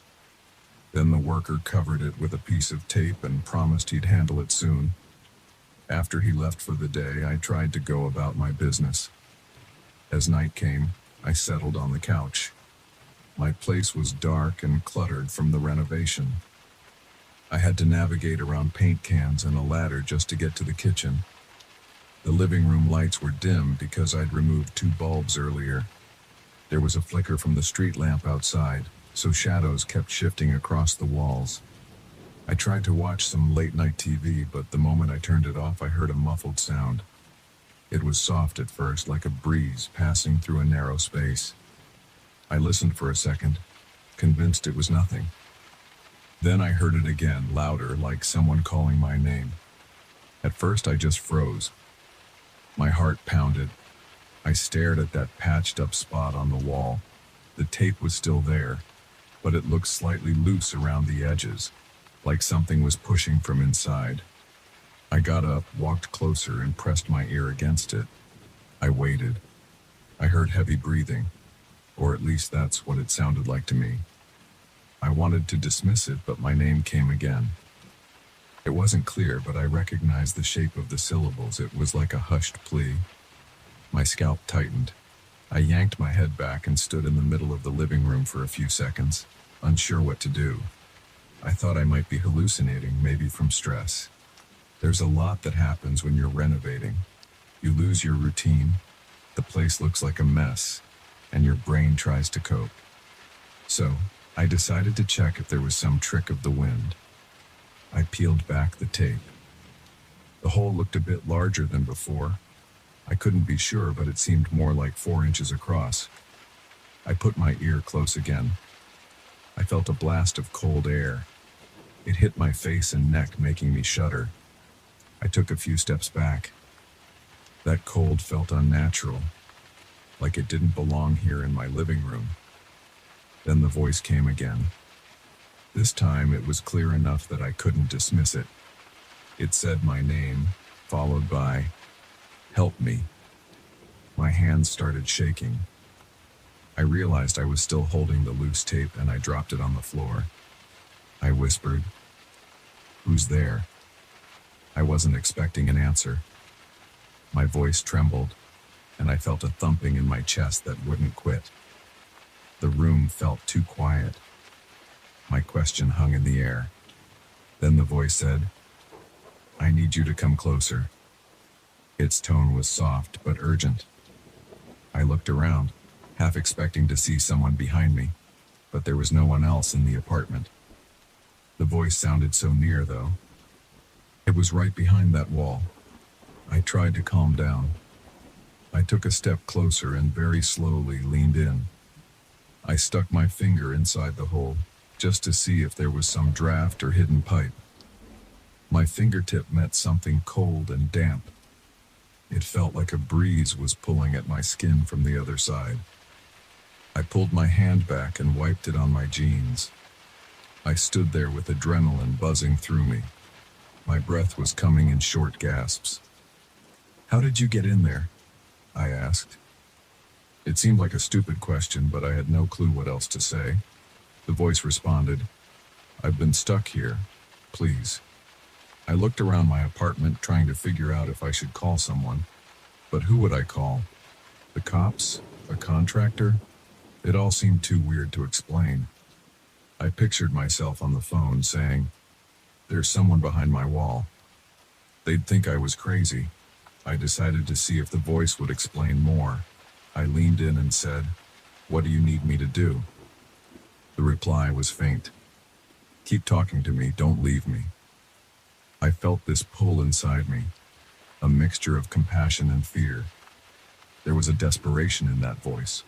Then the worker covered it with a piece of tape and promised he'd handle it soon. After he left for the day, I tried to go about my business. As night came, I settled on the couch. My place was dark and cluttered from the renovation. I had to navigate around paint cans and a ladder just to get to the kitchen. The living room lights were dim because I'd removed 2 bulbs earlier. There was a flicker from the street lamp outside, so shadows kept shifting across the walls. I tried to watch some late-night TV, but the moment I turned it off, I heard a muffled sound. It was soft at first, like a breeze passing through a narrow space. I listened for a second, convinced it was nothing. Then I heard it again, louder, like someone calling my name. At first, I just froze. My heart pounded. I stared at that patched-up spot on the wall. The tape was still there, but it looked slightly loose around the edges, like something was pushing from inside. I got up, walked closer, and pressed my ear against it. I waited. I heard heavy breathing. Or at least that's what it sounded like to me. I wanted to dismiss it, but my name came again. It wasn't clear, but I recognized the shape of the syllables. It was like a hushed plea. My scalp tightened. I yanked my head back and stood in the middle of the living room for a few seconds, unsure what to do. I thought I might be hallucinating, maybe from stress. There's a lot that happens when you're renovating. You lose your routine. The place looks like a mess, and your brain tries to cope. So, I decided to check if there was some trick of the wind. I peeled back the tape. The hole looked a bit larger than before. I couldn't be sure, but it seemed more like 4 inches across. I put my ear close again. I felt a blast of cold air. It hit my face and neck, making me shudder. I took a few steps back. That cold felt unnatural, like it didn't belong here in my living room. Then the voice came again. This time it was clear enough that I couldn't dismiss it. It said my name, followed by, "Help me." My hands started shaking. I realized I was still holding the loose tape, and I dropped it on the floor. I whispered, "Who's there?" I wasn't expecting an answer. My voice trembled, and I felt a thumping in my chest that wouldn't quit. The room felt too quiet. My question hung in the air. Then the voice said, "I need you to come closer." Its tone was soft but urgent. I looked around, half expecting to see someone behind me, but there was no one else in the apartment. The voice sounded so near, though. It was right behind that wall. I tried to calm down. I took a step closer and very slowly leaned in. I stuck my finger inside the hole, just to see if there was some draft or hidden pipe. My fingertip met something cold and damp. It felt like a breeze was pulling at my skin from the other side. I pulled my hand back and wiped it on my jeans. I stood there with adrenaline buzzing through me. My breath was coming in short gasps. "How did you get in there?" I asked. It seemed like a stupid question, but I had no clue what else to say. The voice responded, "I've been stuck here. Please." I looked around my apartment, trying to figure out if I should call someone. But who would I call? The cops? A contractor? It all seemed too weird to explain. I pictured myself on the phone saying, "There's someone behind my wall." They'd think I was crazy. I decided to see if the voice would explain more. I leaned in and said, "What do you need me to do?" The reply was faint. "Keep talking to me, don't leave me." I felt this pull inside me, a mixture of compassion and fear. There was a desperation in that voice.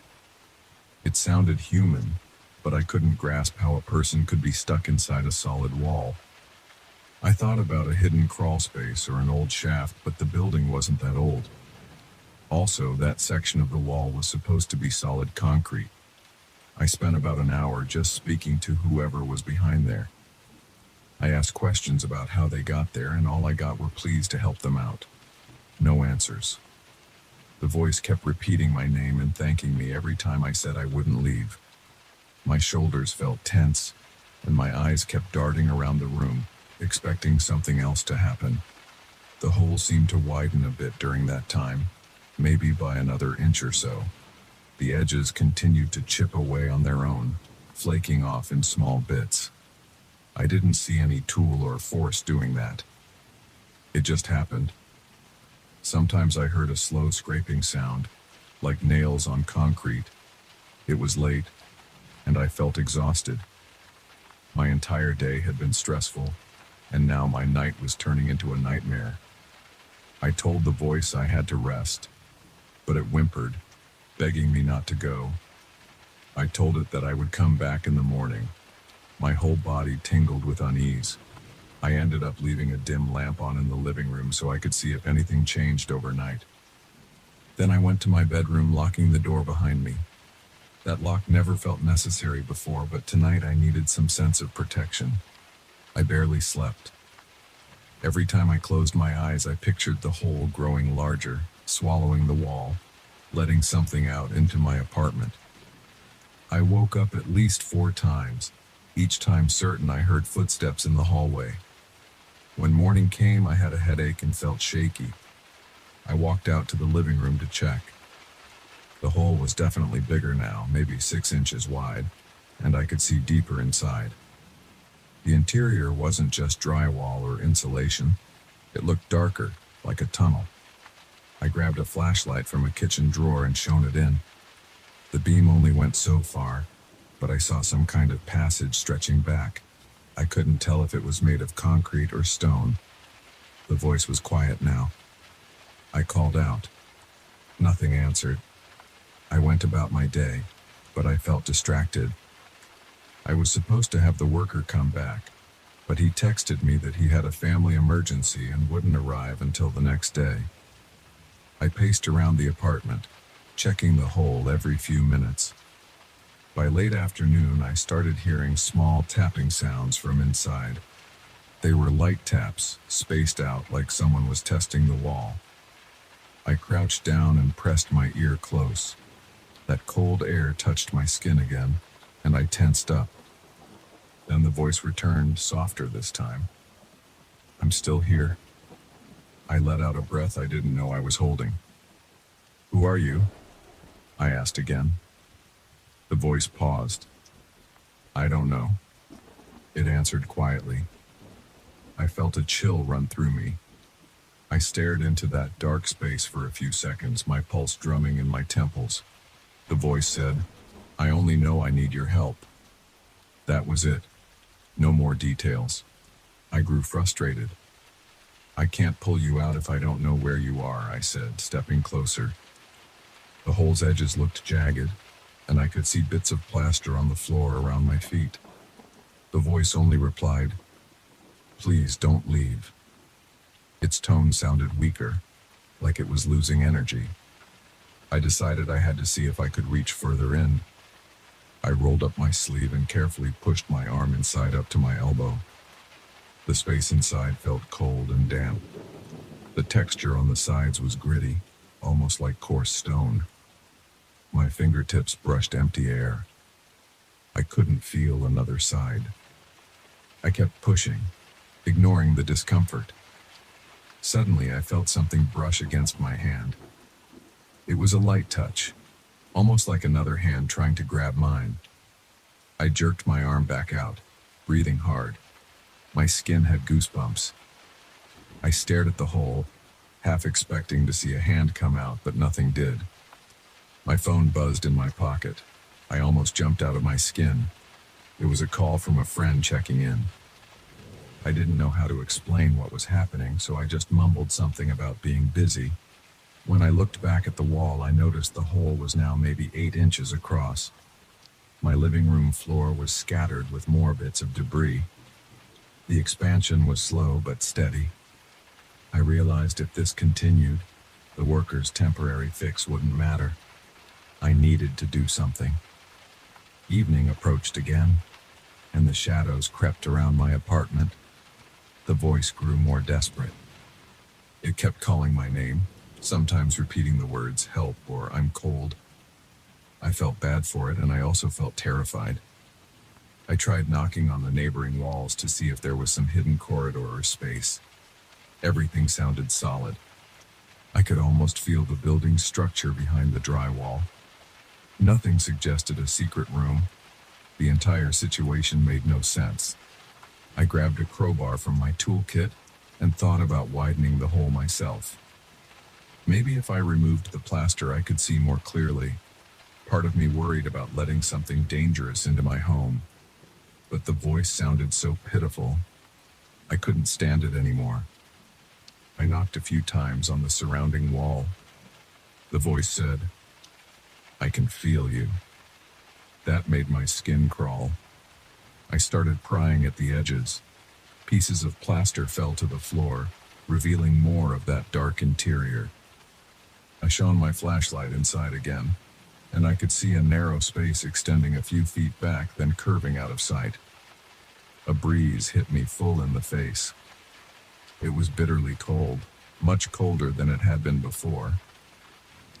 It sounded human, but I couldn't grasp how a person could be stuck inside a solid wall. I thought about a hidden crawl space or an old shaft, but the building wasn't that old. Also, that section of the wall was supposed to be solid concrete. I spent about an hour just speaking to whoever was behind there. I asked questions about how they got there, and all I got were pleas to help them out. No answers. The voice kept repeating my name and thanking me every time I said I wouldn't leave. My shoulders felt tense, and my eyes kept darting around the room, expecting something else to happen. The hole seemed to widen a bit during that time, maybe by another inch or so. The edges continued to chip away on their own, flaking off in small bits. I didn't see any tool or force doing that. It just happened. Sometimes I heard a slow scraping sound, like nails on concrete. It was late, and I felt exhausted. My entire day had been stressful, and now my night was turning into a nightmare. I told the voice I had to rest, but it whimpered, begging me not to go. I told it that I would come back in the morning. My whole body tingled with unease. I ended up leaving a dim lamp on in the living room so I could see if anything changed overnight. Then I went to my bedroom, locking the door behind me. That lock never felt necessary before, but tonight I needed some sense of protection. I barely slept. Every time I closed my eyes, I pictured the hole growing larger, swallowing the wall, letting something out into my apartment. I woke up at least 4 times, each time certain I heard footsteps in the hallway. When morning came, I had a headache and felt shaky. I walked out to the living room to check. The hole was definitely bigger now, maybe 6 inches wide, and I could see deeper inside. The interior wasn't just drywall or insulation. It looked darker, like a tunnel. I grabbed a flashlight from a kitchen drawer and shone it in. The beam only went so far, but I saw some kind of passage stretching back. I couldn't tell if it was made of concrete or stone. The voice was quiet now. I called out. Nothing answered. I went about my day, but I felt distracted. I was supposed to have the worker come back, but he texted me that he had a family emergency and wouldn't arrive until the next day. I paced around the apartment, checking the hole every few minutes. By late afternoon, I started hearing small tapping sounds from inside. They were light taps, spaced out like someone was testing the wall. I crouched down and pressed my ear close. That cold air touched my skin again, and I tensed up. Then the voice returned, softer this time. "I'm still here." I let out a breath I didn't know I was holding. "Who are you?" I asked again. The voice paused. "I don't know," it answered quietly. I felt a chill run through me. I stared into that dark space for a few seconds, my pulse drumming in my temples. The voice said, "I only know I need your help." That was it. No more details. I grew frustrated. "I can't pull you out if I don't know where you are," I said, stepping closer. The hole's edges looked jagged, and I could see bits of plaster on the floor around my feet. The voice only replied, "Please don't leave." Its tone sounded weaker, like it was losing energy. I decided I had to see if I could reach further in. I rolled up my sleeve and carefully pushed my arm inside up to my elbow. The space inside felt cold and damp. The texture on the sides was gritty, almost like coarse stone. My fingertips brushed empty air. I couldn't feel another side. I kept pushing, ignoring the discomfort. Suddenly, I felt something brush against my hand. It was a light touch, almost like another hand trying to grab mine. I jerked my arm back out, breathing hard. My skin had goosebumps. I stared at the hole, half expecting to see a hand come out, but nothing did. My phone buzzed in my pocket. I almost jumped out of my skin. It was a call from a friend checking in. I didn't know how to explain what was happening, so I just mumbled something about being busy. When I looked back at the wall, I noticed the hole was now maybe 8 inches across. My living room floor was scattered with more bits of debris. The expansion was slow but steady. I realized if this continued, the workers' temporary fix wouldn't matter. I needed to do something. Evening approached again, and the shadows crept around my apartment. The voice grew more desperate. It kept calling my name, sometimes repeating the words "help" or "I'm cold." I felt bad for it, and I also felt terrified. I tried knocking on the neighboring walls to see if there was some hidden corridor or space. Everything sounded solid. I could almost feel the building's structure behind the drywall. Nothing suggested a secret room. The entire situation made no sense. I grabbed a crowbar from my toolkit and thought about widening the hole myself. Maybe if I removed the plaster, I could see more clearly. Part of me worried about letting something dangerous into my home. But the voice sounded so pitiful. I couldn't stand it anymore. I knocked a few times on the surrounding wall. The voice said, "I can feel you." That made my skin crawl. I started prying at the edges. Pieces of plaster fell to the floor, revealing more of that dark interior. I shone my flashlight inside again, and I could see a narrow space extending a few feet back, then curving out of sight. A breeze hit me full in the face. It was bitterly cold, much colder than it had been before.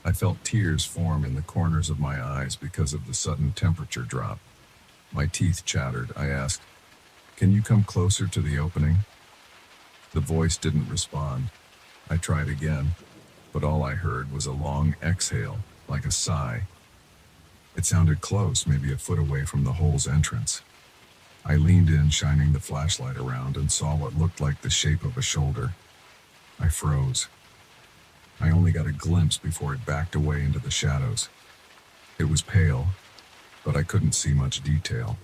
I felt tears form in the corners of my eyes because of the sudden temperature drop. My teeth chattered. I asked, "Can you come closer to the opening?" The voice didn't respond. I tried again, but all I heard was a long exhale, like a sigh. It sounded close, maybe a foot away from the hole's entrance. I leaned in, shining the flashlight around, and saw what looked like the shape of a shoulder. I froze. I only got a glimpse before it backed away into the shadows. It was pale, but I couldn't see much detail.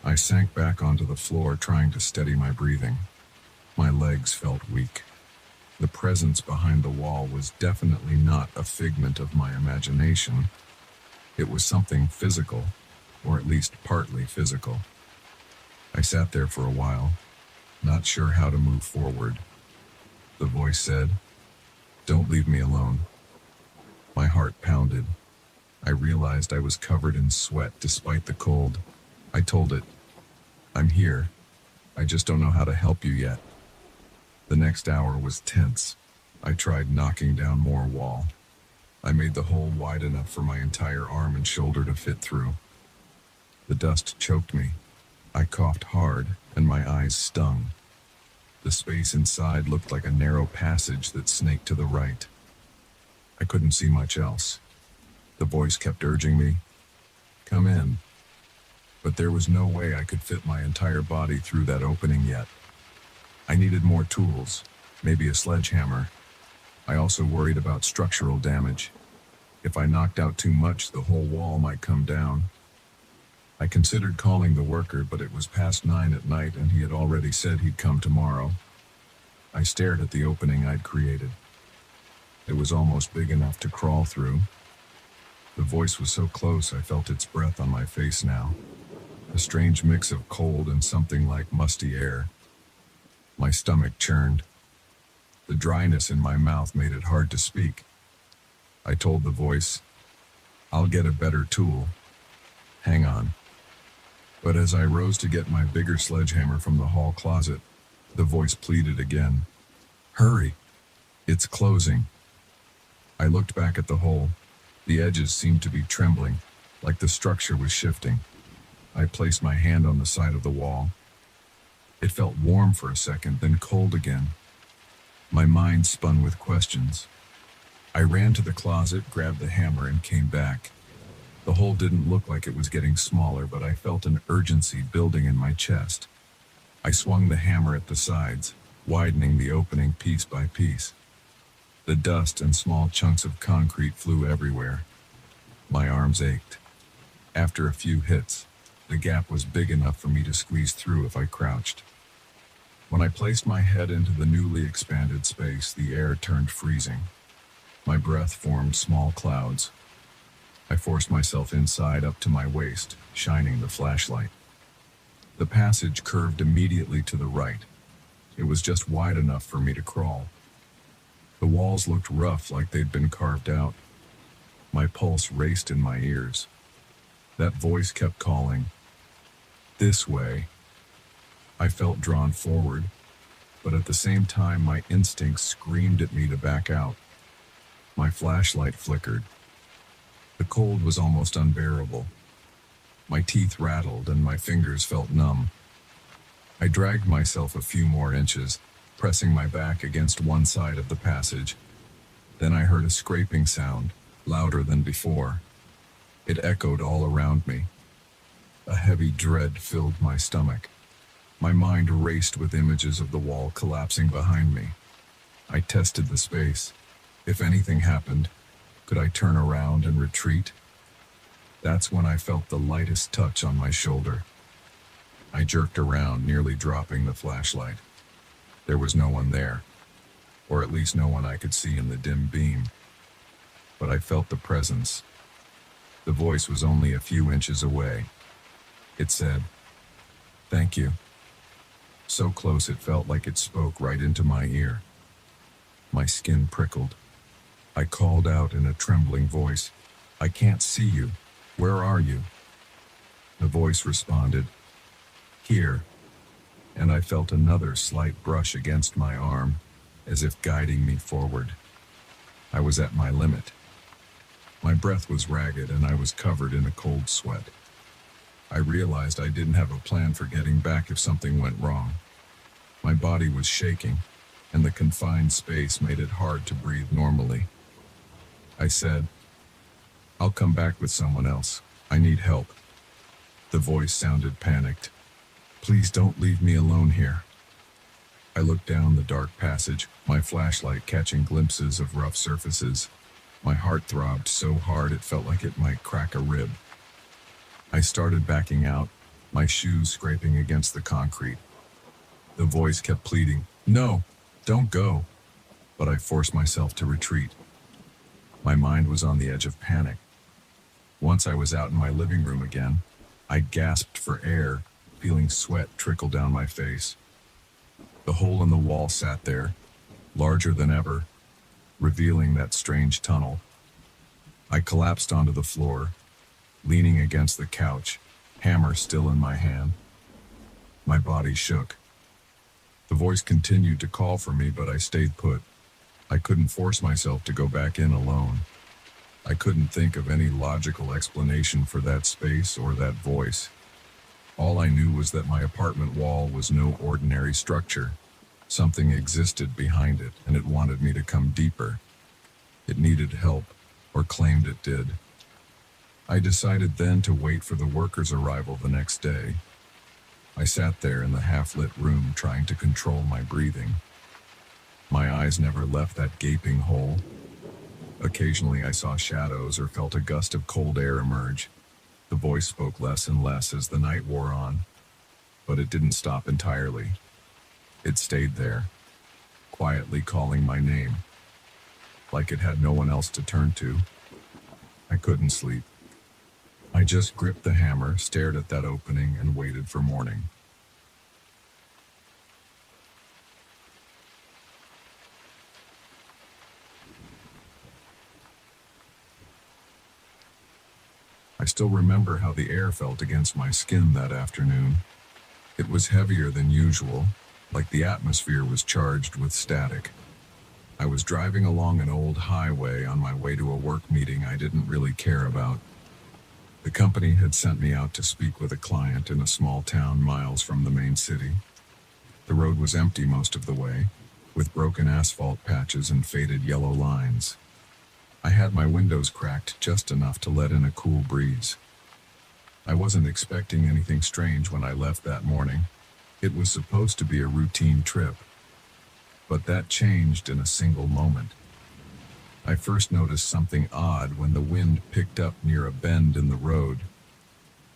I sank back onto the floor, trying to steady my breathing. My legs felt weak. The presence behind the wall was definitely not a figment of my imagination. It was something physical, or at least partly physical. I sat there for a while, not sure how to move forward. The voice said, "Don't leave me alone." My heart pounded. I realized I was covered in sweat despite the cold. I told it, "I'm here. I just don't know how to help you yet." The next hour was tense. I tried knocking down more wall. I made the hole wide enough for my entire arm and shoulder to fit through. The dust choked me. I coughed hard, and my eyes stung. The space inside looked like a narrow passage that snaked to the right. I couldn't see much else. The voice kept urging me, "Come in." But there was no way I could fit my entire body through that opening yet. I needed more tools, maybe a sledgehammer. I also worried about structural damage. If I knocked out too much, the whole wall might come down. I considered calling the worker, but it was past 9 at night and he had already said he'd come tomorrow. I stared at the opening I'd created. It was almost big enough to crawl through. The voice was so close I felt its breath on my face now. a strange mix of cold and something like musty air. My stomach churned. The dryness in my mouth made it hard to speak. I told the voice, "I'll get a better tool. Hang on." But as I rose to get my bigger sledgehammer from the hall closet, the voice pleaded again. "Hurry! It's closing." I looked back at the hole. The edges seemed to be trembling, like the structure was shifting. I placed my hand on the side of the wall. It felt warm for a second, then cold again. My mind spun with questions. I ran to the closet, grabbed the hammer, and came back. The hole didn't look like it was getting smaller, but I felt an urgency building in my chest. I swung the hammer at the sides, widening the opening piece by piece. The dust and small chunks of concrete flew everywhere. My arms ached. After a few hits, the gap was big enough for me to squeeze through if I crouched. When I placed my head into the newly expanded space, the air turned freezing. My breath formed small clouds. I forced myself inside up to my waist, shining the flashlight. The passage curved immediately to the right. It was just wide enough for me to crawl. The walls looked rough, like they'd been carved out. My pulse raced in my ears. That voice kept calling, "This way." I felt drawn forward, but at the same time my instincts screamed at me to back out. My flashlight flickered. The cold was almost unbearable. My teeth rattled and my fingers felt numb. I dragged myself a few more inches, pressing my back against one side of the passage. Then I heard a scraping sound, louder than before. It echoed all around me. A heavy dread filled my stomach. My mind raced with images of the wall collapsing behind me. I tested the space. If anything happened, could I turn around and retreat? That's when I felt the lightest touch on my shoulder. I jerked around, nearly dropping the flashlight. There was no one there, or at least no one I could see in the dim beam. But I felt the presence. The voice was only a few inches away. It said, "Thank you." So close it felt like it spoke right into my ear. My skin prickled. I called out in a trembling voice, "I can't see you. Where are you?" The voice responded, "Here." And I felt another slight brush against my arm, as if guiding me forward. I was at my limit. My breath was ragged and I was covered in a cold sweat. I realized I didn't have a plan for getting back if something went wrong. My body was shaking, and the confined space made it hard to breathe normally. I said, "I'll come back with someone else. I need help." The voice sounded panicked. "Please don't leave me alone here." I looked down the dark passage, my flashlight catching glimpses of rough surfaces. My heart throbbed so hard it felt like it might crack a rib. I started backing out, my shoes scraping against the concrete. The voice kept pleading, "No, don't go." But I forced myself to retreat. My mind was on the edge of panic. Once I was out in my living room again, I gasped for air, feeling sweat trickle down my face. The hole in the wall sat there, larger than ever, revealing that strange tunnel. I collapsed onto the floor, leaning against the couch, hammer still in my hand. My body shook. The voice continued to call for me, but I stayed put. I couldn't force myself to go back in alone. I couldn't think of any logical explanation for that space or that voice. All I knew was that my apartment wall was no ordinary structure. Something existed behind it, and it wanted me to come deeper. It needed help, or claimed it did. I decided then to wait for the workers' arrival the next day. I sat there in the half-lit room trying to control my breathing. My eyes never left that gaping hole. Occasionally I saw shadows or felt a gust of cold air emerge. The voice spoke less and less as the night wore on, but it didn't stop entirely. It stayed there, quietly calling my name, like it had no one else to turn to. I couldn't sleep. I just gripped the hammer, stared at that opening, and waited for morning. I still remember how the air felt against my skin that afternoon. It was heavier than usual, like the atmosphere was charged with static. I was driving along an old highway on my way to a work meeting I didn't really care about. The company had sent me out to speak with a client in a small town miles from the main city. The road was empty most of the way, with broken asphalt patches and faded yellow lines. I had my windows cracked just enough to let in a cool breeze. I wasn't expecting anything strange when I left that morning. It was supposed to be a routine trip. But that changed in a single moment. I first noticed something odd when the wind picked up near a bend in the road.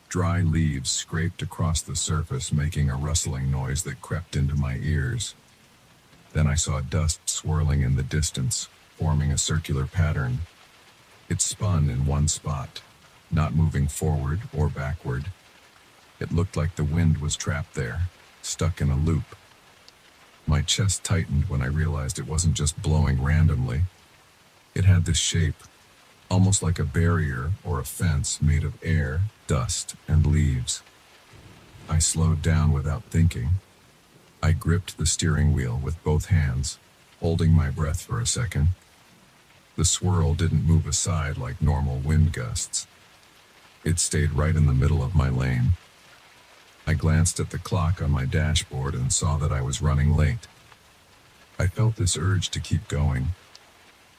Dry leaves scraped across the surface, making a rustling noise that crept into my ears. Then I saw dust swirling in the distance, forming a circular pattern. It spun in one spot, not moving forward or backward. It looked like the wind was trapped there, stuck in a loop. My chest tightened when I realized it wasn't just blowing randomly. It had this shape, almost like a barrier or a fence made of air, dust, and leaves. I slowed down without thinking. I gripped the steering wheel with both hands, holding my breath for a second. The swirl didn't move aside like normal wind gusts. It stayed right in the middle of my lane. I glanced at the clock on my dashboard and saw that I was running late. I felt this urge to keep going,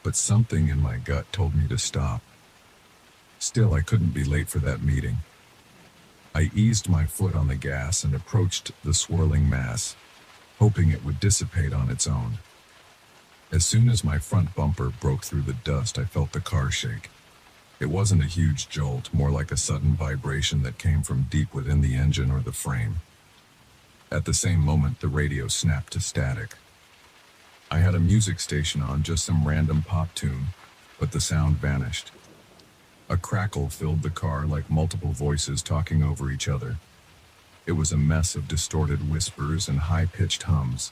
but something in my gut told me to stop. Still, I couldn't be late for that meeting. I eased my foot on the gas and approached the swirling mass, hoping it would dissipate on its own. As soon as my front bumper broke through the dust, I felt the car shake. It wasn't a huge jolt, more like a sudden vibration that came from deep within the engine or the frame. At the same moment, the radio snapped to static. I had a music station on, just some random pop tune, but the sound vanished. A crackle filled the car like multiple voices talking over each other. It was a mess of distorted whispers and high-pitched hums.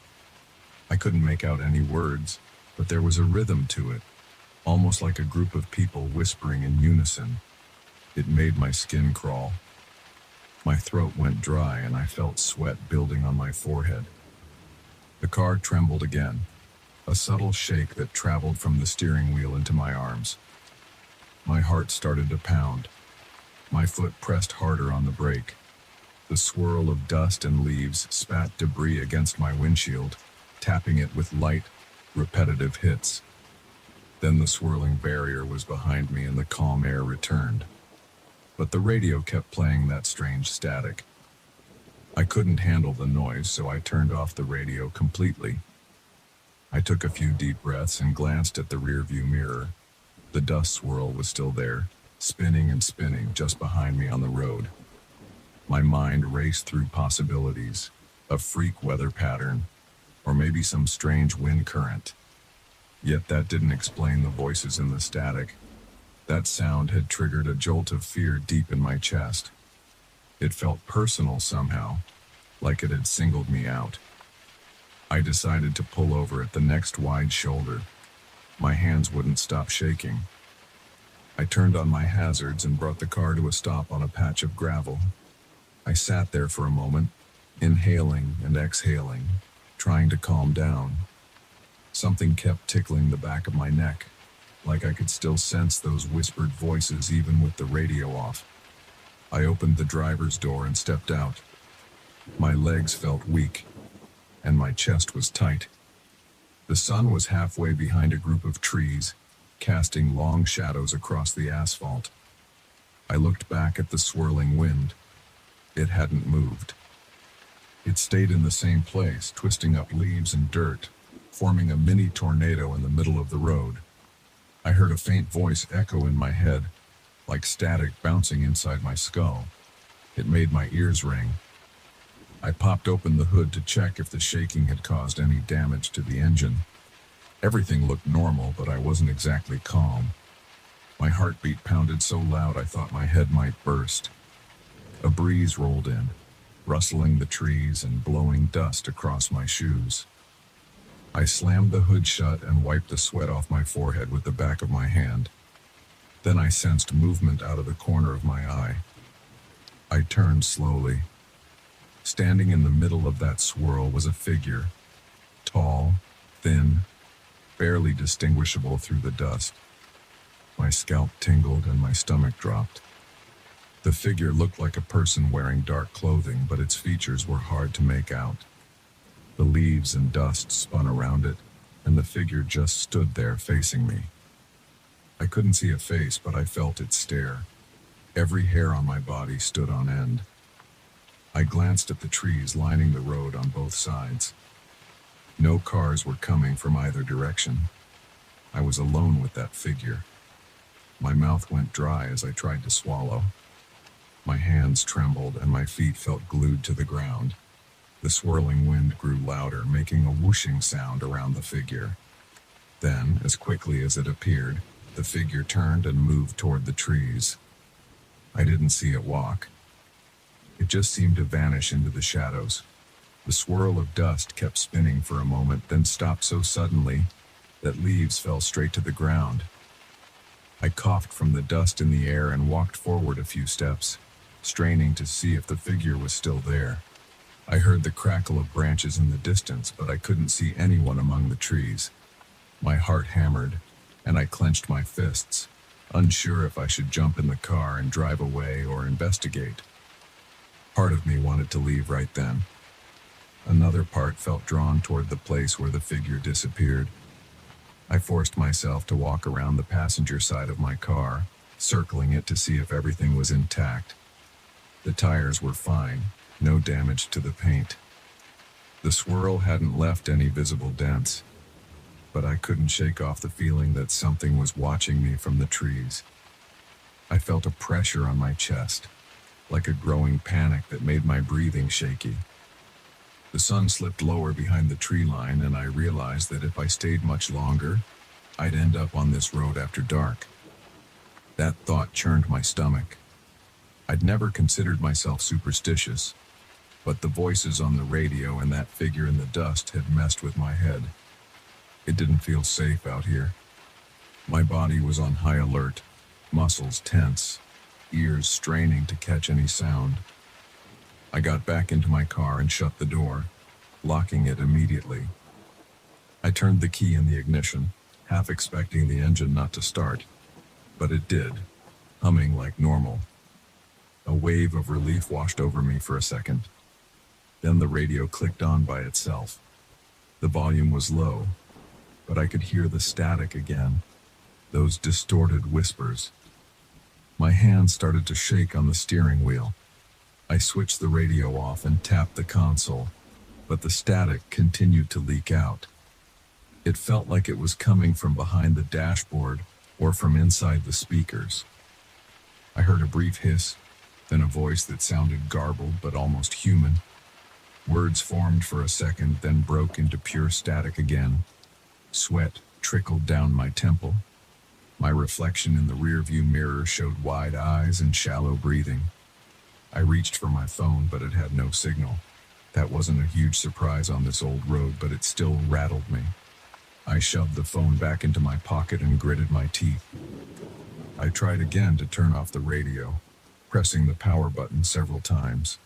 I couldn't make out any words, but there was a rhythm to it, almost like a group of people whispering in unison. It made my skin crawl. My throat went dry and I felt sweat building on my forehead. The car trembled again, a subtle shake that traveled from the steering wheel into my arms. My heart started to pound. My foot pressed harder on the brake. The swirl of dust and leaves spat debris against my windshield, tapping it with light, repetitive hits. Then the swirling barrier was behind me and the calm air returned. But the radio kept playing that strange static. I couldn't handle the noise, so I turned off the radio completely. I took a few deep breaths and glanced at the rearview mirror. The dust swirl was still there, spinning and spinning just behind me on the road. My mind raced through possibilities, a freak weather pattern, or maybe some strange wind current. Yet that didn't explain the voices in the static. That sound had triggered a jolt of fear deep in my chest. It felt personal somehow, like it had singled me out. I decided to pull over at the next wide shoulder. My hands wouldn't stop shaking. I turned on my hazards and brought the car to a stop on a patch of gravel. I sat there for a moment, inhaling and exhaling, trying to calm down. Something kept tickling the back of my neck, like I could still sense those whispered voices even with the radio off. I opened the driver's door and stepped out. My legs felt weak, and my chest was tight. The sun was halfway behind a group of trees, casting long shadows across the asphalt. I looked back at the swirling wind. It hadn't moved. It stayed in the same place, twisting up leaves and dirt, forming a mini tornado in the middle of the road. I heard a faint voice echo in my head, like static bouncing inside my skull. It made my ears ring. I popped open the hood to check if the shaking had caused any damage to the engine. Everything looked normal, but I wasn't exactly calm. My heartbeat pounded so loud I thought my head might burst. A breeze rolled in, rustling the trees and blowing dust across my shoes. I slammed the hood shut and wiped the sweat off my forehead with the back of my hand. Then I sensed movement out of the corner of my eye. I turned slowly. Standing in the middle of that swirl was a figure, tall, thin, barely distinguishable through the dust. My scalp tingled and my stomach dropped. The figure looked like a person wearing dark clothing, but its features were hard to make out. The leaves and dust spun around it, and the figure just stood there facing me. I couldn't see a face, but I felt its stare. Every hair on my body stood on end. I glanced at the trees lining the road on both sides. No cars were coming from either direction. I was alone with that figure. My mouth went dry as I tried to swallow. My hands trembled and my feet felt glued to the ground. The swirling wind grew louder, making a whooshing sound around the figure. Then, as quickly as it appeared, the figure turned and moved toward the trees. I didn't see it walk. It just seemed to vanish into the shadows. The swirl of dust kept spinning for a moment, then stopped so suddenly that leaves fell straight to the ground. I coughed from the dust in the air and walked forward a few steps, straining to see if the figure was still there. I heard the crackle of branches in the distance, but I couldn't see anyone among the trees. My heart hammered, and I clenched my fists, unsure if I should jump in the car and drive away or investigate. Part of me wanted to leave right then. Another part felt drawn toward the place where the figure disappeared. I forced myself to walk around the passenger side of my car, circling it to see if everything was intact. The tires were fine, no damage to the paint. The swirl hadn't left any visible dents, but I couldn't shake off the feeling that something was watching me from the trees. I felt a pressure on my chest, like a growing panic that made my breathing shaky. The sun slipped lower behind the tree line, and I realized that if I stayed much longer, I'd end up on this road after dark. That thought churned my stomach. I'd never considered myself superstitious, but the voices on the radio and that figure in the dust had messed with my head. It didn't feel safe out here. My body was on high alert, muscles tense, ears straining to catch any sound. I got back into my car and shut the door, locking it immediately. I turned the key in the ignition, half expecting the engine not to start, but it did, humming like normal. A wave of relief washed over me for a second. Then the radio clicked on by itself. The volume was low, but I could hear the static again, those distorted whispers. My hands started to shake on the steering wheel. I switched the radio off and tapped the console, but the static continued to leak out. It felt like it was coming from behind the dashboard or from inside the speakers. I heard a brief hiss, then a voice that sounded garbled but almost human. Words formed for a second, then broke into pure static again. Sweat trickled down my temple. My reflection in the rearview mirror showed wide eyes and shallow breathing. I reached for my phone, but it had no signal. That wasn't a huge surprise on this old road, but it still rattled me. I shoved the phone back into my pocket and gritted my teeth. I tried again to turn off the radio, pressing the power button several times.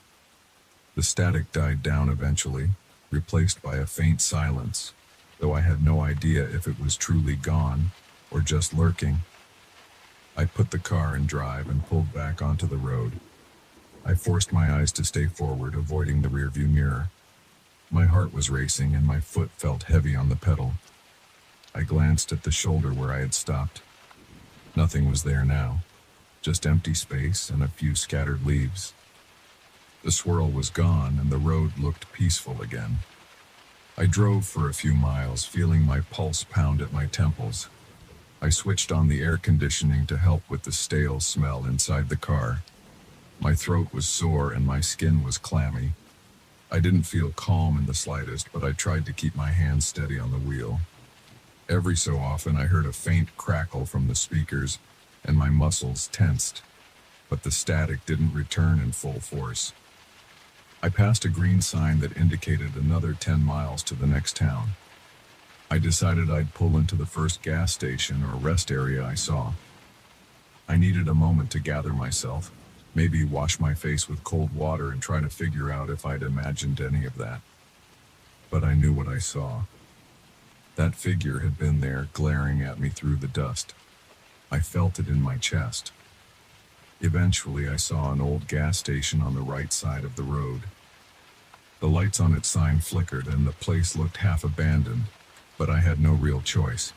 The static died down eventually, replaced by a faint silence, though I had no idea if it was truly gone or just lurking. I put the car in drive and pulled back onto the road. I forced my eyes to stay forward, avoiding the rearview mirror. My heart was racing and my foot felt heavy on the pedal. I glanced at the shoulder where I had stopped. Nothing was there now, just empty space and a few scattered leaves. The swirl was gone and the road looked peaceful again. I drove for a few miles, feeling my pulse pound at my temples. I switched on the air conditioning to help with the stale smell inside the car. My throat was sore and my skin was clammy. I didn't feel calm in the slightest, but I tried to keep my hands steady on the wheel. Every so often I heard a faint crackle from the speakers, and my muscles tensed, but the static didn't return in full force. I passed a green sign that indicated another 10 miles to the next town. I decided I'd pull into the first gas station or rest area I saw. I needed a moment to gather myself, maybe wash my face with cold water and try to figure out if I'd imagined any of that. But I knew what I saw. That figure had been there, glaring at me through the dust. I felt it in my chest. Eventually, I saw an old gas station on the right side of the road. The lights on its sign flickered and the place looked half abandoned, but I had no real choice.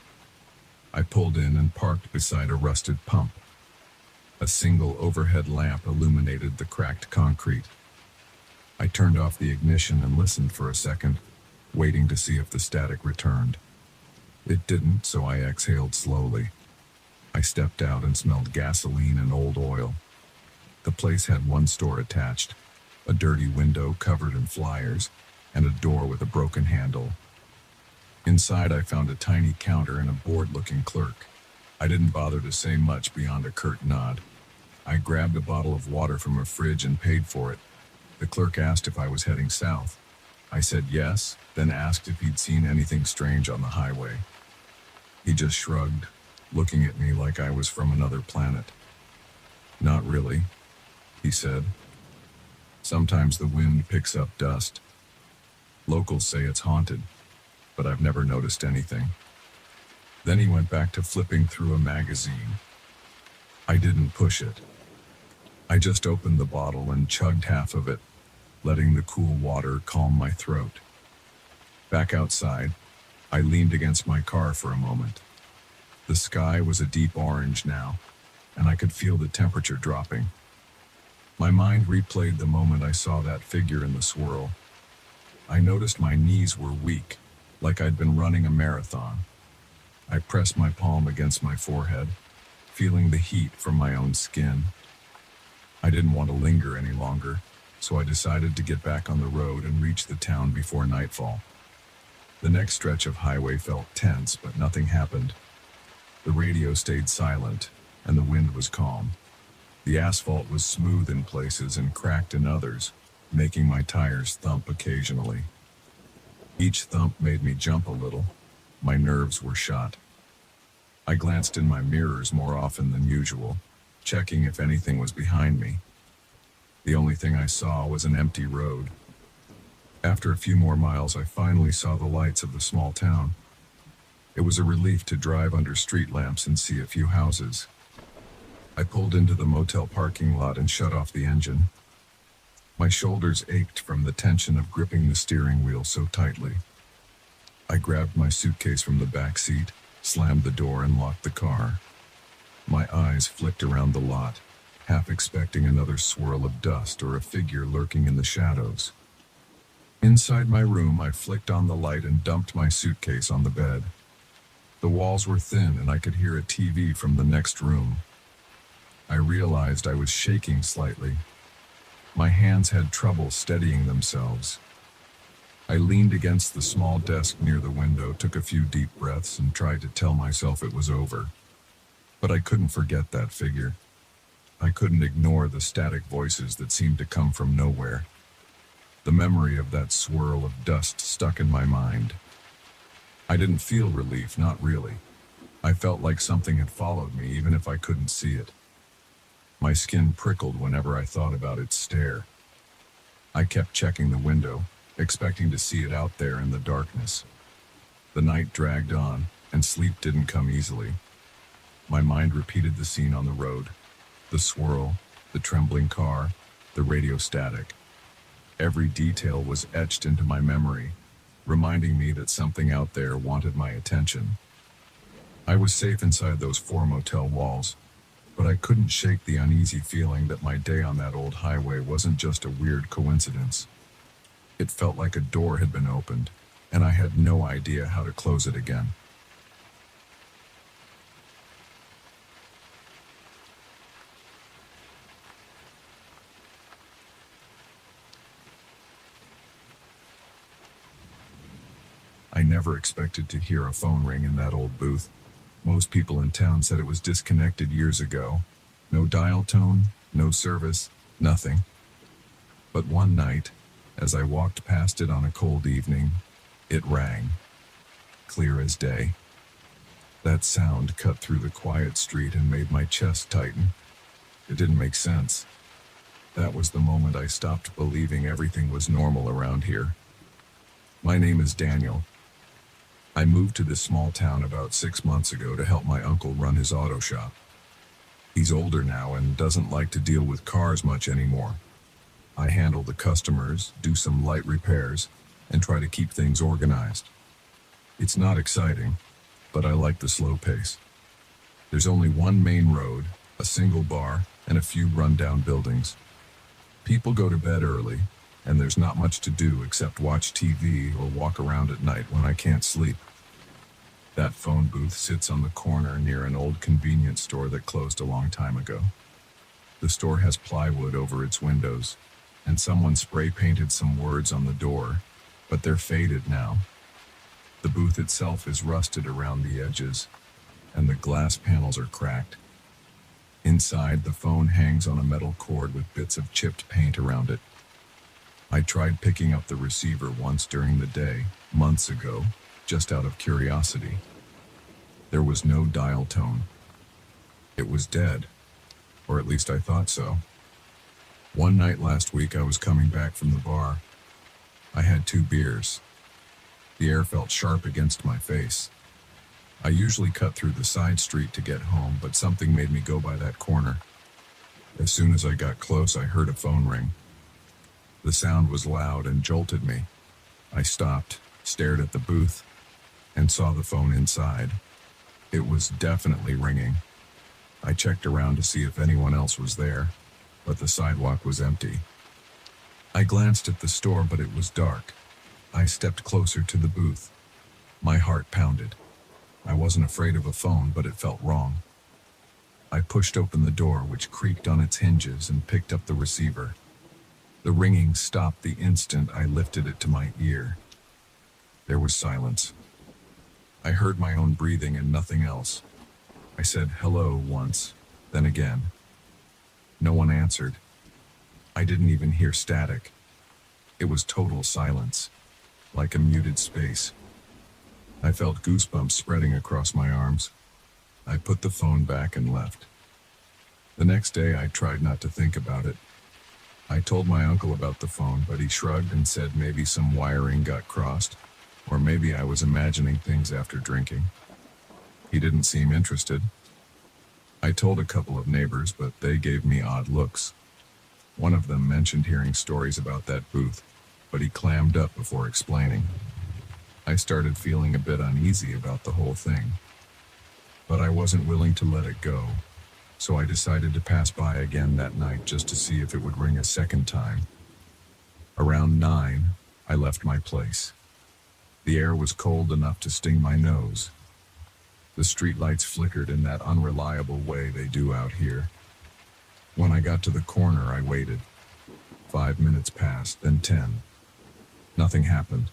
I pulled in and parked beside a rusted pump. A single overhead lamp illuminated the cracked concrete. I turned off the ignition and listened for a second, waiting to see if the static returned. It didn't, so I exhaled slowly. I stepped out and smelled gasoline and old oil. The place had one store attached, a dirty window covered in flyers, and a door with a broken handle. Inside, I found a tiny counter and a bored-looking clerk. I didn't bother to say much beyond a curt nod. I grabbed a bottle of water from a fridge and paid for it. The clerk asked if I was heading south. I said yes, then asked if he'd seen anything strange on the highway. He just shrugged, looking at me like I was from another planet. "Not really," he said. "Sometimes the wind picks up dust. Locals say it's haunted, but I've never noticed anything." Then he went back to flipping through a magazine. I didn't push it. I just opened the bottle and chugged half of it, letting the cool water calm my throat. Back outside, I leaned against my car for a moment. The sky was a deep orange now, and I could feel the temperature dropping. My mind replayed the moment I saw that figure in the swirl. I noticed my knees were weak, like I'd been running a marathon. I pressed my palm against my forehead, feeling the heat from my own skin. I didn't want to linger any longer, so I decided to get back on the road and reach the town before nightfall. The next stretch of highway felt tense, but nothing happened. The radio stayed silent, and the wind was calm. The asphalt was smooth in places and cracked in others, making my tires thump occasionally. Each thump made me jump a little. My nerves were shot. I glanced in my mirrors more often than usual, checking if anything was behind me. The only thing I saw was an empty road. After a few more miles, I finally saw the lights of the small town. It was a relief to drive under street lamps and see a few houses. I pulled into the motel parking lot and shut off the engine. My shoulders ached from the tension of gripping the steering wheel so tightly. I grabbed my suitcase from the back seat, slammed the door, and locked the car. My eyes flicked around the lot, half expecting another swirl of dust or a figure lurking in the shadows. Inside my room, I flicked on the light and dumped my suitcase on the bed. The walls were thin and I could hear a TV from the next room. I realized I was shaking slightly. My hands had trouble steadying themselves. I leaned against the small desk near the window, took a few deep breaths, and tried to tell myself it was over. But I couldn't forget that figure. I couldn't ignore the static voices that seemed to come from nowhere. The memory of that swirl of dust stuck in my mind. I didn't feel relief, not really. I felt like something had followed me, even if I couldn't see it. My skin prickled whenever I thought about its stare. I kept checking the window, expecting to see it out there in the darkness. The night dragged on, and sleep didn't come easily. My mind repeated the scene on the road. The swirl, the trembling car, the radio static. Every detail was etched into my memory, reminding me that something out there wanted my attention. I was safe inside those 4 motel walls, but I couldn't shake the uneasy feeling that my day on that old highway wasn't just a weird coincidence. It felt like a door had been opened, and I had no idea how to close it again. I never expected to hear a phone ring in that old booth. Most people in town said it was disconnected years ago. No dial tone, no service, nothing. But one night, as I walked past it on a cold evening, it rang, clear as day. That sound cut through the quiet street and made my chest tighten. It didn't make sense. That was the moment I stopped believing everything was normal around here. My name is Daniel. I moved to this small town about 6 months ago to help my uncle run his auto shop. He's older now and doesn't like to deal with cars much anymore. I handle the customers, do some light repairs, and try to keep things organized. It's not exciting, but I like the slow pace. There's only one main road, a single bar, and a few rundown buildings. People go to bed early, and there's not much to do except watch TV or walk around at night when I can't sleep. That phone booth sits on the corner near an old convenience store that closed a long time ago. The store has plywood over its windows, and someone spray painted some words on the door, but they're faded now. The booth itself is rusted around the edges, and the glass panels are cracked. Inside, the phone hangs on a metal cord with bits of chipped paint around it. I tried picking up the receiver once during the day, months ago, just out of curiosity. There was no dial tone. It was dead, or at least I thought so. One night last week, I was coming back from the bar. I had 2 beers. The air felt sharp against my face. I usually cut through the side street to get home, but something made me go by that corner. As soon as I got close, I heard a phone ring. The sound was loud and jolted me. I stopped, stared at the booth, and saw the phone inside. It was definitely ringing. I checked around to see if anyone else was there, but the sidewalk was empty. I glanced at the store, but it was dark. I stepped closer to the booth. My heart pounded. I wasn't afraid of a phone, but it felt wrong. I pushed open the door, which creaked on its hinges, and picked up the receiver. The ringing stopped the instant I lifted it to my ear. There was silence. I heard my own breathing and nothing else. I said hello once, then again. No one answered. I didn't even hear static. It was total silence, like a muted space. I felt goosebumps spreading across my arms. I put the phone back and left. The next day, I tried not to think about it. I told my uncle about the phone, but he shrugged and said maybe some wiring got crossed, or maybe I was imagining things after drinking. He didn't seem interested. I told a couple of neighbors, but they gave me odd looks. One of them mentioned hearing stories about that booth, but he clammed up before explaining. I started feeling a bit uneasy about the whole thing, but I wasn't willing to let it go, so I decided to pass by again that night just to see if it would ring a second time. Around 9, I left my place. The air was cold enough to sting my nose. The streetlights flickered in that unreliable way they do out here. When I got to the corner, I waited. 5 minutes passed, then 10. Nothing happened.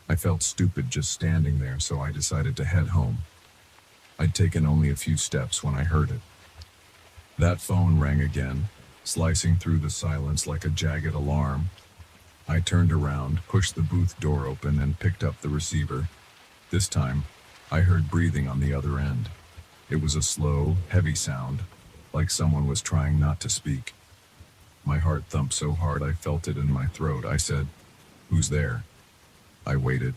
I felt stupid just standing there, so I decided to head home. I'd taken only a few steps when I heard it. That phone rang again, slicing through the silence like a jagged alarm. I turned around, pushed the booth door open, and picked up the receiver. This time, I heard breathing on the other end. It was a slow, heavy sound, like someone was trying not to speak. My heart thumped so hard I felt it in my throat. I said, "Who's there?" I waited.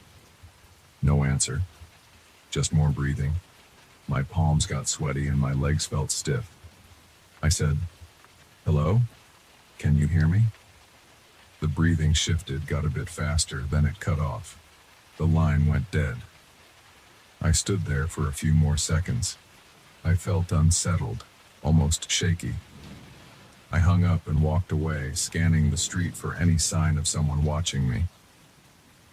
No answer. Just more breathing. My palms got sweaty and my legs felt stiff. I said, "Hello? Can you hear me?" The breathing shifted, got a bit faster, then it cut off. The line went dead. I stood there for a few more seconds. I felt unsettled, almost shaky. I hung up and walked away, scanning the street for any sign of someone watching me.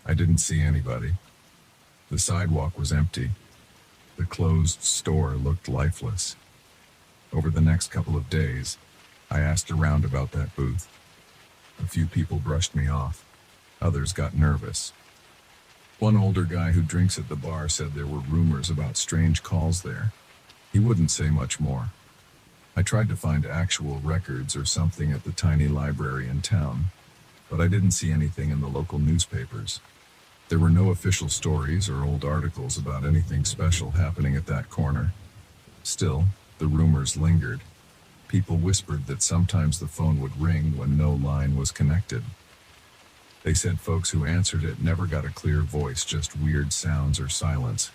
I didn't see anybody. The sidewalk was empty. The closed store looked lifeless. Over the next couple of days, I asked around about that booth. A few people brushed me off. Others got nervous. One older guy who drinks at the bar said there were rumors about strange calls there. He wouldn't say much more. I tried to find actual records or something at the tiny library in town, but I didn't see anything in the local newspapers. There were no official stories or old articles about anything special happening at that corner. Still, the rumors lingered. People whispered that sometimes the phone would ring when no line was connected. They said folks who answered it never got a clear voice, just weird sounds or silence.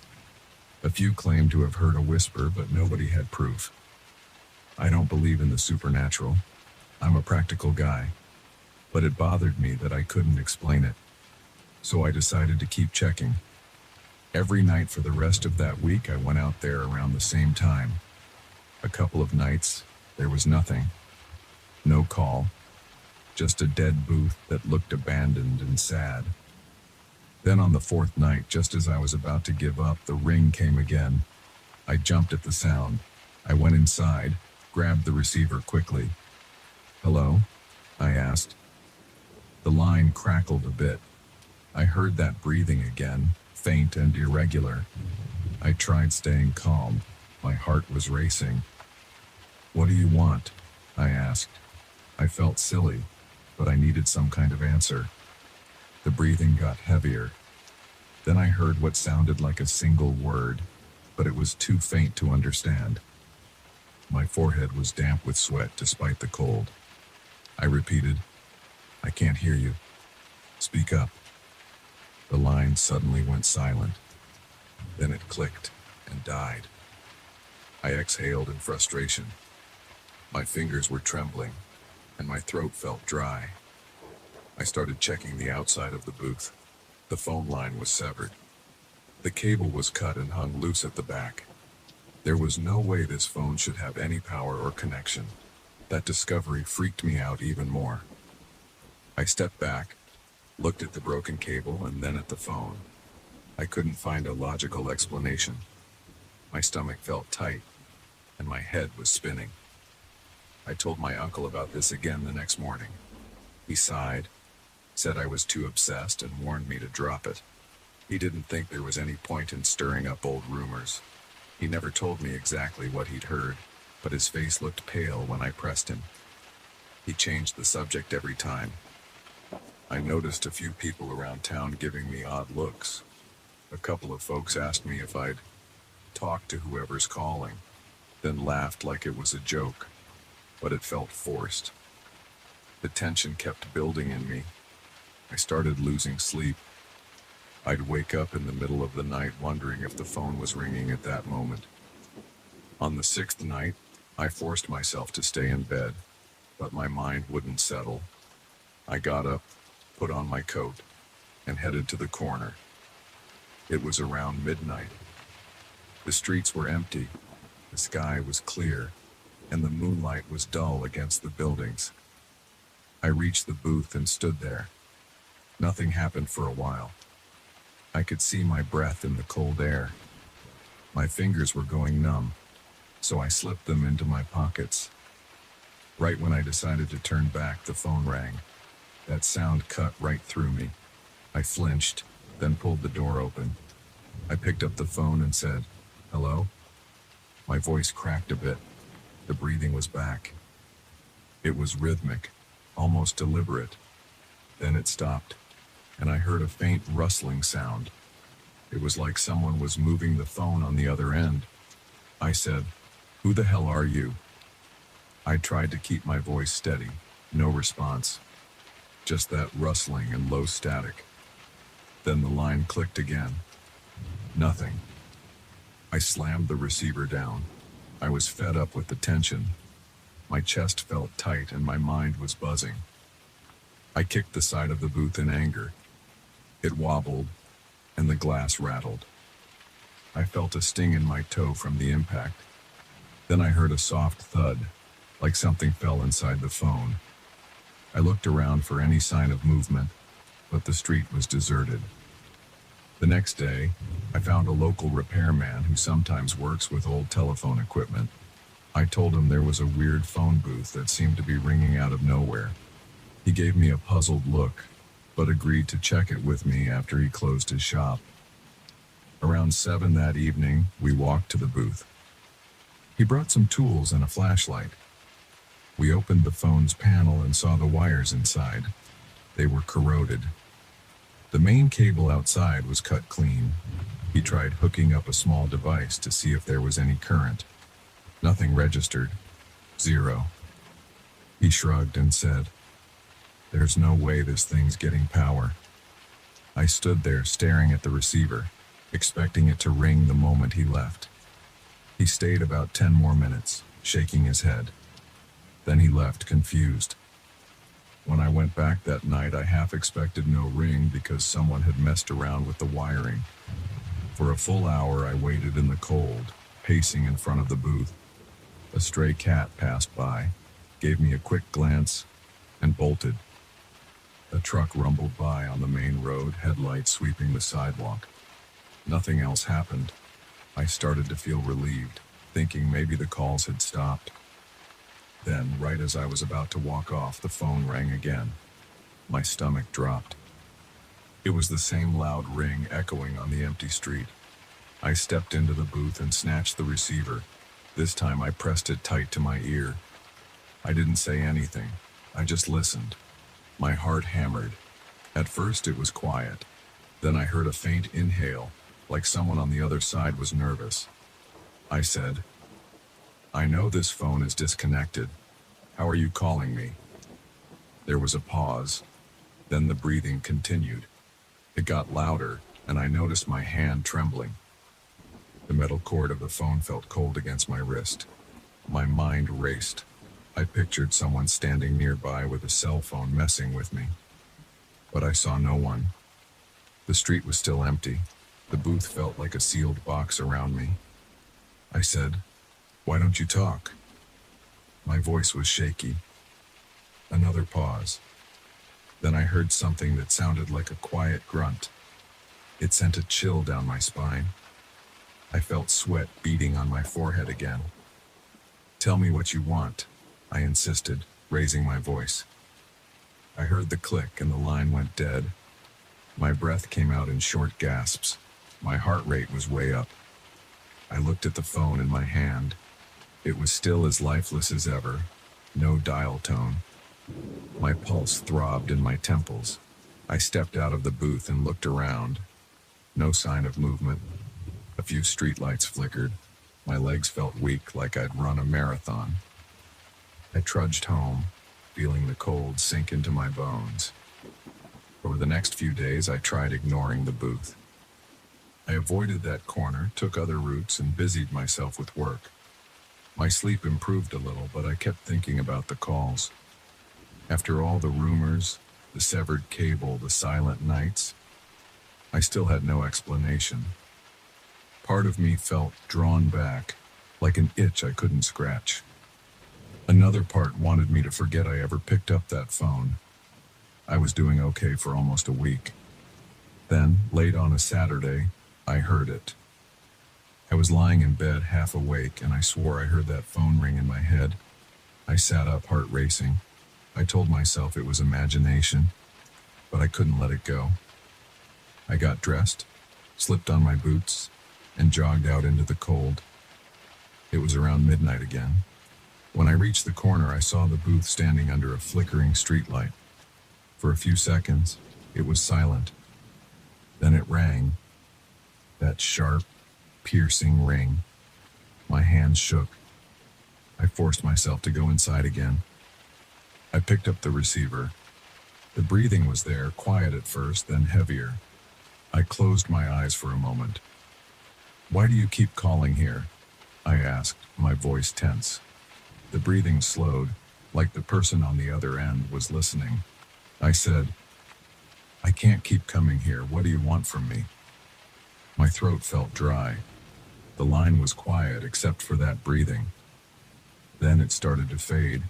A few claimed to have heard a whisper, but nobody had proof. I don't believe in the supernatural. I'm a practical guy. But it bothered me that I couldn't explain it. So I decided to keep checking. Every night for the rest of that week, I went out there around the same time. A couple of nights, there was nothing. No call. Just a dead booth that looked abandoned and sad. Then on the fourth night, just as I was about to give up, the ring came again. I jumped at the sound. I went inside, grabbed the receiver quickly. "Hello?" I asked. The line crackled a bit. I heard that breathing again, faint and irregular. I tried staying calm. My heart was racing. "What do you want?" I asked. I felt silly, but I needed some kind of answer. The breathing got heavier. Then I heard what sounded like a single word, but it was too faint to understand. My forehead was damp with sweat despite the cold. I repeated, "I can't hear you. Speak up." The line suddenly went silent. Then it clicked and died. I exhaled in frustration. My fingers were trembling, and my throat felt dry. I started checking the outside of the booth. The phone line was severed. The cable was cut and hung loose at the back. There was no way this phone should have any power or connection. That discovery freaked me out even more. I stepped back, looked at the broken cable, and then at the phone. I couldn't find a logical explanation. My stomach felt tight, and my head was spinning. I told my uncle about this again the next morning. He sighed, said I was too obsessed, and warned me to drop it. He didn't think there was any point in stirring up old rumors. He never told me exactly what he'd heard, but his face looked pale when I pressed him. He changed the subject every time. I noticed a few people around town giving me odd looks. A couple of folks asked me if I'd talk to whoever's calling, then laughed like it was a joke, but it felt forced. The tension kept building in me. I started losing sleep. I'd wake up in the middle of the night wondering if the phone was ringing at that moment. On the sixth night, I forced myself to stay in bed, but my mind wouldn't settle. I got up, put on my coat, and headed to the corner. It was around midnight. The streets were empty, the sky was clear, and the moonlight was dull against the buildings. I reached the booth and stood there. Nothing happened for a while. I could see my breath in the cold air. My fingers were going numb, so I slipped them into my pockets. Right when I decided to turn back, the phone rang. That sound cut right through me. I flinched, then pulled the door open. I picked up the phone and said, "Hello?" My voice cracked a bit. The breathing was back. It was rhythmic, almost deliberate. Then it stopped, and I heard a faint rustling sound. It was like someone was moving the phone on the other end. I said, "Who the hell are you?" I tried to keep my voice steady. No response. Just that rustling and low static. Then the line clicked again. Nothing. I slammed the receiver down. I was fed up with the tension. My chest felt tight and my mind was buzzing. I kicked the side of the booth in anger. It wobbled, and the glass rattled. I felt a sting in my toe from the impact. Then I heard a soft thud, like something fell inside the phone. I looked around for any sign of movement, but the street was deserted. The next day, I found a local repairman who sometimes works with old telephone equipment. I told him there was a weird phone booth that seemed to be ringing out of nowhere. He gave me a puzzled look. but agreed to check it with me after he closed his shop. Around 7 that evening, we walked to the booth. He brought some tools and a flashlight. We opened the phone's panel and saw the wires inside. They were corroded. The main cable outside was cut clean. He tried hooking up a small device to see if there was any current. Nothing registered. 0. He shrugged and said, "There's no way this thing's getting power." I stood there staring at the receiver, expecting it to ring the moment he left. He stayed about 10 more minutes, shaking his head. Then he left, confused. When I went back that night, I half expected no ring because someone had messed around with the wiring. For a full hour, I waited in the cold, pacing in front of the booth. A stray cat passed by, gave me a quick glance, and bolted. A truck rumbled by on the main road, headlights sweeping the sidewalk. Nothing else happened. I started to feel relieved, thinking maybe the calls had stopped. Then, right as I was about to walk off, the phone rang again. My stomach dropped. It was the same loud ring echoing on the empty street. I stepped into the booth and snatched the receiver. This time I pressed it tight to my ear. I didn't say anything. I just listened. My heart hammered. At first it was quiet. Then I heard a faint inhale, like someone on the other side was nervous. I said, "I know this phone is disconnected. How are you calling me?" There was a pause. Then the breathing continued. It got louder, and I noticed my hand trembling. The metal cord of the phone felt cold against my wrist. My mind raced. I pictured someone standing nearby with a cell phone messing with me. But I saw no one. The street was still empty. The booth felt like a sealed box around me. I said, "Why don't you talk?" My voice was shaky. Another pause. Then I heard something that sounded like a quiet grunt. It sent a chill down my spine. I felt sweat beading on my forehead again. "Tell me what you want," I insisted, raising my voice. I heard the click and the line went dead. My breath came out in short gasps. My heart rate was way up. I looked at the phone in my hand. It was still as lifeless as ever. No dial tone. My pulse throbbed in my temples. I stepped out of the booth and looked around. No sign of movement. A few streetlights flickered. My legs felt weak, like I'd run a marathon. I trudged home, feeling the cold sink into my bones. Over the next few days, I tried ignoring the booth. I avoided that corner, took other routes, and busied myself with work. My sleep improved a little, but I kept thinking about the calls. After all the rumors, the severed cable, the silent nights, I still had no explanation. Part of me felt drawn back, like an itch I couldn't scratch. Another part wanted me to forget I ever picked up that phone. I was doing okay for almost a week. Then, late on a Saturday, I heard it. I was lying in bed, half awake, and I swore I heard that phone ring in my head. I sat up, heart racing. I told myself it was imagination, but I couldn't let it go. I got dressed, slipped on my boots, and jogged out into the cold. It was around midnight again. When I reached the corner, I saw the booth standing under a flickering streetlight. For a few seconds, it was silent. Then it rang. That sharp, piercing ring. My hands shook. I forced myself to go inside again. I picked up the receiver. The breathing was there, quiet at first, then heavier. I closed my eyes for a moment. "Why do you keep calling here?" I asked, my voice tense. The breathing slowed, like the person on the other end was listening. I said, "I can't keep coming here. What do you want from me?" My throat felt dry. The line was quiet except for that breathing. Then it started to fade,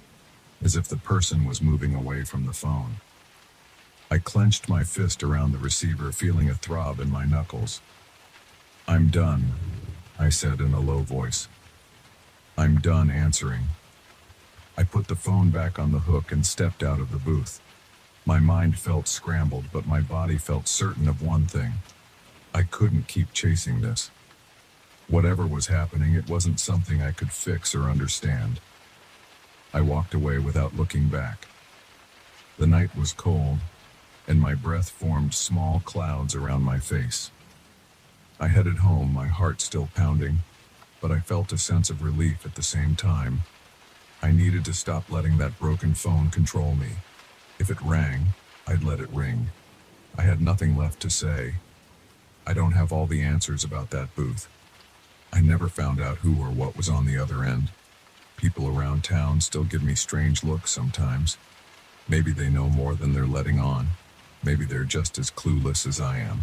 as if the person was moving away from the phone. I clenched my fist around the receiver, feeling a throb in my knuckles. "I'm done," I said in a low voice. "I'm done answering." I put the phone back on the hook and stepped out of the booth. My mind felt scrambled, but my body felt certain of one thing. I couldn't keep chasing this. Whatever was happening, it wasn't something I could fix or understand. I walked away without looking back. The night was cold, and my breath formed small clouds around my face. I headed home, my heart still pounding, but I felt a sense of relief at the same time. I needed to stop letting that broken phone control me. If it rang, I'd let it ring. I had nothing left to say. I don't have all the answers about that booth. I never found out who or what was on the other end. People around town still give me strange looks sometimes. Maybe they know more than they're letting on. Maybe they're just as clueless as I am.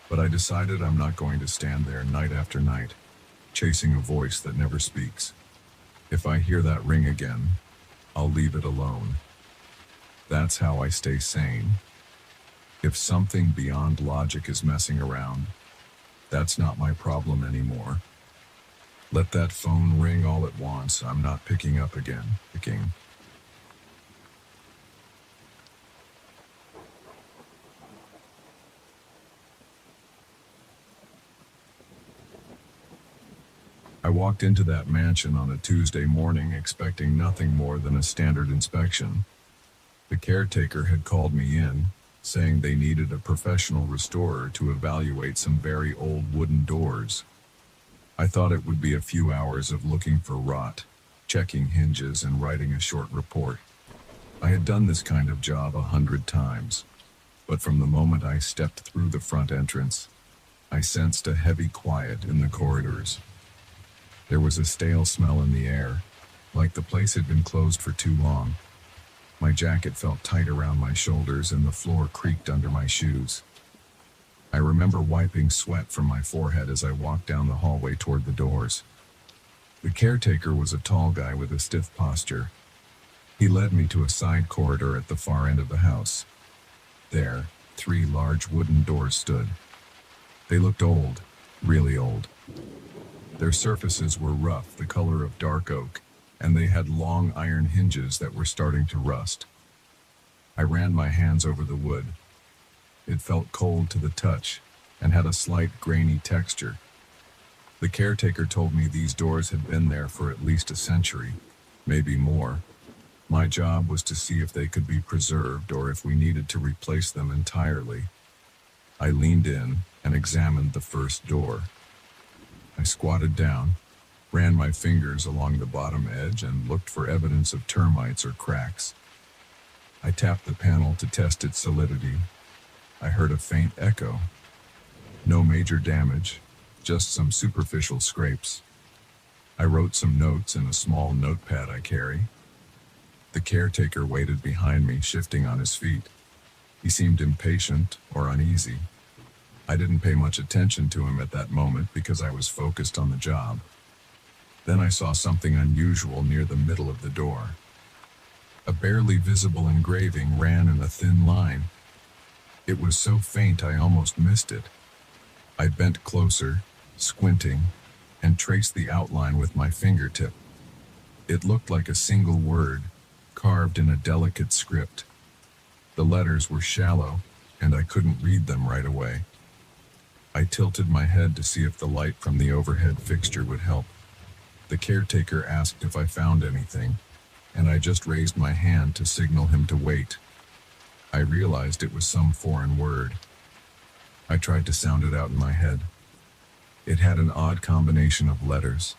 But I decided I'm not going to stand there night after night, chasing a voice that never speaks. If I hear that ring again, I'll leave it alone. That's how I stay sane. If something beyond logic is messing around, that's not my problem anymore. Let that phone ring all at once. I'm not picking up again. I walked into that mansion on a Tuesday morning expecting nothing more than a standard inspection. The caretaker had called me in, saying they needed a professional restorer to evaluate some very old wooden doors. I thought it would be a few hours of looking for rot, checking hinges, and writing a short report. I had done this kind of job 100 times, but from the moment I stepped through the front entrance, I sensed a heavy quiet in the corridors. There was a stale smell in the air, like the place had been closed for too long. My jacket felt tight around my shoulders and the floor creaked under my shoes. I remember wiping sweat from my forehead as I walked down the hallway toward the doors. The caretaker was a tall guy with a stiff posture. He led me to a side corridor at the far end of the house. There, 3 large wooden doors stood. They looked old, really old. Their surfaces were rough, the color of dark oak, and they had long iron hinges that were starting to rust. I ran my hands over the wood. It felt cold to the touch and had a slight grainy texture. The caretaker told me these doors had been there for at least a century, maybe more. My job was to see if they could be preserved or if we needed to replace them entirely. I leaned in and examined the first door. I squatted down, ran my fingers along the bottom edge, and looked for evidence of termites or cracks. I tapped the panel to test its solidity. I heard a faint echo. No major damage, just some superficial scrapes. I wrote some notes in a small notepad I carry. The caretaker waited behind me, shifting on his feet. He seemed impatient or uneasy. I didn't pay much attention to him at that moment because I was focused on the job. Then I saw something unusual near the middle of the door. A barely visible engraving ran in a thin line. It was so faint I almost missed it. I bent closer, squinting, and traced the outline with my fingertip. It looked like a single word, carved in a delicate script. The letters were shallow, and I couldn't read them right away. I tilted my head to see if the light from the overhead fixture would help. The caretaker asked if I found anything, and I just raised my hand to signal him to wait. I realized it was some foreign word. I tried to sound it out in my head. It had an odd combination of letters.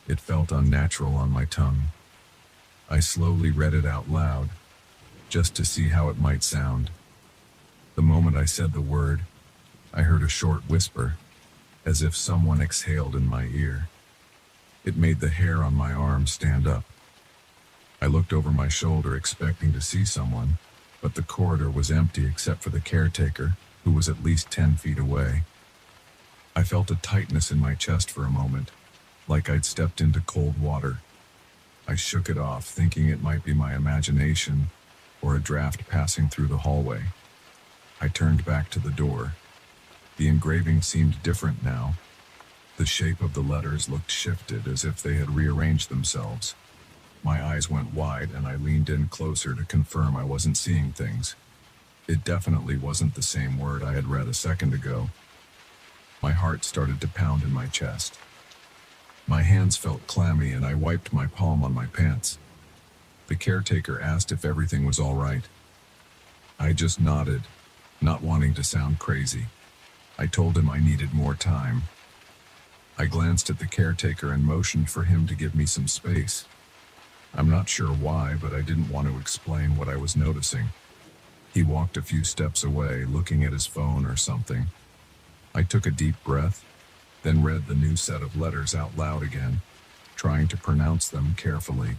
It felt unnatural on my tongue. I slowly read it out loud, just to see how it might sound. The moment I said the word, I heard a short whisper, as if someone exhaled in my ear. It made the hair on my arm stand up. I looked over my shoulder expecting to see someone, but the corridor was empty except for the caretaker, who was at least 10 feet away. I felt a tightness in my chest for a moment, like I'd stepped into cold water. I shook it off, thinking it might be my imagination or a draft passing through the hallway. I turned back to the door. The engraving seemed different now. The shape of the letters looked shifted, as if they had rearranged themselves. My eyes went wide and I leaned in closer to confirm I wasn't seeing things. It definitely wasn't the same word I had read a second ago. My heart started to pound in my chest. My hands felt clammy and I wiped my palm on my pants. The caretaker asked if everything was all right. I just nodded, not wanting to sound crazy. I told him I needed more time. I glanced at the caretaker and motioned for him to give me some space. I'm not sure why, but I didn't want to explain what I was noticing. He walked a few steps away, looking at his phone or something. I took a deep breath, then read the new set of letters out loud again, trying to pronounce them carefully.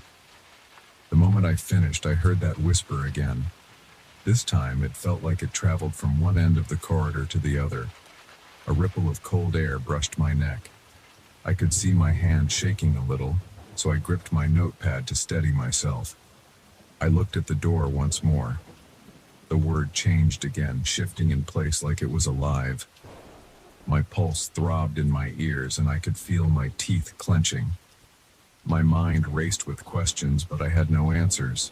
The moment I finished, I heard that whisper again. This time, it felt like it traveled from one end of the corridor to the other. A ripple of cold air brushed my neck. I could see my hand shaking a little, so I gripped my notepad to steady myself. I looked at the door once more. The word changed again, shifting in place like it was alive. My pulse throbbed in my ears and I could feel my teeth clenching. My mind raced with questions, but I had no answers.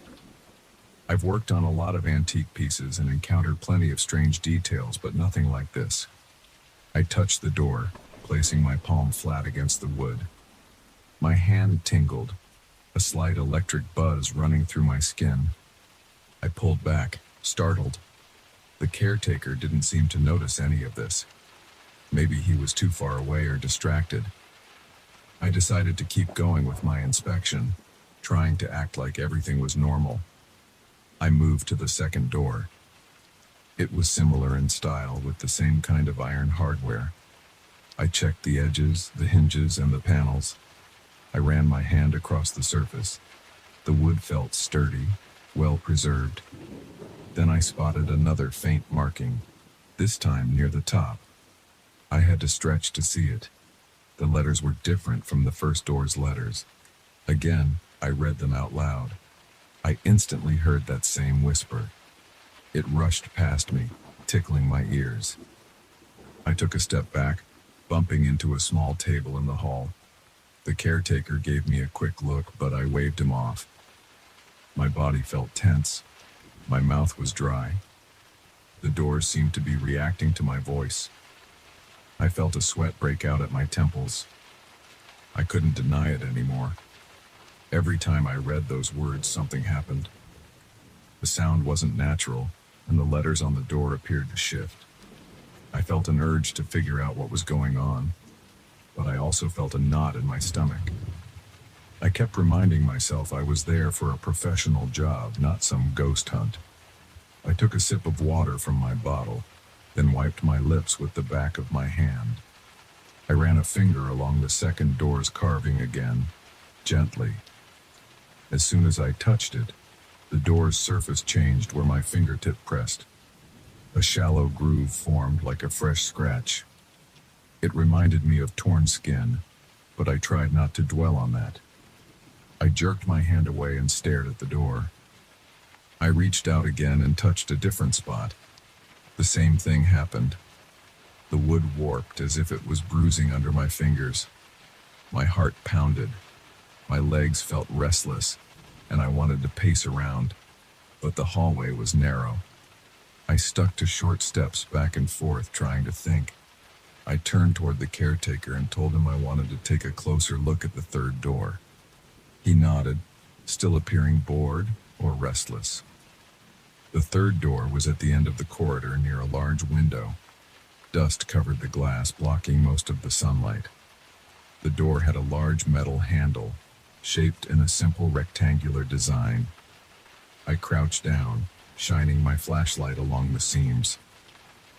I've worked on a lot of antique pieces and encountered plenty of strange details, but nothing like this. I touched the door, placing my palm flat against the wood. My hand tingled, a slight electric buzz running through my skin. I pulled back, startled. The caretaker didn't seem to notice any of this. Maybe he was too far away or distracted. I decided to keep going with my inspection, trying to act like everything was normal. I moved to the second door. It was similar in style, with the same kind of iron hardware. I checked the edges, the hinges, and the panels. I ran my hand across the surface. The wood felt sturdy, well preserved. Then I spotted another faint marking, this time near the top. I had to stretch to see it. The letters were different from the first door's letters. Again, I read them out loud. I instantly heard that same whisper. It rushed past me, tickling my ears. I took a step back, bumping into a small table in the hall. The caretaker gave me a quick look, but I waved him off. My body felt tense. My mouth was dry. The doors seemed to be reacting to my voice. I felt a sweat break out at my temples. I couldn't deny it anymore. Every time I read those words, something happened. The sound wasn't natural, and the letters on the door appeared to shift. I felt an urge to figure out what was going on, but I also felt a knot in my stomach. I kept reminding myself I was there for a professional job, not some ghost hunt. I took a sip of water from my bottle, then wiped my lips with the back of my hand. I ran a finger along the second door's carving again, gently. As soon as I touched it, the door's surface changed where my fingertip pressed. A shallow groove formed like a fresh scratch. It reminded me of torn skin, but I tried not to dwell on that. I jerked my hand away and stared at the door. I reached out again and touched a different spot. The same thing happened. The wood warped as if it was bruising under my fingers. My heart pounded. My legs felt restless, and I wanted to pace around, but the hallway was narrow. I stuck to short steps back and forth, trying to think. I turned toward the caretaker and told him I wanted to take a closer look at the third door. He nodded, still appearing bored or restless. The third door was at the end of the corridor near a large window. Dust covered the glass, blocking most of the sunlight. The door had a large metal handle, shaped in a simple rectangular design. I crouched down, shining my flashlight along the seams.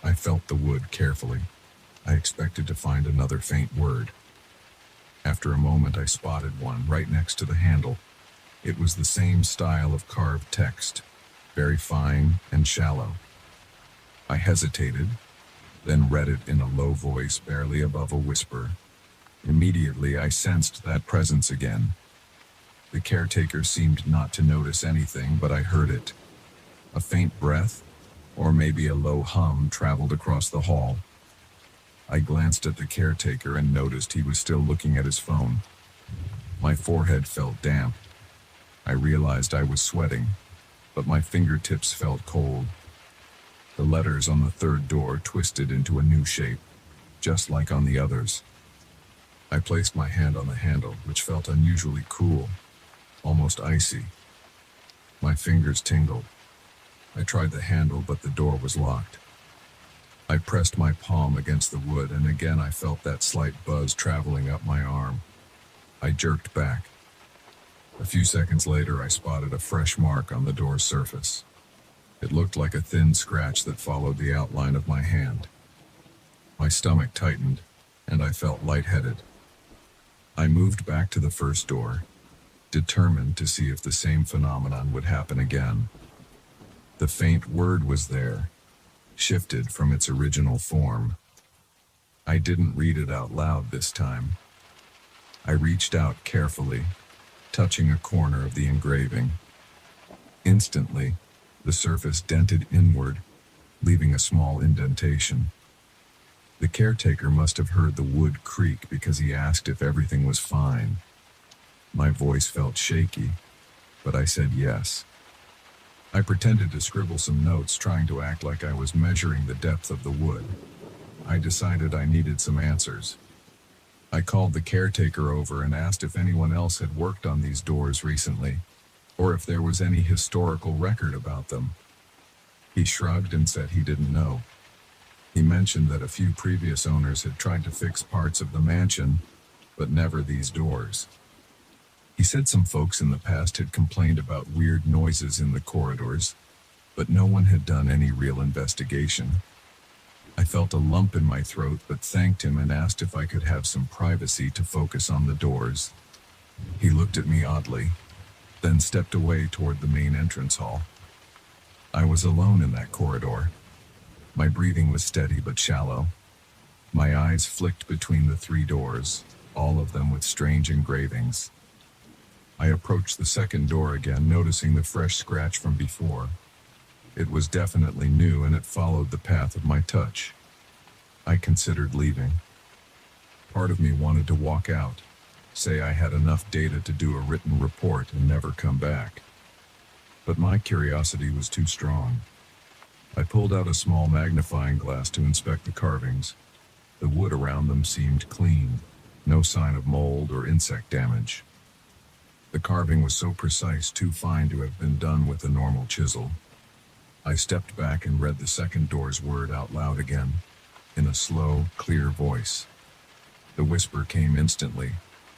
I felt the wood carefully. I expected to find another faint word. After a moment, I spotted one right next to the handle. It was the same style of carved text, very fine and shallow. I hesitated, then read it in a low voice, barely above a whisper. Immediately, I sensed that presence again. The caretaker seemed not to notice anything, but I heard it. A faint breath, or maybe a low hum, traveled across the hall. I glanced at the caretaker and noticed he was still looking at his phone. My forehead felt damp. I realized I was sweating, but my fingertips felt cold. The letters on the third door twisted into a new shape, just like on the others. I placed my hand on the handle, which felt unusually cool, almost icy. My fingers tingled. I tried the handle, but the door was locked. I pressed my palm against the wood, and again I felt that slight buzz traveling up my arm. I jerked back. A few seconds later, I spotted a fresh mark on the door's surface. It looked like a thin scratch that followed the outline of my hand. My stomach tightened, and I felt lightheaded. I moved back to the first door, determined to see if the same phenomenon would happen again. The faint word was there, shifted from its original form. I didn't read it out loud this time. I reached out carefully, touching a corner of the engraving. Instantly, the surface dented inward, leaving a small indentation. The caretaker must have heard the wood creak because he asked if everything was fine. My voice felt shaky, but I said yes. I pretended to scribble some notes, trying to act like I was measuring the depth of the wood. I decided I needed some answers. I called the caretaker over and asked if anyone else had worked on these doors recently, or if there was any historical record about them. He shrugged and said he didn't know. He mentioned that a few previous owners had tried to fix parts of the mansion, but never these doors. He said some folks in the past had complained about weird noises in the corridors, but no one had done any real investigation. I felt a lump in my throat, but thanked him and asked if I could have some privacy to focus on the doors. He looked at me oddly, then stepped away toward the main entrance hall. I was alone in that corridor. My breathing was steady but shallow. My eyes flicked between the three doors, all of them with strange engravings. I approached the second door again, noticing the fresh scratch from before. It was definitely new, and it followed the path of my touch. I considered leaving. Part of me wanted to walk out, say I had enough data to do a written report and never come back. But my curiosity was too strong. I pulled out a small magnifying glass to inspect the carvings. The wood around them seemed clean, no sign of mold or insect damage. The carving was so precise, too fine to have been done with a normal chisel. I stepped back and read the second door's word out loud again, in a slow, clear voice. The whisper came instantly,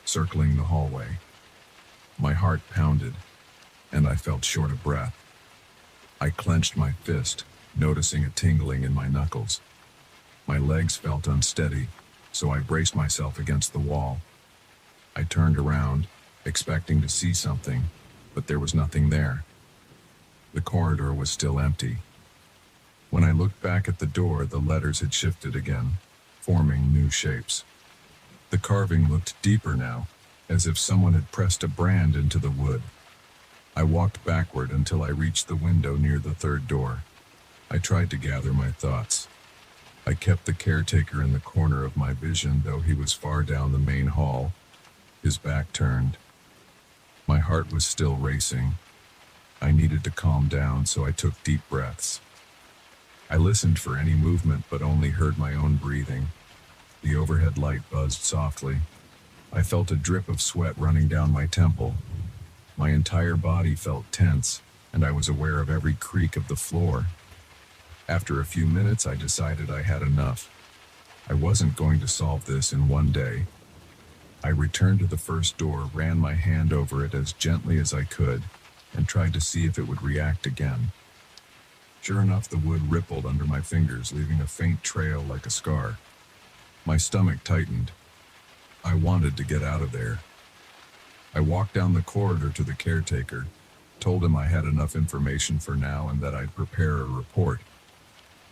circling the hallway. My heart pounded, and I felt short of breath. I clenched my fist, noticing a tingling in my knuckles. My legs felt unsteady, so I braced myself against the wall. I turned around, expecting to see something, but there was nothing there. The corridor was still empty. When I looked back at the door, the letters had shifted again, forming new shapes. The carving looked deeper now, as if someone had pressed a brand into the wood. I walked backward until I reached the window near the third door. I tried to gather my thoughts. I kept the caretaker in the corner of my vision, though he was far down the main hall, his back turned. My heart was still racing. I needed to calm down, so I took deep breaths. I listened for any movement, but only heard my own breathing. The overhead light buzzed softly. I felt a drip of sweat running down my temple. My entire body felt tense, and I was aware of every creak of the floor. After a few minutes, I decided I had enough. I wasn't going to solve this in one day. I returned to the first door, ran my hand over it as gently as I could, and tried to see if it would react again. Sure enough, the wood rippled under my fingers, leaving a faint trail like a scar. My stomach tightened. I wanted to get out of there. I walked down the corridor to the caretaker, told him I had enough information for now and that I'd prepare a report.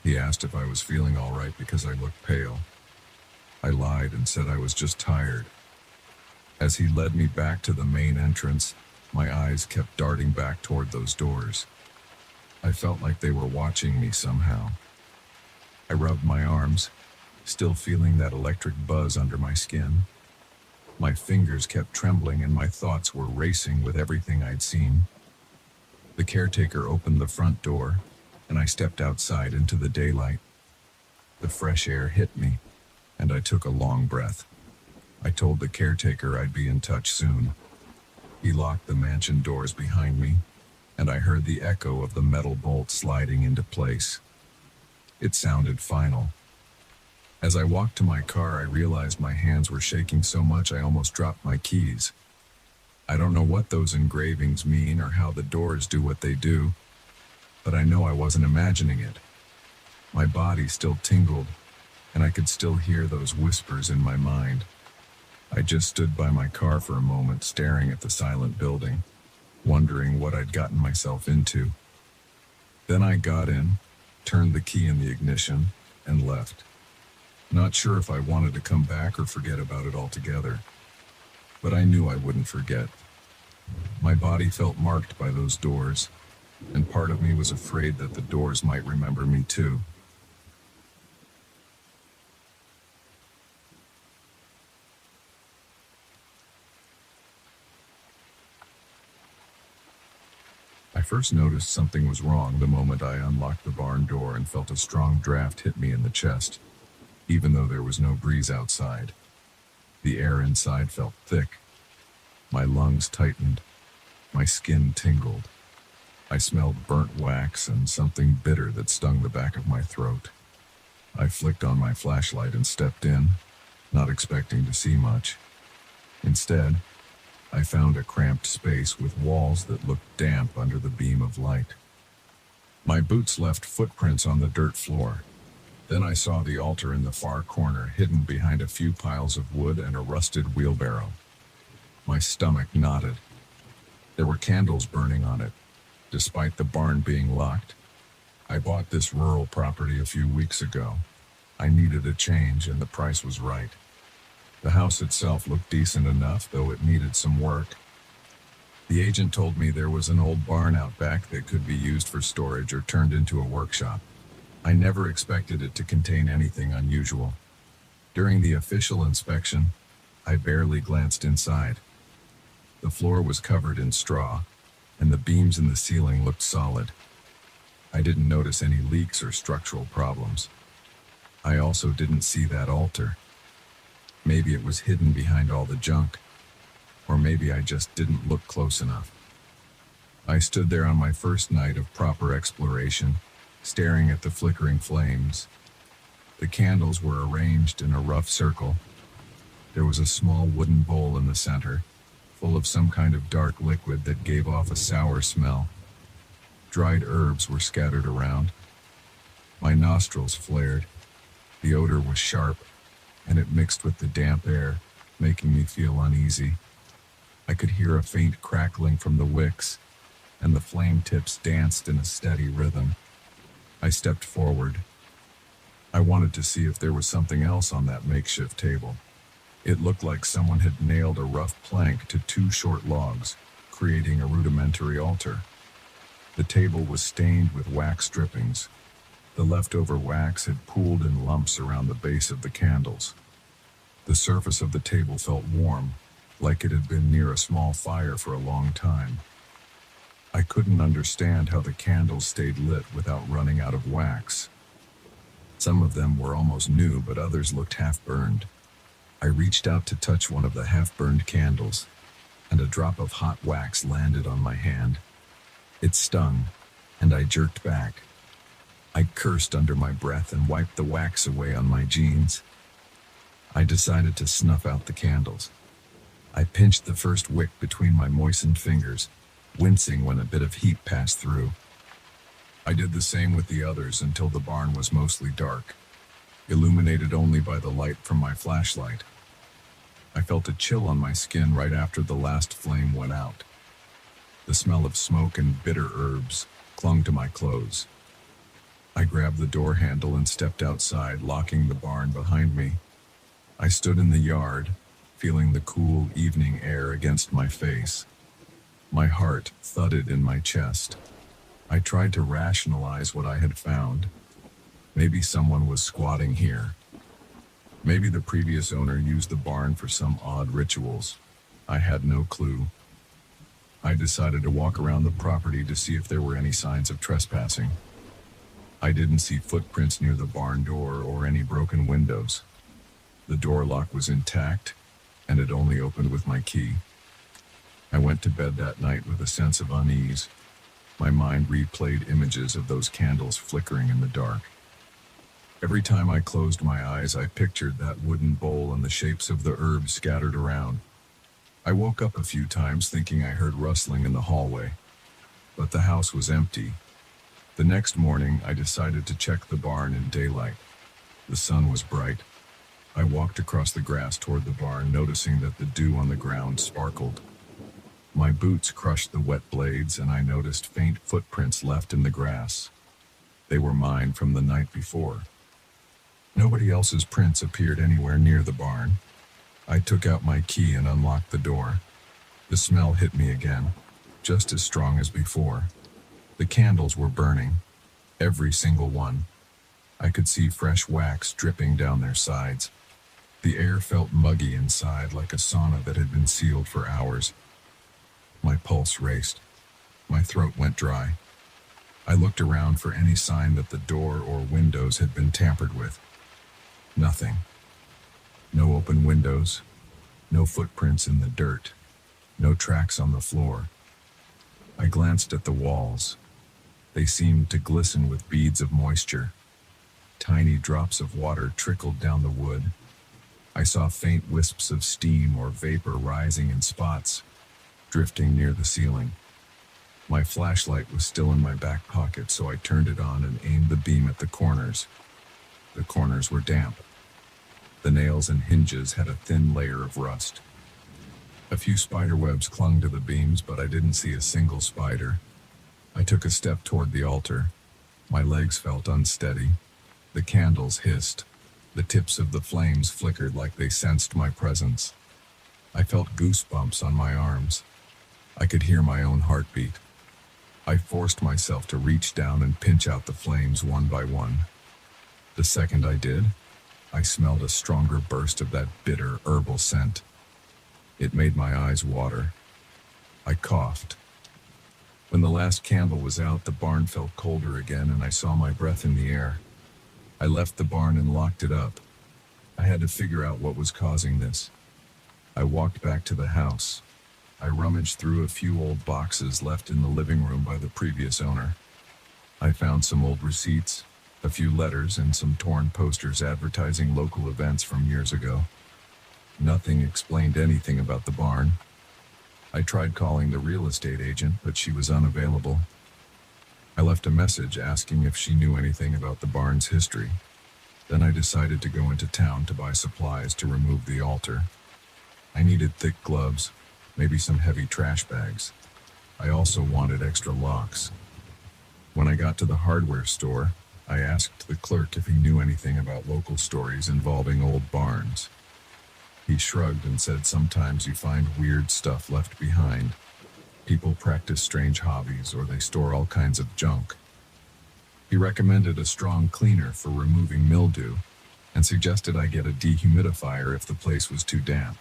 He asked if I was feeling all right because I looked pale. I lied and said I was just tired. As he led me back to the main entrance, my eyes kept darting back toward those doors. I felt like they were watching me somehow. I rubbed my arms, still feeling that electric buzz under my skin. My fingers kept trembling and my thoughts were racing with everything I'd seen. The caretaker opened the front door, and I stepped outside into the daylight. The fresh air hit me, and I took a long breath. I told the caretaker I'd be in touch soon. He locked the mansion doors behind me, and I heard the echo of the metal bolt sliding into place. It sounded final. As I walked to my car, I realized my hands were shaking so much I almost dropped my keys. I don't know what those engravings mean or how the doors do what they do, but I know I wasn't imagining it. My body still tingled, and I could still hear those whispers in my mind. I just stood by my car for a moment, staring at the silent building, wondering what I'd gotten myself into. Then I got in, turned the key in the ignition, and left. Not sure if I wanted to come back or forget about it altogether, but I knew I wouldn't forget. My body felt marked by those doors, and part of me was afraid that the doors might remember me too. I first noticed something was wrong the moment I unlocked the barn door and felt a strong draft hit me in the chest, even though there was no breeze outside. The air inside felt thick. My lungs tightened. My skin tingled. I smelled burnt wax and something bitter that stung the back of my throat. I flicked on my flashlight and stepped in, not expecting to see much. Instead, I found a cramped space with walls that looked damp under the beam of light. My boots left footprints on the dirt floor. Then I saw the altar in the far corner, hidden behind a few piles of wood and a rusted wheelbarrow. My stomach knotted. There were candles burning on it, despite the barn being locked. I bought this rural property a few weeks ago. I needed a change, and the price was right. The house itself looked decent enough, though it needed some work. The agent told me there was an old barn out back that could be used for storage or turned into a workshop. I never expected it to contain anything unusual. During the official inspection, I barely glanced inside. The floor was covered in straw, and the beams in the ceiling looked solid. I didn't notice any leaks or structural problems. I also didn't see that altar. Maybe it was hidden behind all the junk, or maybe I just didn't look close enough. I stood there on my first night of proper exploration, staring at the flickering flames. The candles were arranged in a rough circle. There was a small wooden bowl in the center, full of some kind of dark liquid that gave off a sour smell. Dried herbs were scattered around. My nostrils flared. The odor was sharp, and it mixed with the damp air, making me feel uneasy. I could hear a faint crackling from the wicks, and the flame tips danced in a steady rhythm. I stepped forward. I wanted to see if there was something else on that makeshift table. It looked like someone had nailed a rough plank to two short logs, creating a rudimentary altar. The table was stained with wax drippings. The leftover wax had pooled in lumps around the base of the candles. The surface of the table felt warm, like it had been near a small fire for a long time. I couldn't understand how the candles stayed lit without running out of wax. Some of them were almost new, but others looked half-burned. I reached out to touch one of the half-burned candles, and a drop of hot wax landed on my hand. It stung, and I jerked back. I cursed under my breath and wiped the wax away on my jeans. I decided to snuff out the candles. I pinched the first wick between my moistened fingers, wincing when a bit of heat passed through. I did the same with the others until the barn was mostly dark, illuminated only by the light from my flashlight. I felt a chill on my skin right after the last flame went out. The smell of smoke and bitter herbs clung to my clothes. I grabbed the door handle and stepped outside, locking the barn behind me. I stood in the yard, feeling the cool evening air against my face. My heart thudded in my chest. I tried to rationalize what I had found. Maybe someone was squatting here. Maybe the previous owner used the barn for some odd rituals. I had no clue. I decided to walk around the property to see if there were any signs of trespassing. I didn't see footprints near the barn door or any broken windows. The door lock was intact, and it only opened with my key. I went to bed that night with a sense of unease. My mind replayed images of those candles flickering in the dark. Every time I closed my eyes, I pictured that wooden bowl and the shapes of the herbs scattered around. I woke up a few times thinking I heard rustling in the hallway, but the house was empty. The next morning, I decided to check the barn in daylight. The sun was bright. I walked across the grass toward the barn, noticing that the dew on the ground sparkled. My boots crushed the wet blades, and I noticed faint footprints left in the grass. They were mine from the night before. Nobody else's prints appeared anywhere near the barn. I took out my key and unlocked the door. The smell hit me again, just as strong as before. The candles were burning, every single one. I could see fresh wax dripping down their sides. The air felt muggy inside, like a sauna that had been sealed for hours. My pulse raced. My throat went dry. I looked around for any sign that the door or windows had been tampered with. Nothing. No open windows, no footprints in the dirt, no tracks on the floor. I glanced at the walls. They seemed to glisten with beads of moisture. Tiny drops of water trickled down the wood. I saw faint wisps of steam or vapor rising in spots, drifting near the ceiling. My flashlight was still in my back pocket, so I turned it on and aimed the beam at the corners. The corners were damp. The nails and hinges had a thin layer of rust. A few spider webs clung to the beams, but I didn't see a single spider. I took a step toward the altar. My legs felt unsteady. The candles hissed. The tips of the flames flickered like they sensed my presence. I felt goosebumps on my arms. I could hear my own heartbeat. I forced myself to reach down and pinch out the flames one by one. The second I did, I smelled a stronger burst of that bitter herbal scent. It made my eyes water. I coughed. When the last candle was out, the barn felt colder again, and I saw my breath in the air. I left the barn and locked it up. I had to figure out what was causing this. I walked back to the house. I rummaged through a few old boxes left in the living room by the previous owner. I found some old receipts, a few letters, and some torn posters advertising local events from years ago. Nothing explained anything about the barn. I tried calling the real estate agent, but she was unavailable. I left a message asking if she knew anything about the barn's history. Then I decided to go into town to buy supplies to remove the altar. I needed thick gloves, maybe some heavy trash bags. I also wanted extra locks. When I got to the hardware store, I asked the clerk if he knew anything about local stories involving old barns. He shrugged and said sometimes you find weird stuff left behind. People practice strange hobbies, or they store all kinds of junk. He recommended a strong cleaner for removing mildew and suggested I get a dehumidifier if the place was too damp.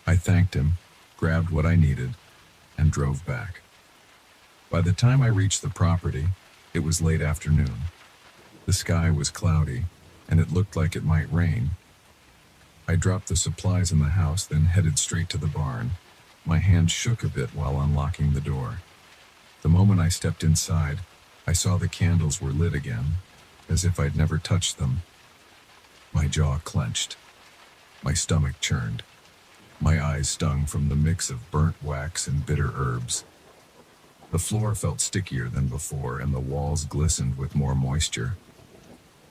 I thanked him, grabbed what I needed, and drove back. By the time I reached the property, it was late afternoon. The sky was cloudy, and it looked like it might rain. I dropped the supplies in the house, then headed straight to the barn. My hand shook a bit while unlocking the door. The moment I stepped inside, I saw the candles were lit again, as if I'd never touched them. My jaw clenched. My stomach churned. My eyes stung from the mix of burnt wax and bitter herbs. The floor felt stickier than before, and the walls glistened with more moisture.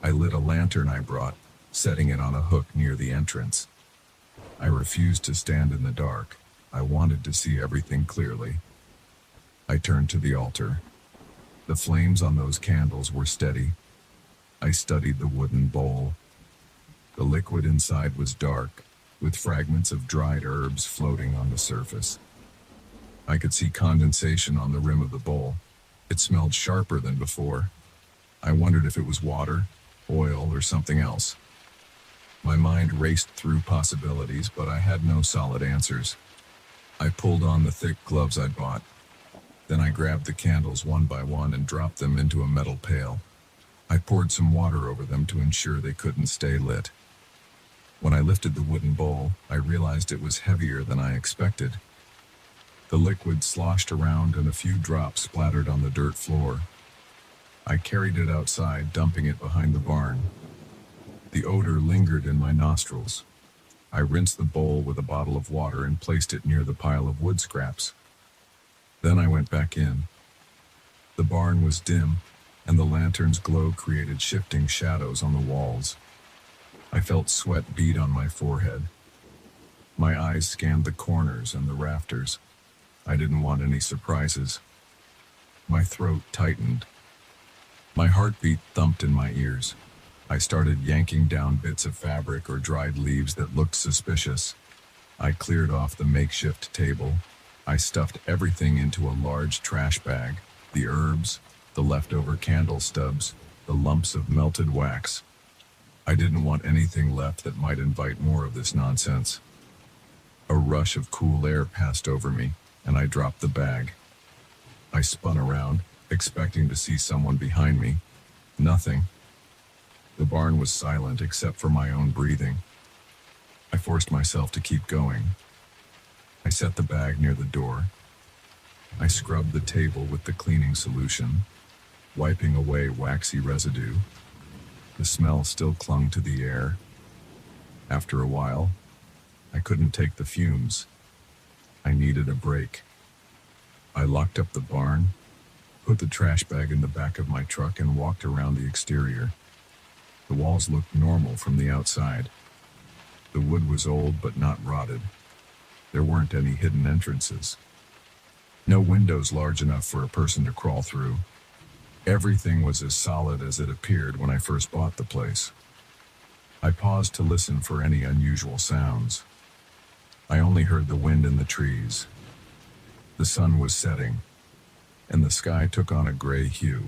I lit a lantern I brought, setting it on a hook near the entrance. I refused to stand in the dark. I wanted to see everything clearly. I turned to the altar. The flames on those candles were steady. I studied the wooden bowl. The liquid inside was dark, with fragments of dried herbs floating on the surface. I could see condensation on the rim of the bowl. It smelled sharper than before. I wondered if it was water, oil, or something else. My mind raced through possibilities, but I had no solid answers. I pulled on the thick gloves I'd bought. Then I grabbed the candles one by one and dropped them into a metal pail. I poured some water over them to ensure they couldn't stay lit. When I lifted the wooden bowl, I realized it was heavier than I expected. The liquid sloshed around and a few drops splattered on the dirt floor. I carried it outside, dumping it behind the barn. The odor lingered in my nostrils. I rinsed the bowl with a bottle of water and placed it near the pile of wood scraps. Then I went back in. The barn was dim, and the lantern's glow created shifting shadows on the walls. I felt sweat bead on my forehead. My eyes scanned the corners and the rafters. I didn't want any surprises. My throat tightened. My heartbeat thumped in my ears. I started yanking down bits of fabric or dried leaves that looked suspicious. I cleared off the makeshift table. I stuffed everything into a large trash bag: the herbs, the leftover candle stubs, the lumps of melted wax. I didn't want anything left that might invite more of this nonsense. A rush of cool air passed over me, and I dropped the bag. I spun around, expecting to see someone behind me. Nothing. The barn was silent except for my own breathing. I forced myself to keep going. I set the bag near the door. I scrubbed the table with the cleaning solution, wiping away waxy residue. The smell still clung to the air. After a while, I couldn't take the fumes. I needed a break. I locked up the barn, put the trash bag in the back of my truck, and walked around the exterior. The walls looked normal from the outside. The wood was old but not rotted. There weren't any hidden entrances. No windows large enough for a person to crawl through. Everything was as solid as it appeared when I first bought the place. I paused to listen for any unusual sounds. I only heard the wind in the trees. The sun was setting, and the sky took on a gray hue.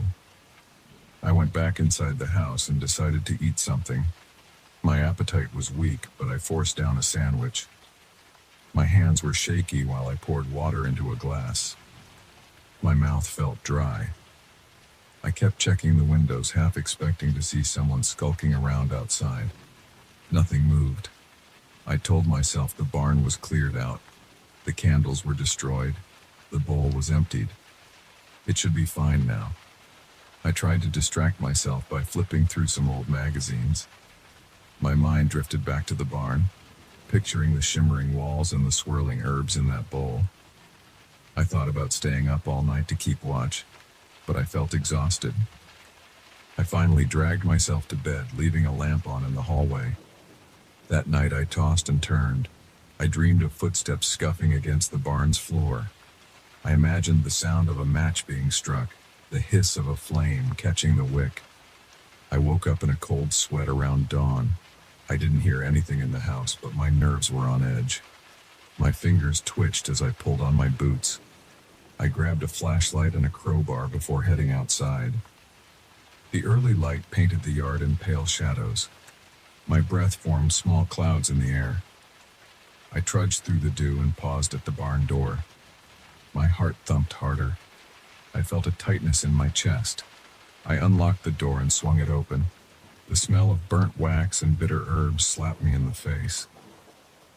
I went back inside the house and decided to eat something. My appetite was weak, but I forced down a sandwich. My hands were shaky while I poured water into a glass. My mouth felt dry. I kept checking the windows, half expecting to see someone skulking around outside. Nothing moved. I told myself the barn was cleared out. The candles were destroyed. The bowl was emptied. It should be fine now. I tried to distract myself by flipping through some old magazines. My mind drifted back to the barn, picturing the shimmering walls and the swirling herbs in that bowl. I thought about staying up all night to keep watch, but I felt exhausted. I finally dragged myself to bed, leaving a lamp on in the hallway. That night I tossed and turned. I dreamed of footsteps scuffing against the barn's floor. I imagined the sound of a match being struck, the hiss of a flame catching the wick. I woke up in a cold sweat around dawn. I didn't hear anything in the house, but my nerves were on edge. My fingers twitched as I pulled on my boots. I grabbed a flashlight and a crowbar before heading outside. The early light painted the yard in pale shadows. My breath formed small clouds in the air. I trudged through the dew and paused at the barn door. My heart thumped harder. I felt a tightness in my chest. I unlocked the door and swung it open. The smell of burnt wax and bitter herbs slapped me in the face.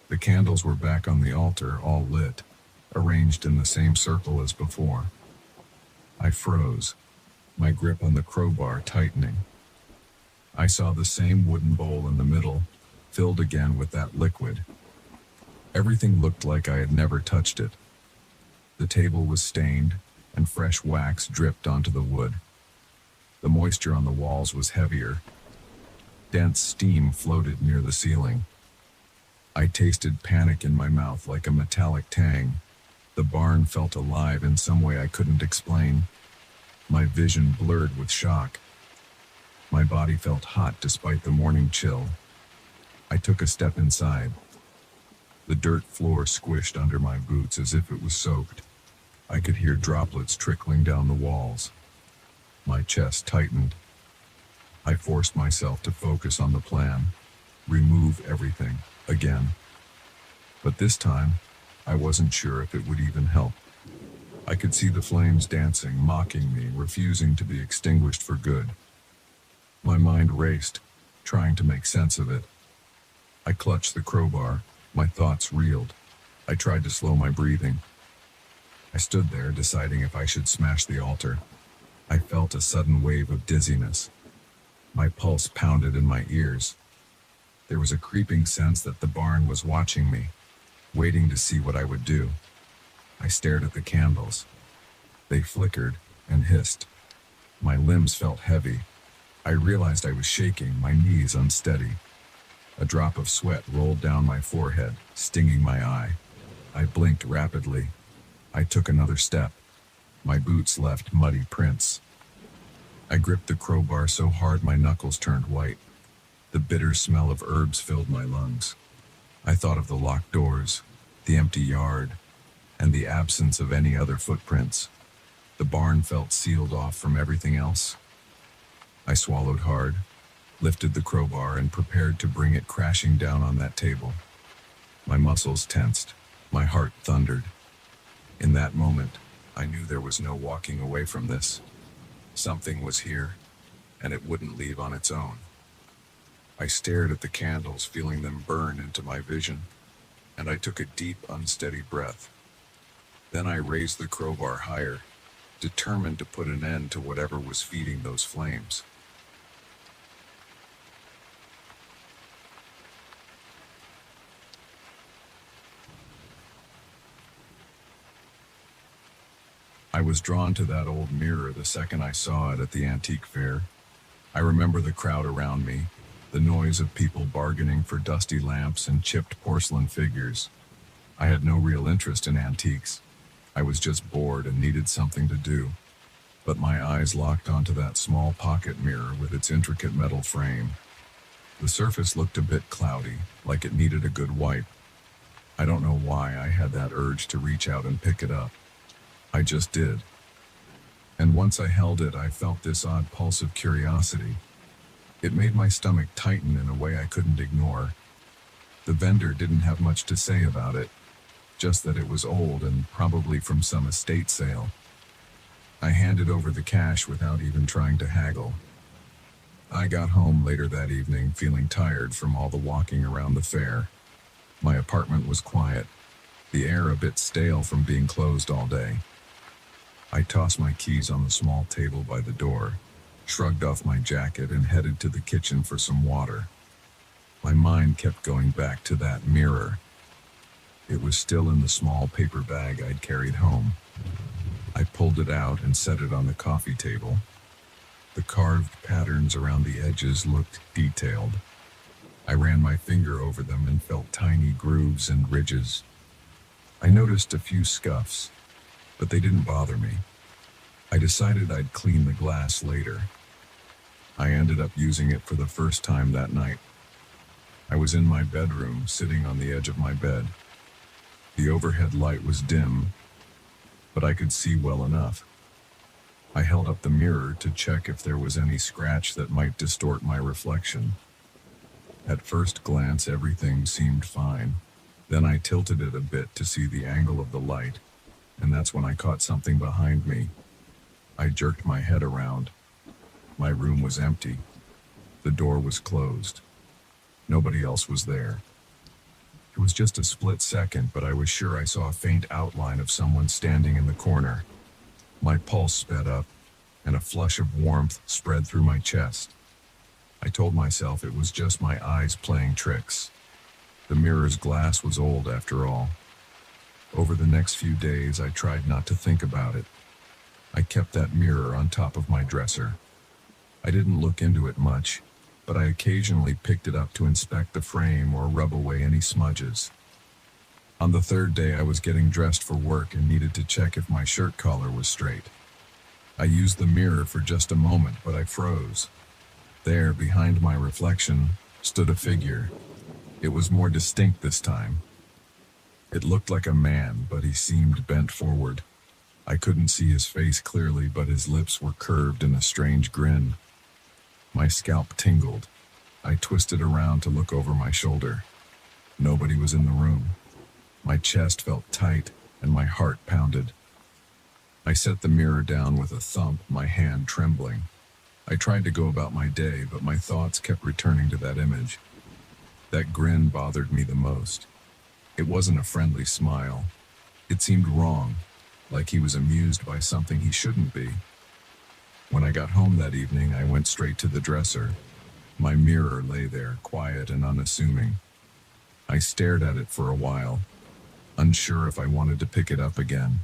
The candles were back on the altar, all lit, arranged in the same circle as before. I froze, my grip on the crowbar tightening. I saw the same wooden bowl in the middle, filled again with that liquid. Everything looked like I had never touched it. The table was stained, and fresh wax dripped onto the wood. The moisture on the walls was heavier. Dense steam floated near the ceiling. I tasted panic in my mouth like a metallic tang. The barn felt alive in some way I couldn't explain. My vision blurred with shock. My body felt hot despite the morning chill. I took a step inside. The dirt floor squished under my boots as if it was soaked. I could hear droplets trickling down the walls. My chest tightened. I forced myself to focus on the plan. remove everything, again. But this time, I wasn't sure if it would even help. I could see the flames dancing, mocking me, refusing to be extinguished for good. My mind raced, trying to make sense of it. I clutched the crowbar. My thoughts reeled. I tried to slow my breathing. I stood there, deciding if I should smash the altar. I felt a sudden wave of dizziness. My pulse pounded in my ears. There was a creeping sense that the barn was watching me, waiting to see what I would do. I stared at the candles. They flickered and hissed. My limbs felt heavy. I realized I was shaking, my knees unsteady. A drop of sweat rolled down my forehead, stinging my eye. I blinked rapidly. I took another step. My boots left muddy prints. I gripped the crowbar so hard my knuckles turned white. The bitter smell of herbs filled my lungs. I thought of the locked doors, the empty yard, and the absence of any other footprints. The barn felt sealed off from everything else. I swallowed hard, lifted the crowbar, and prepared to bring it crashing down on that table. My muscles tensed. My heart thundered. In that moment, I knew there was no walking away from this. Something was here, and it wouldn't leave on its own. I stared at the candles, feeling them burn into my vision, and I took a deep, unsteady breath. Then I raised the crowbar higher, determined to put an end to whatever was feeding those flames. I was drawn to that old mirror the second I saw it at the antique fair. I remember the crowd around me, the noise of people bargaining for dusty lamps and chipped porcelain figures. I had no real interest in antiques. I was just bored and needed something to do. But my eyes locked onto that small pocket mirror with its intricate metal frame. The surface looked a bit cloudy, like it needed a good wipe. I don't know why I had that urge to reach out and pick it up. I just did. And once I held it, I felt this odd pulse of curiosity. It made my stomach tighten in a way I couldn't ignore. The vendor didn't have much to say about it, just that it was old and probably from some estate sale. I handed over the cash without even trying to haggle. I got home later that evening feeling tired from all the walking around the fair. My apartment was quiet, the air a bit stale from being closed all day. I tossed my keys on the small table by the door, shrugged off my jacket, and headed to the kitchen for some water. My mind kept going back to that mirror. It was still in the small paper bag I'd carried home. I pulled it out and set it on the coffee table. The carved patterns around the edges looked detailed. I ran my finger over them and felt tiny grooves and ridges. I noticed a few scuffs, but they didn't bother me. I decided I'd clean the glass later. I ended up using it for the first time that night. I was in my bedroom, sitting on the edge of my bed. The overhead light was dim, but I could see well enough. I held up the mirror to check if there was any scratch that might distort my reflection. At first glance, everything seemed fine. Then I tilted it a bit to see the angle of the light, and that's when I caught something behind me. I jerked my head around. My room was empty. The door was closed. Nobody else was there. It was just a split second, but I was sure I saw a faint outline of someone standing in the corner. My pulse sped up, and a flush of warmth spread through my chest. I told myself it was just my eyes playing tricks. The mirror's glass was old after all. Over the next few days, I tried not to think about it. I kept that mirror on top of my dresser. I didn't look into it much, but I occasionally picked it up to inspect the frame or rub away any smudges. On the third day, I was getting dressed for work and needed to check if my shirt collar was straight. I used the mirror for just a moment, but I froze. There, behind my reflection, stood a figure. It was more distinct this time. It looked like a man, but he seemed bent forward. I couldn't see his face clearly, but his lips were curved in a strange grin. My scalp tingled. I twisted around to look over my shoulder. Nobody was in the room. My chest felt tight and my heart pounded. I set the mirror down with a thump, my hand trembling. I tried to go about my day, but my thoughts kept returning to that image. That grin bothered me the most. It wasn't a friendly smile. It seemed wrong, like he was amused by something he shouldn't be. When I got home that evening, I went straight to the dresser. My mirror lay there, quiet and unassuming. I stared at it for a while, unsure if I wanted to pick it up again.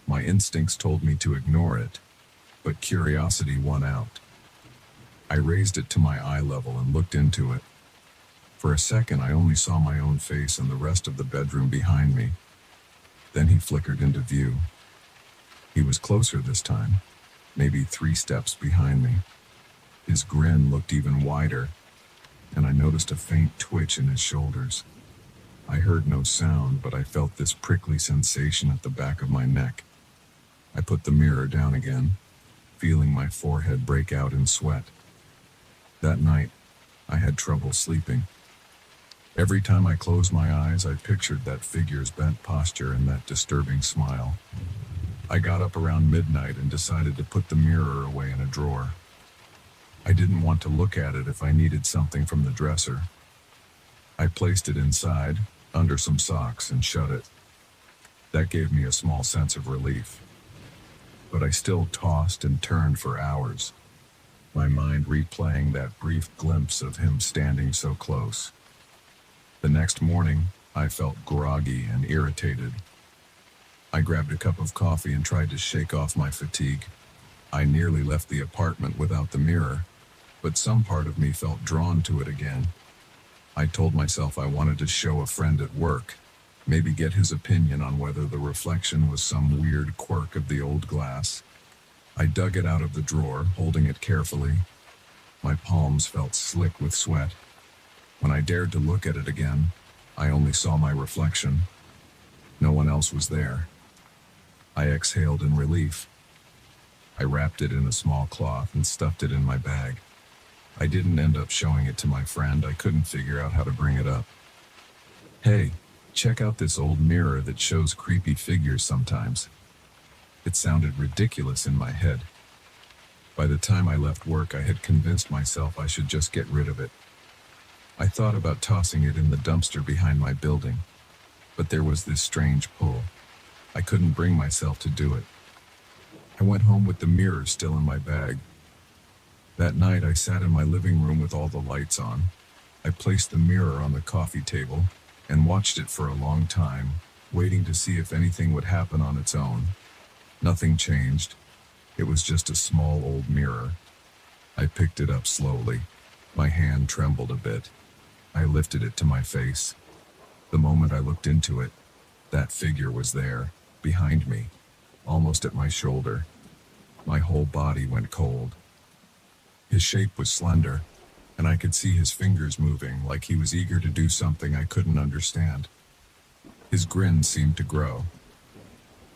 My instincts told me to ignore it, but curiosity won out. I raised it to my eye level and looked into it. For a second, I only saw my own face and the rest of the bedroom behind me. Then he flickered into view. He was closer this time, maybe 3 steps behind me. His grin looked even wider, and I noticed a faint twitch in his shoulders. I heard no sound, but I felt this prickly sensation at the back of my neck. I put the mirror down again, feeling my forehead break out in sweat. That night, I had trouble sleeping. Every time I closed my eyes, I pictured that figure's bent posture and that disturbing smile. I got up around midnight and decided to put the mirror away in a drawer. I didn't want to look at it if I needed something from the dresser. I placed it inside, under some socks, and shut it. That gave me a small sense of relief. But I still tossed and turned for hours, my mind replaying that brief glimpse of him standing so close. The next morning, I felt groggy and irritated. I grabbed a cup of coffee and tried to shake off my fatigue. I nearly left the apartment without the mirror, but some part of me felt drawn to it again. I told myself I wanted to show a friend at work, maybe get his opinion on whether the reflection was some weird quirk of the old glass. I dug it out of the drawer, holding it carefully. My palms felt slick with sweat. When I dared to look at it again, I only saw my reflection. No one else was there. I exhaled in relief. I wrapped it in a small cloth and stuffed it in my bag. I didn't end up showing it to my friend. I couldn't figure out how to bring it up. "Hey, check out this old mirror that shows creepy figures sometimes." It sounded ridiculous in my head. By the time I left work, I had convinced myself I should just get rid of it. I thought about tossing it in the dumpster behind my building, but there was this strange pull. I couldn't bring myself to do it. I went home with the mirror still in my bag. That night, I sat in my living room with all the lights on. I placed the mirror on the coffee table and watched it for a long time, waiting to see if anything would happen on its own. Nothing changed. It was just a small old mirror. I picked it up slowly. My hand trembled a bit. I lifted it to my face. The moment I looked into it, that figure was there, behind me, almost at my shoulder. My whole body went cold. His shape was slender, and I could see his fingers moving like he was eager to do something I couldn't understand. His grin seemed to grow.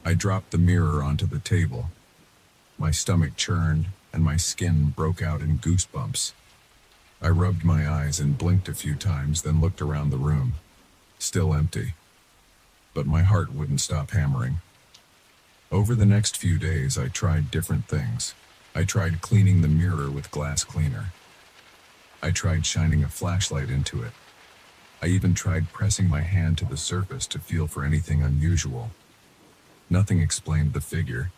I dropped the mirror onto the table. My stomach churned, and my skin broke out in goosebumps. I rubbed my eyes and blinked a few times, then looked around the room. Still empty. But my heart wouldn't stop hammering. Over the next few days, I tried different things. I tried cleaning the mirror with glass cleaner. I tried shining a flashlight into it. I even tried pressing my hand to the surface to feel for anything unusual. Nothing explained the figure.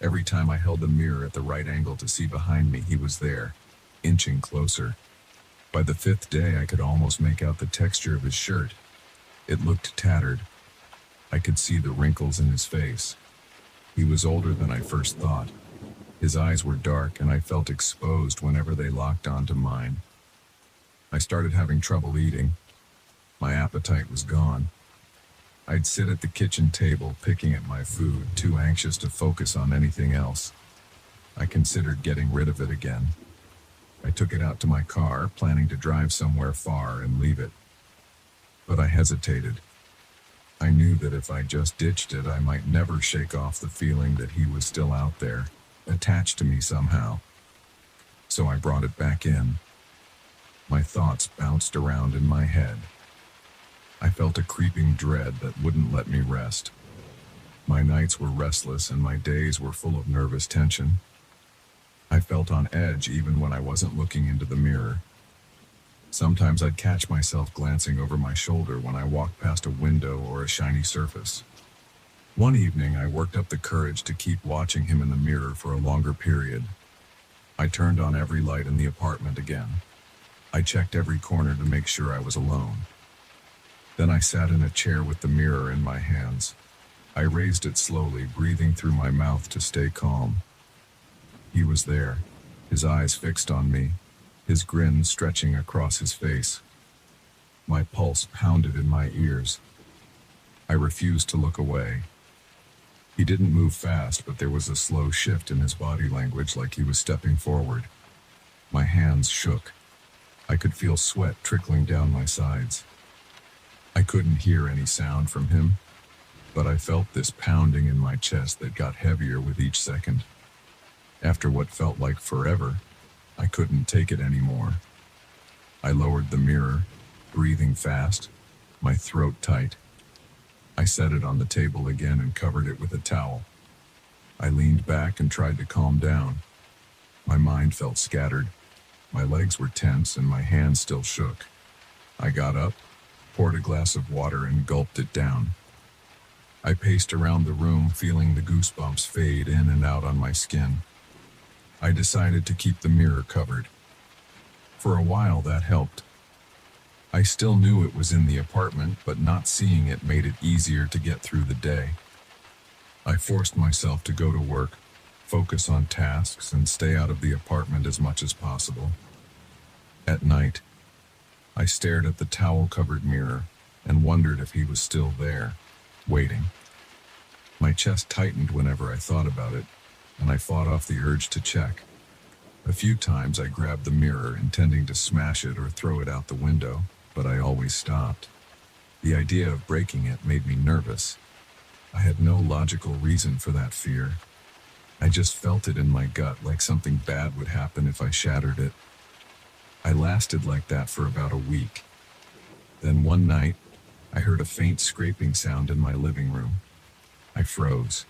Every time I held the mirror at the right angle to see behind me, he was there, inching closer. By the 5th day, I could almost make out the texture of his shirt. It looked tattered. I could see the wrinkles in his face. He was older than I first thought. His eyes were dark, and I felt exposed whenever they locked onto mine. I started having trouble eating. My appetite was gone. I'd sit at the kitchen table, picking at my food, too anxious to focus on anything else. I considered getting rid of it again. I took it out to my car, planning to drive somewhere far and leave it. But I hesitated. I knew that if I just ditched it, I might never shake off the feeling that he was still out there, attached to me somehow. So I brought it back in. My thoughts bounced around in my head. I felt a creeping dread that wouldn't let me rest. My nights were restless and my days were full of nervous tension. I felt on edge even when I wasn't looking into the mirror. Sometimes I'd catch myself glancing over my shoulder when I walked past a window or a shiny surface. One evening, I worked up the courage to keep watching him in the mirror for a longer period. I turned on every light in the apartment again. I checked every corner to make sure I was alone. Then I sat in a chair with the mirror in my hands. I raised it slowly, breathing through my mouth to stay calm. He was there, his eyes fixed on me, his grin stretching across his face. My pulse pounded in my ears. I refused to look away. He didn't move fast, but there was a slow shift in his body language, like he was stepping forward. My hands shook. I could feel sweat trickling down my sides. I couldn't hear any sound from him, but I felt this pounding in my chest that got heavier with each second. After what felt like forever, I couldn't take it anymore. I lowered the mirror, breathing fast, my throat tight. I set it on the table again and covered it with a towel. I leaned back and tried to calm down. My mind felt scattered. My legs were tense and my hands still shook. I got up, poured a glass of water and gulped it down. I paced around the room, feeling the goosebumps fade in and out on my skin. I decided to keep the mirror covered. For a while that helped. I still knew it was in the apartment, but not seeing it made it easier to get through the day. I forced myself to go to work, focus on tasks, and stay out of the apartment as much as possible. At night, I stared at the towel-covered mirror and wondered if he was still there, waiting. My chest tightened whenever I thought about it, and I fought off the urge to check. A few times I grabbed the mirror, intending to smash it or throw it out the window, but I always stopped. The idea of breaking it made me nervous. I had no logical reason for that fear. I just felt it in my gut, like something bad would happen if I shattered it. I lasted like that for about a week. Then one night, I heard a faint scraping sound in my living room. I froze.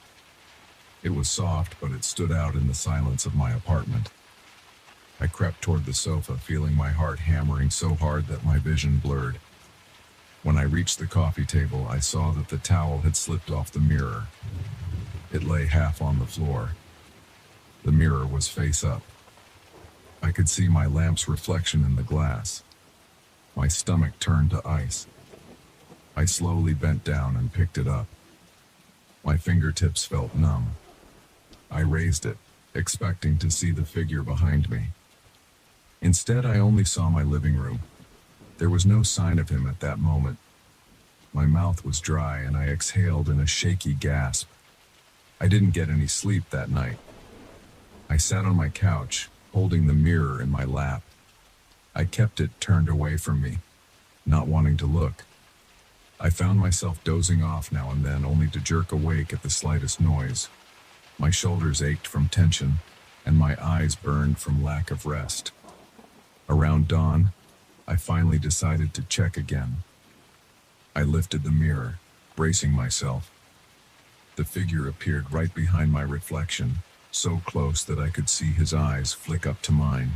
It was soft, but it stood out in the silence of my apartment. I crept toward the sofa, feeling my heart hammering so hard that my vision blurred. When I reached the coffee table, I saw that the towel had slipped off the mirror. It lay half on the floor. The mirror was face up. I could see my lamp's reflection in the glass. My stomach turned to ice. I slowly bent down and picked it up. My fingertips felt numb. I raised it, expecting to see the figure behind me. Instead, I only saw my living room. There was no sign of him at that moment. My mouth was dry and I exhaled in a shaky gasp. I didn't get any sleep that night. I sat on my couch, holding the mirror in my lap. I kept it turned away from me, not wanting to look. I found myself dozing off now and then, only to jerk awake at the slightest noise. My shoulders ached from tension, and my eyes burned from lack of rest. Around dawn, I finally decided to check again. I lifted the mirror, bracing myself. The figure appeared right behind my reflection, so close that I could see his eyes flick up to mine.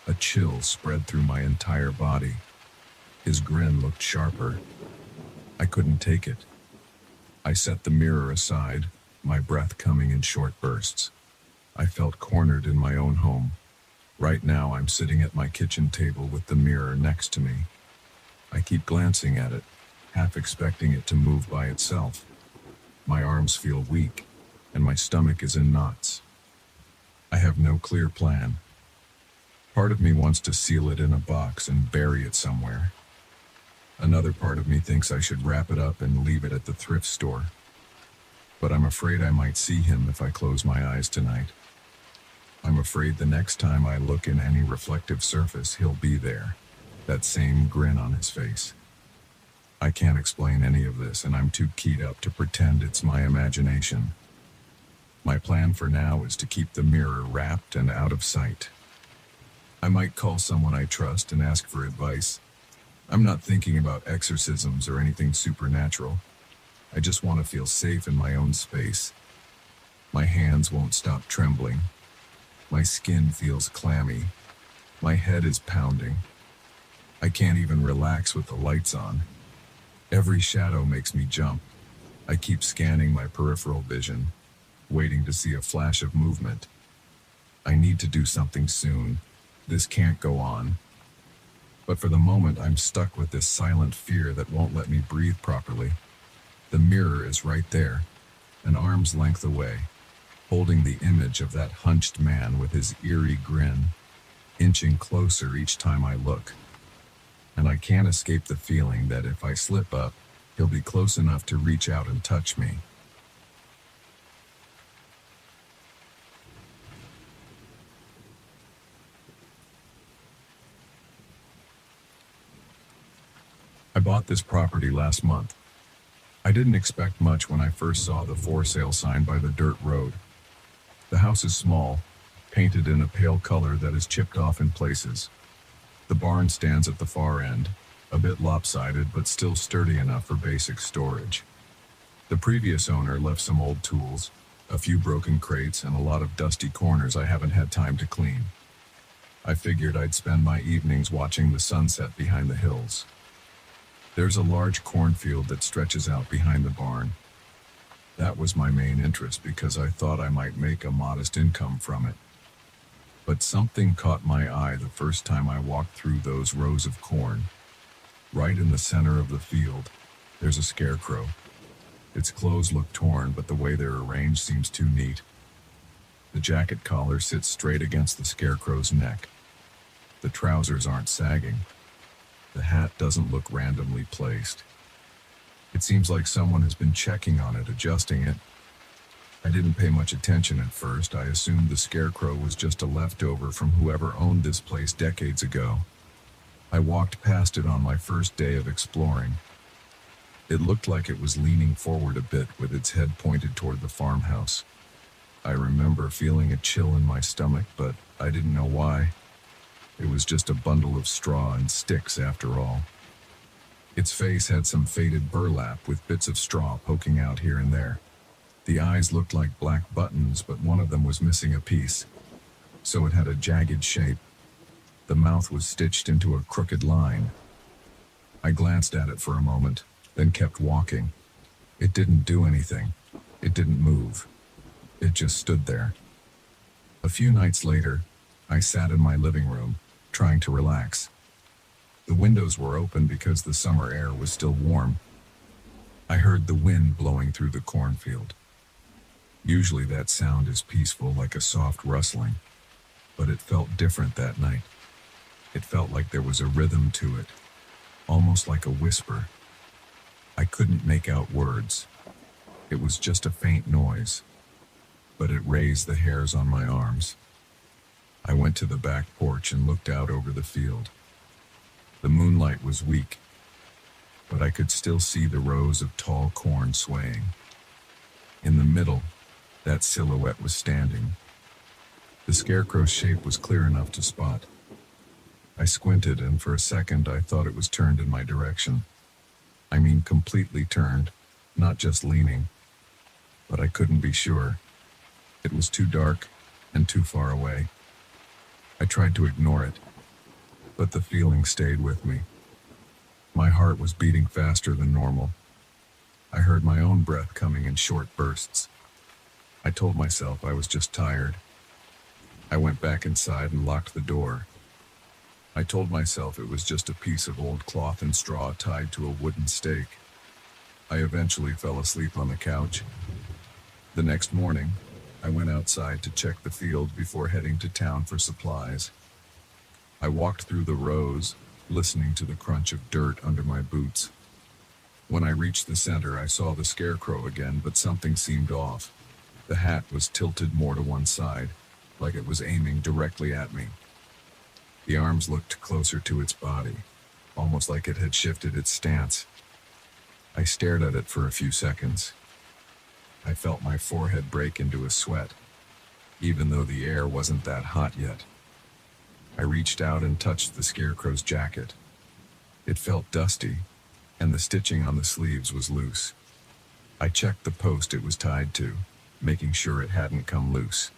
A chill spread through my entire body. His grin looked sharper. I couldn't take it. I set the mirror aside, my breath coming in short bursts. I felt cornered in my own home. Right now, I'm sitting at my kitchen table with the mirror next to me. I keep glancing at it, half expecting it to move by itself. My arms feel weak, and my stomach is in knots. I have no clear plan. Part of me wants to seal it in a box and bury it somewhere. Another part of me thinks I should wrap it up and leave it at the thrift store. But I'm afraid I might see him if I close my eyes tonight. I'm afraid the next time I look in any reflective surface, he'll be there, that same grin on his face. I can't explain any of this, and I'm too keyed up to pretend it's my imagination. My plan for now is to keep the mirror wrapped and out of sight. I might call someone I trust and ask for advice. I'm not thinking about exorcisms or anything supernatural. I just want to feel safe in my own space. My hands won't stop trembling. My skin feels clammy. My head is pounding. I can't even relax with the lights on. Every shadow makes me jump. I keep scanning my peripheral vision, waiting to see a flash of movement. I need to do something soon. This can't go on. But for the moment, I'm stuck with this silent fear that won't let me breathe properly. The mirror is right there, an arm's length away, holding the image of that hunched man with his eerie grin, inching closer each time I look. And I can't escape the feeling that if I slip up, he'll be close enough to reach out and touch me. I bought this property last month. I didn't expect much when I first saw the for sale sign by the dirt road. The house is small, painted in a pale color that is chipped off in places. The barn stands at the far end, a bit lopsided but still sturdy enough for basic storage. The previous owner left some old tools, a few broken crates, and a lot of dusty corners I haven't had time to clean. I figured I'd spend my evenings watching the sunset behind the hills. There's a large cornfield that stretches out behind the barn. That was my main interest because I thought I might make a modest income from it. But something caught my eye the first time I walked through those rows of corn. Right in the center of the field, there's a scarecrow. Its clothes look torn, but the way they're arranged seems too neat. The jacket collar sits straight against the scarecrow's neck. The trousers aren't sagging. The hat doesn't look randomly placed. It seems like someone has been checking on it, adjusting it. I didn't pay much attention at first. I assumed the scarecrow was just a leftover from whoever owned this place decades ago. I walked past it on my first day of exploring. It looked like it was leaning forward a bit with its head pointed toward the farmhouse. I remember feeling a chill in my stomach, but I didn't know why. It was just a bundle of straw and sticks after all. Its face had some faded burlap with bits of straw poking out here and there. The eyes looked like black buttons, but one of them was missing a piece, so it had a jagged shape. The mouth was stitched into a crooked line. I glanced at it for a moment, then kept walking. It didn't do anything. It didn't move. It just stood there. A few nights later, I sat in my living room, trying to relax. The windows were open because the summer air was still warm. I heard the wind blowing through the cornfield. Usually that sound is peaceful, like a soft rustling, but it felt different that night. It felt like there was a rhythm to it, almost like a whisper. I couldn't make out words. It was just a faint noise, but it raised the hairs on my arms. I went to the back porch and looked out over the field. The moonlight was weak, but I could still see the rows of tall corn swaying. In the middle, that silhouette was standing. The scarecrow's shape was clear enough to spot. I squinted, and for a second I thought it was turned in my direction. I mean, completely turned, not just leaning. But I couldn't be sure. It was too dark and too far away. I tried to ignore it, but the feeling stayed with me. My heart was beating faster than normal. I heard my own breath coming in short bursts. I told myself I was just tired. I went back inside and locked the door. I told myself it was just a piece of old cloth and straw tied to a wooden stake. I eventually fell asleep on the couch. The next morning, I went outside to check the field before heading to town for supplies. I walked through the rows, listening to the crunch of dirt under my boots. When I reached the center, I saw the scarecrow again, but something seemed off. The hat was tilted more to one side, like it was aiming directly at me. The arms looked closer to its body, almost like it had shifted its stance. I stared at it for a few seconds. I felt my forehead break into a sweat, even though the air wasn't that hot yet. I reached out and touched the scarecrow's jacket. It felt dusty, and the stitching on the sleeves was loose. I checked the post it was tied to, making sure it hadn't come loose.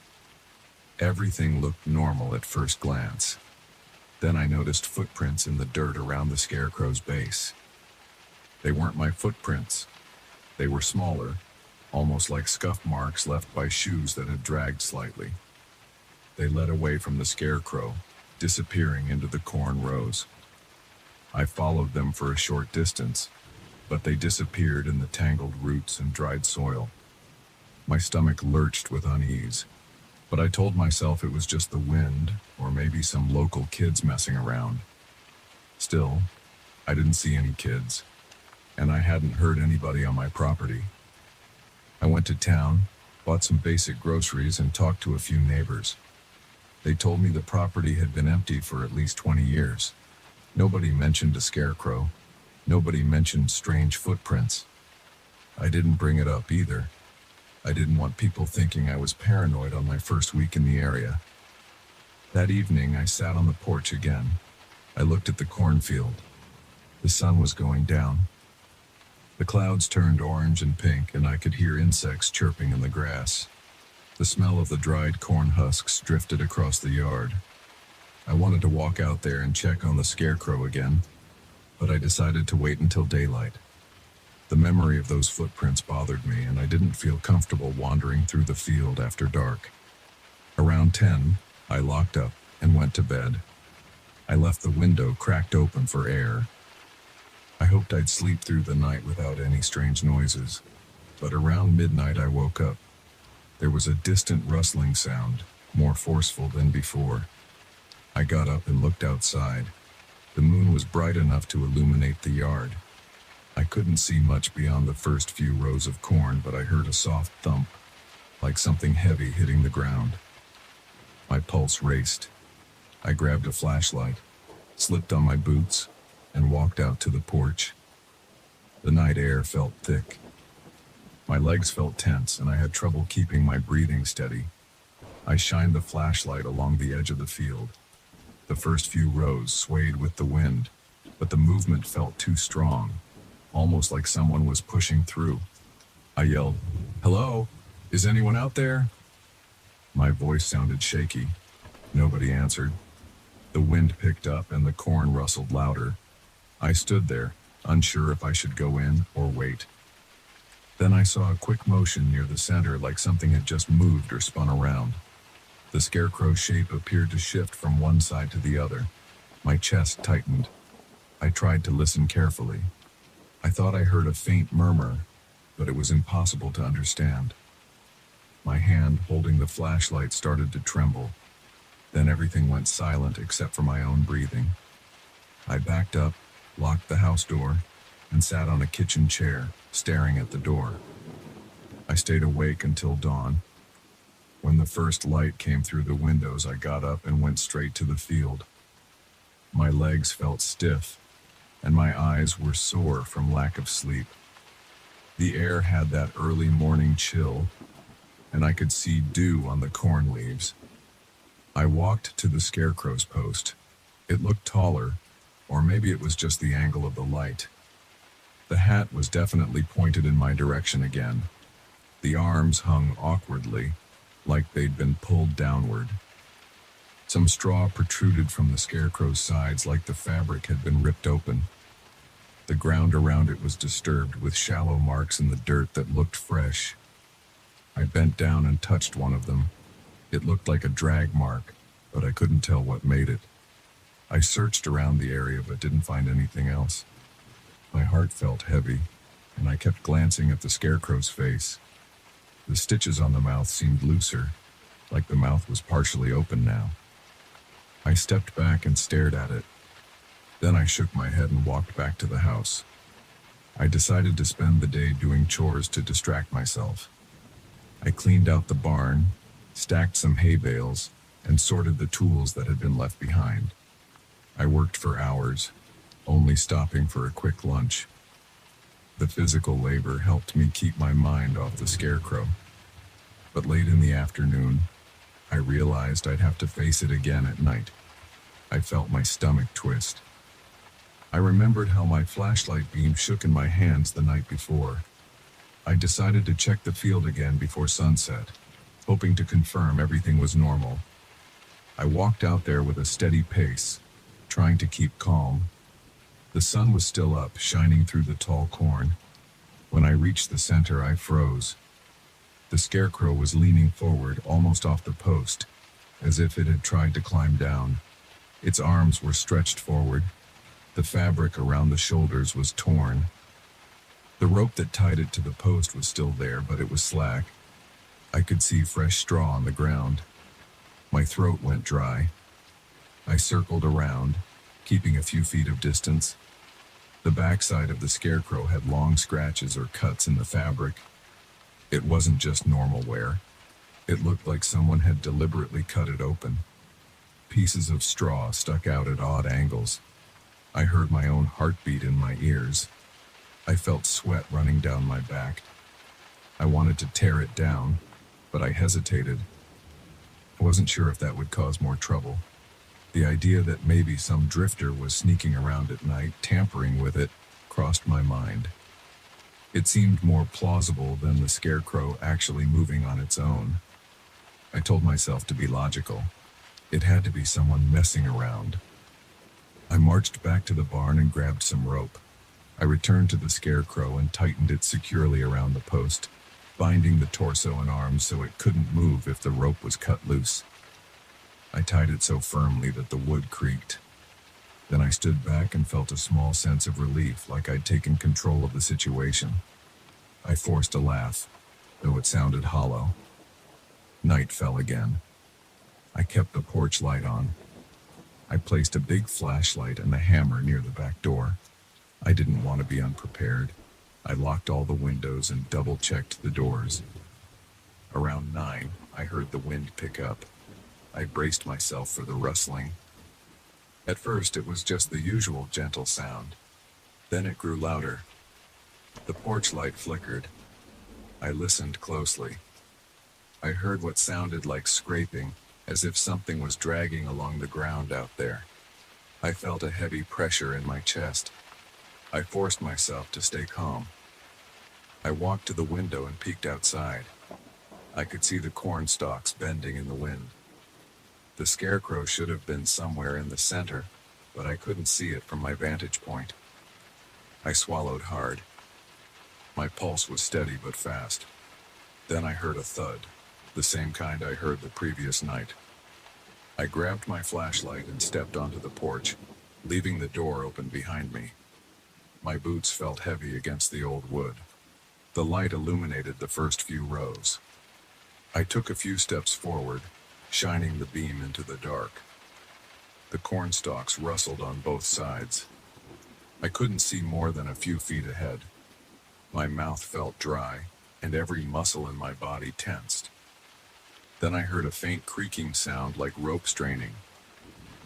Everything looked normal at first glance. Then I noticed footprints in the dirt around the scarecrow's base. They weren't my footprints. They were smaller, almost like scuff marks left by shoes that had dragged slightly. They led away from the scarecrow, disappearing into the corn rows. I followed them for a short distance, but they disappeared in the tangled roots and dried soil. My stomach lurched with unease, but I told myself it was just the wind, or maybe some local kids messing around. Still, I didn't see any kids, and I hadn't heard anybody on my property. I went to town, bought some basic groceries, and talked to a few neighbors. They told me the property had been empty for at least 20 years. Nobody mentioned a scarecrow. Nobody mentioned strange footprints. I didn't bring it up either. I didn't want people thinking I was paranoid on my first week in the area. That evening, I sat on the porch again. I looked at the cornfield. The sun was going down. The clouds turned orange and pink, and I could hear insects chirping in the grass. The smell of the dried corn husks drifted across the yard. I wanted to walk out there and check on the scarecrow again, but I decided to wait until daylight. The memory of those footprints bothered me, and I didn't feel comfortable wandering through the field after dark. Around 10, I locked up and went to bed. I left the window cracked open for air. I hoped I'd sleep through the night without any strange noises, but around midnight I woke up. There was a distant rustling sound, more forceful than before. I got up and looked outside. The moon was bright enough to illuminate the yard. I couldn't see much beyond the first few rows of corn, but I heard a soft thump, like something heavy hitting the ground. My pulse raced. I grabbed a flashlight, slipped on my boots, and walked out to the porch. The night air felt thick. My legs felt tense, and I had trouble keeping my breathing steady. I shined the flashlight along the edge of the field. The first few rows swayed with the wind, but the movement felt too strong, almost like someone was pushing through. I yelled, "Hello? Is anyone out there?" My voice sounded shaky. Nobody answered. The wind picked up and the corn rustled louder. I stood there, unsure if I should go in or wait. Then I saw a quick motion near the center, like something had just moved or spun around. The scarecrow's shape appeared to shift from one side to the other. My chest tightened. I tried to listen carefully. I thought I heard a faint murmur, but it was impossible to understand. My hand holding the flashlight started to tremble. Then everything went silent except for my own breathing. I backed up, locked the house door, and sat on a kitchen chair, staring at the door. I stayed awake until dawn. When the first light came through the windows, I got up and went straight to the field. My legs felt stiff, and my eyes were sore from lack of sleep. The air had that early morning chill, and I could see dew on the corn leaves. I walked to the scarecrow's post. It looked taller, or maybe it was just the angle of the light. The hat was definitely pointed in my direction again. The arms hung awkwardly, like they'd been pulled downward. Some straw protruded from the scarecrow's sides, like the fabric had been ripped open. The ground around it was disturbed with shallow marks in the dirt that looked fresh. I bent down and touched one of them. It looked like a drag mark, but I couldn't tell what made it. I searched around the area but didn't find anything else. My heart felt heavy, and I kept glancing at the scarecrow's face. The stitches on the mouth seemed looser, like the mouth was partially open now. I stepped back and stared at it. Then I shook my head and walked back to the house. I decided to spend the day doing chores to distract myself. I cleaned out the barn, stacked some hay bales, and sorted the tools that had been left behind. I worked for hours, only stopping for a quick lunch. The physical labor helped me keep my mind off the scarecrow. But late in the afternoon, I realized I'd have to face it again at night. I felt my stomach twist. I remembered how my flashlight beam shook in my hands the night before. I decided to check the field again before sunset, hoping to confirm everything was normal. I walked out there with a steady pace, trying to keep calm. The sun was still up, shining through the tall corn. When I reached the center, I froze. The scarecrow was leaning forward, almost off the post, as if it had tried to climb down. Its arms were stretched forward. The fabric around the shoulders was torn. The rope that tied it to the post was still there, but it was slack. I could see fresh straw on the ground. My throat went dry. I circled around, keeping a few feet of distance. The backside of the scarecrow had long scratches or cuts in the fabric. It wasn't just normal wear. It looked like someone had deliberately cut it open. Pieces of straw stuck out at odd angles. I heard my own heartbeat in my ears. I felt sweat running down my back. I wanted to tear it down, but I hesitated. I wasn't sure if that would cause more trouble. The idea that maybe some drifter was sneaking around at night, tampering with it, crossed my mind. It seemed more plausible than the scarecrow actually moving on its own. I told myself to be logical. It had to be someone messing around. I marched back to the barn and grabbed some rope. I returned to the scarecrow and tightened it securely around the post, binding the torso and arms so it couldn't move if the rope was cut loose. I tied it so firmly that the wood creaked. Then I stood back and felt a small sense of relief, like I'd taken control of the situation. I forced a laugh, though it sounded hollow. Night fell again. I kept the porch light on. I placed a big flashlight and a hammer near the back door. I didn't want to be unprepared. I locked all the windows and double-checked the doors. Around 9, I heard the wind pick up. I braced myself for the rustling. At first, it was just the usual gentle sound. Then it grew louder. The porch light flickered. I listened closely. I heard what sounded like scraping, as if something was dragging along the ground out there. I felt a heavy pressure in my chest. I forced myself to stay calm. I walked to the window and peeked outside. I could see the corn stalks bending in the wind. The scarecrow should have been somewhere in the center, but I couldn't see it from my vantage point. I swallowed hard. My pulse was steady but fast. Then I heard a thud, the same kind I heard the previous night. I grabbed my flashlight and stepped onto the porch, leaving the door open behind me. My boots felt heavy against the old wood. The light illuminated the first few rows. I took a few steps forward, shining the beam into the dark. The corn stalks rustled on both sides. I couldn't see more than a few feet ahead. My mouth felt dry, and every muscle in my body tensed. Then I heard a faint creaking sound like rope straining.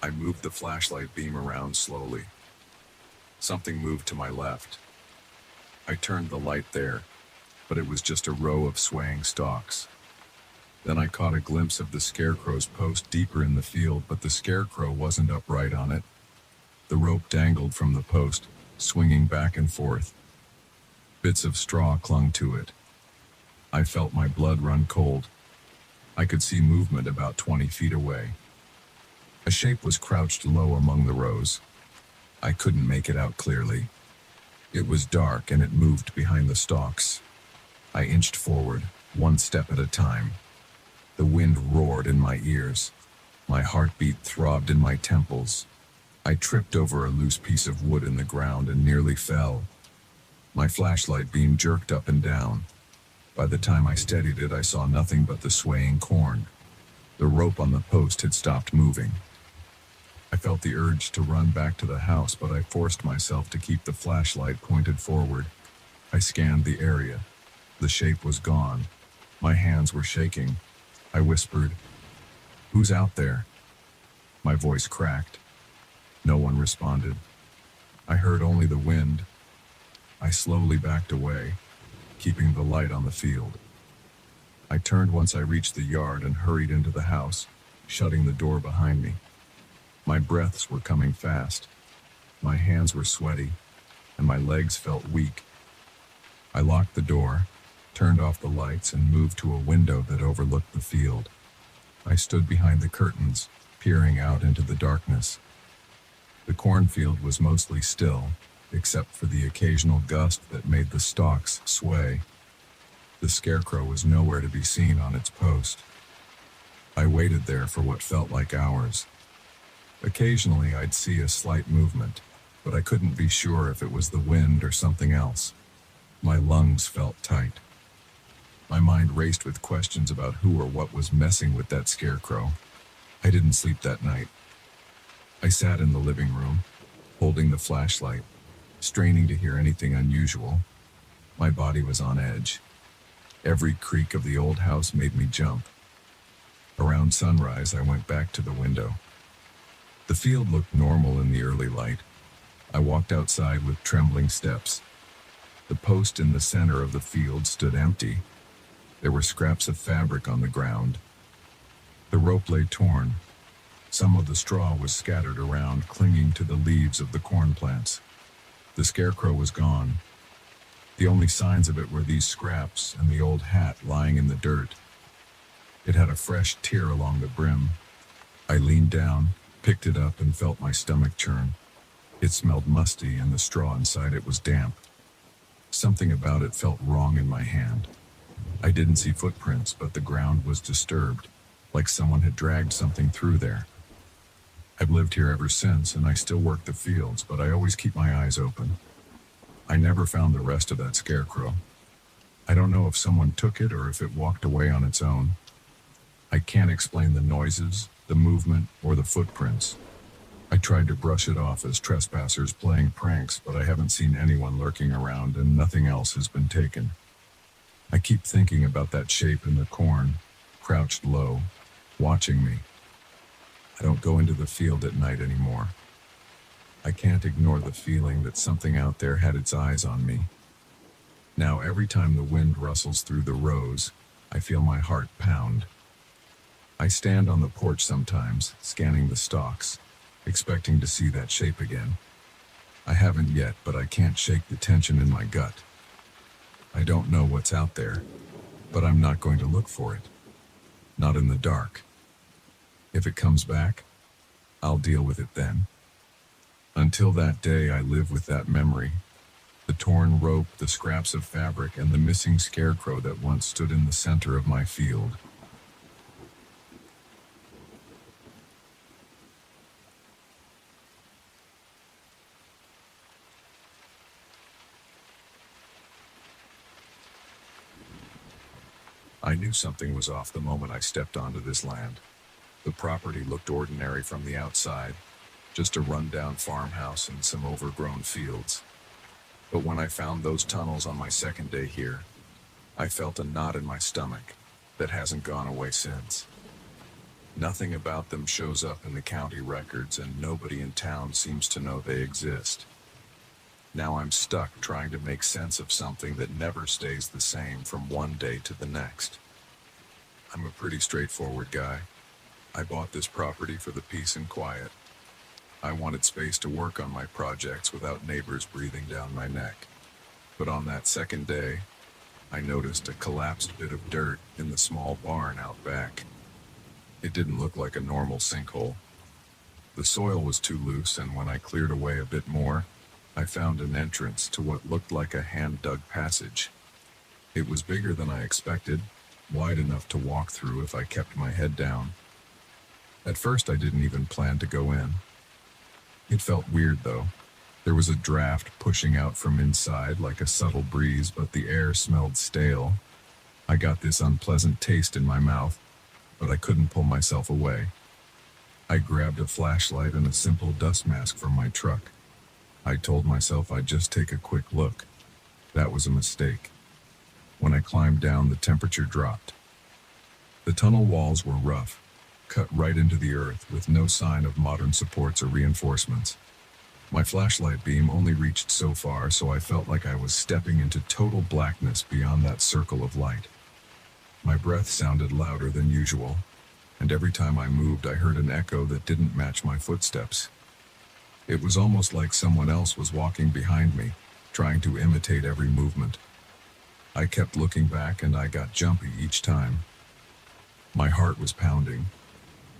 I moved the flashlight beam around slowly. Something moved to my left. I turned the light there, but it was just a row of swaying stalks. Then I caught a glimpse of the scarecrow's post deeper in the field, but the scarecrow wasn't upright on it. The rope dangled from the post, swinging back and forth. Bits of straw clung to it. I felt my blood run cold. I could see movement about 20 feet away. A shape was crouched low among the rows. I couldn't make it out clearly. It was dark and it moved behind the stalks. I inched forward, one step at a time. The wind roared in my ears. My heartbeat throbbed in my temples. I tripped over a loose piece of wood in the ground and nearly fell. My flashlight beam jerked up and down. By the time I steadied it, I saw nothing but the swaying corn. The rope on the post had stopped moving. I felt the urge to run back to the house, but I forced myself to keep the flashlight pointed forward. I scanned the area. The shape was gone. My hands were shaking. I whispered, "Who's out there?" My voice cracked. No one responded. I heard only the wind. I slowly backed away, keeping the light on the field. I turned once I reached the yard and hurried into the house, shutting the door behind me. My breaths were coming fast. My hands were sweaty, and my legs felt weak. I locked the door, turned off the lights, and moved to a window that overlooked the field. I stood behind the curtains, peering out into the darkness. The cornfield was mostly still, except for the occasional gust that made the stalks sway. The scarecrow was nowhere to be seen on its post. I waited there for what felt like hours. Occasionally I'd see a slight movement, but I couldn't be sure if it was the wind or something else. My lungs felt tight. My mind raced with questions about who or what was messing with that scarecrow. I didn't sleep that night. I sat in the living room, holding the flashlight, straining to hear anything unusual. My body was on edge. Every creak of the old house made me jump. Around sunrise, I went back to the window. The field looked normal in the early light. I walked outside with trembling steps. The post in the center of the field stood empty. There were scraps of fabric on the ground. The rope lay torn. Some of the straw was scattered around, clinging to the leaves of the corn plants. The scarecrow was gone. The only signs of it were these scraps and the old hat lying in the dirt. It had a fresh tear along the brim. I leaned down, picked it up, and felt my stomach churn. It smelled musty, and the straw inside it was damp. Something about it felt wrong in my hand. I didn't see footprints, but the ground was disturbed, like someone had dragged something through there. I've lived here ever since, and I still work the fields, but I always keep my eyes open. I never found the rest of that scarecrow. I don't know if someone took it or if it walked away on its own. I can't explain the noises, the movement, or the footprints. I tried to brush it off as trespassers playing pranks, but I haven't seen anyone lurking around, and nothing else has been taken. I keep thinking about that shape in the corn, crouched low, watching me. I don't go into the field at night anymore. I can't ignore the feeling that something out there had its eyes on me. Now every time the wind rustles through the rows, I feel my heart pound. I stand on the porch sometimes, scanning the stalks, expecting to see that shape again. I haven't yet, but I can't shake the tension in my gut. I don't know what's out there, but I'm not going to look for it. Not in the dark. If it comes back, I'll deal with it then. Until that day, I live with that memory. The torn rope, the scraps of fabric, and the missing scarecrow that once stood in the center of my field. I knew something was off the moment I stepped onto this land. The property looked ordinary from the outside, just a rundown farmhouse and some overgrown fields. But when I found those tunnels on my second day here, I felt a knot in my stomach that hasn't gone away since. Nothing about them shows up in the county records, and nobody in town seems to know they exist. Now I'm stuck trying to make sense of something that never stays the same from one day to the next. I'm a pretty straightforward guy. I bought this property for the peace and quiet. I wanted space to work on my projects without neighbors breathing down my neck. But on that second day, I noticed a collapsed bit of dirt in the small barn out back. It didn't look like a normal sinkhole. The soil was too loose, and when I cleared away a bit more, I found an entrance to what looked like a hand-dug passage. It was bigger than I expected, wide enough to walk through if I kept my head down. At first, I didn't even plan to go in. It felt weird, though. There was a draft pushing out from inside like a subtle breeze, but the air smelled stale. I got this unpleasant taste in my mouth, but I couldn't pull myself away. I grabbed a flashlight and a simple dust mask from my truck. I told myself I'd just take a quick look. That was a mistake. When I climbed down, the temperature dropped. The tunnel walls were rough, cut right into the earth with no sign of modern supports or reinforcements. My flashlight beam only reached so far, so I felt like I was stepping into total blackness beyond that circle of light. My breath sounded louder than usual. and every time I moved, I heard an echo that didn't match my footsteps. It was almost like someone else was walking behind me, trying to imitate every movement. I kept looking back and I got jumpy each time. My heart was pounding.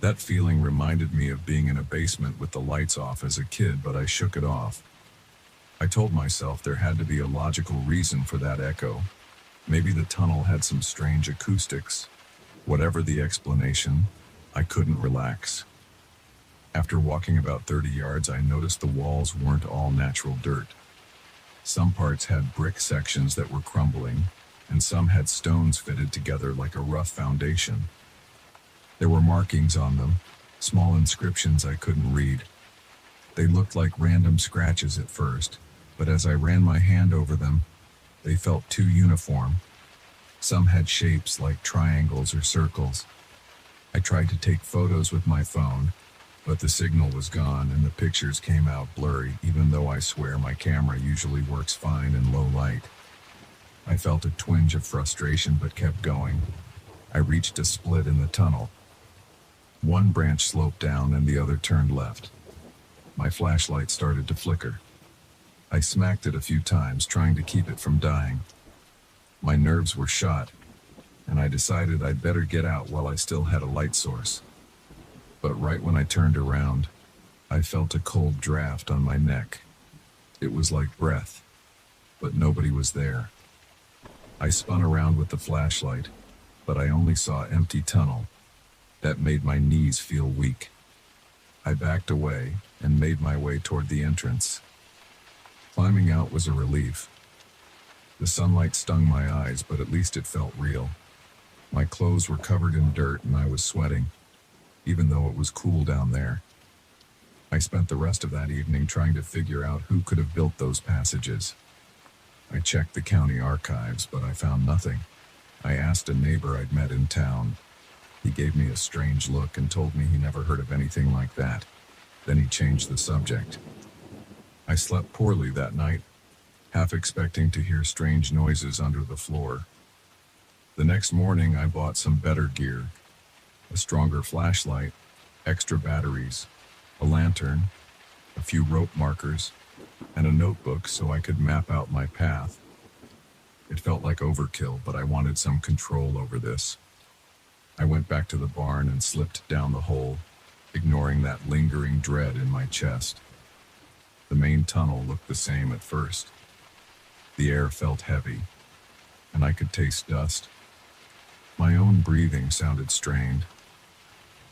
That feeling reminded me of being in a basement with the lights off as a kid, but I shook it off. I told myself there had to be a logical reason for that echo. Maybe the tunnel had some strange acoustics. Whatever the explanation, I couldn't relax. After walking about 30 yards, I noticed the walls weren't all natural dirt. Some parts had brick sections that were crumbling, and some had stones fitted together like a rough foundation. There were markings on them, small inscriptions I couldn't read. They looked like random scratches at first, but as I ran my hand over them, they felt too uniform. Some had shapes like triangles or circles. I tried to take photos with my phone, but the signal was gone and the pictures came out blurry, even though I swear my camera usually works fine in low light. I felt a twinge of frustration but kept going. I reached a split in the tunnel. One branch sloped down and the other turned left. My flashlight started to flicker. I smacked it a few times, trying to keep it from dying. My nerves were shot, and I decided I'd better get out while I still had a light source. But right when I turned around, I felt a cold draft on my neck. It was like breath, but nobody was there. I spun around with the flashlight, but I only saw empty tunnel. That made my knees feel weak. I backed away and made my way toward the entrance. Climbing out was a relief. The sunlight stung my eyes, but at least it felt real. My clothes were covered in dirt and I was sweating, even though it was cool down there. I spent the rest of that evening trying to figure out who could have built those passages. I checked the county archives, but I found nothing. I asked a neighbor I'd met in town. He gave me a strange look and told me he never heard of anything like that. Then he changed the subject. I slept poorly that night, half expecting to hear strange noises under the floor. The next morning, I bought some better gear: a stronger flashlight, extra batteries, a lantern, a few rope markers, and a notebook so I could map out my path. It felt like overkill, but I wanted some control over this. I went back to the barn and slipped down the hole, ignoring that lingering dread in my chest. The main tunnel looked the same at first. The air felt heavy, and I could taste dust. My own breathing sounded strained.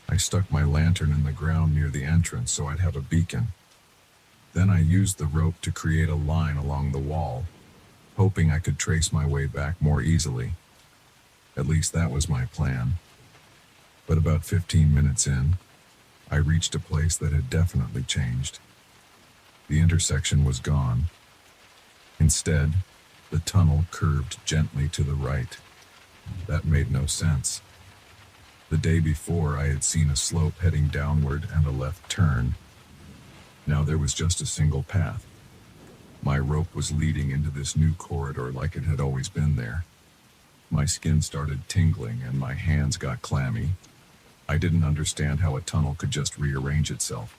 I stuck my lantern in the ground near the entrance so I'd have a beacon. Then I used the rope to create a line along the wall, hoping I could trace my way back more easily. At least that was my plan. But about 15 minutes in, I reached a place that had definitely changed. The intersection was gone. Instead, the tunnel curved gently to the right. That made no sense. The day before, I had seen a slope heading downward and a left turn. Now there was just a single path. My rope was leading into this new corridor like it had always been there. My skin started tingling and my hands got clammy. I didn't understand how a tunnel could just rearrange itself.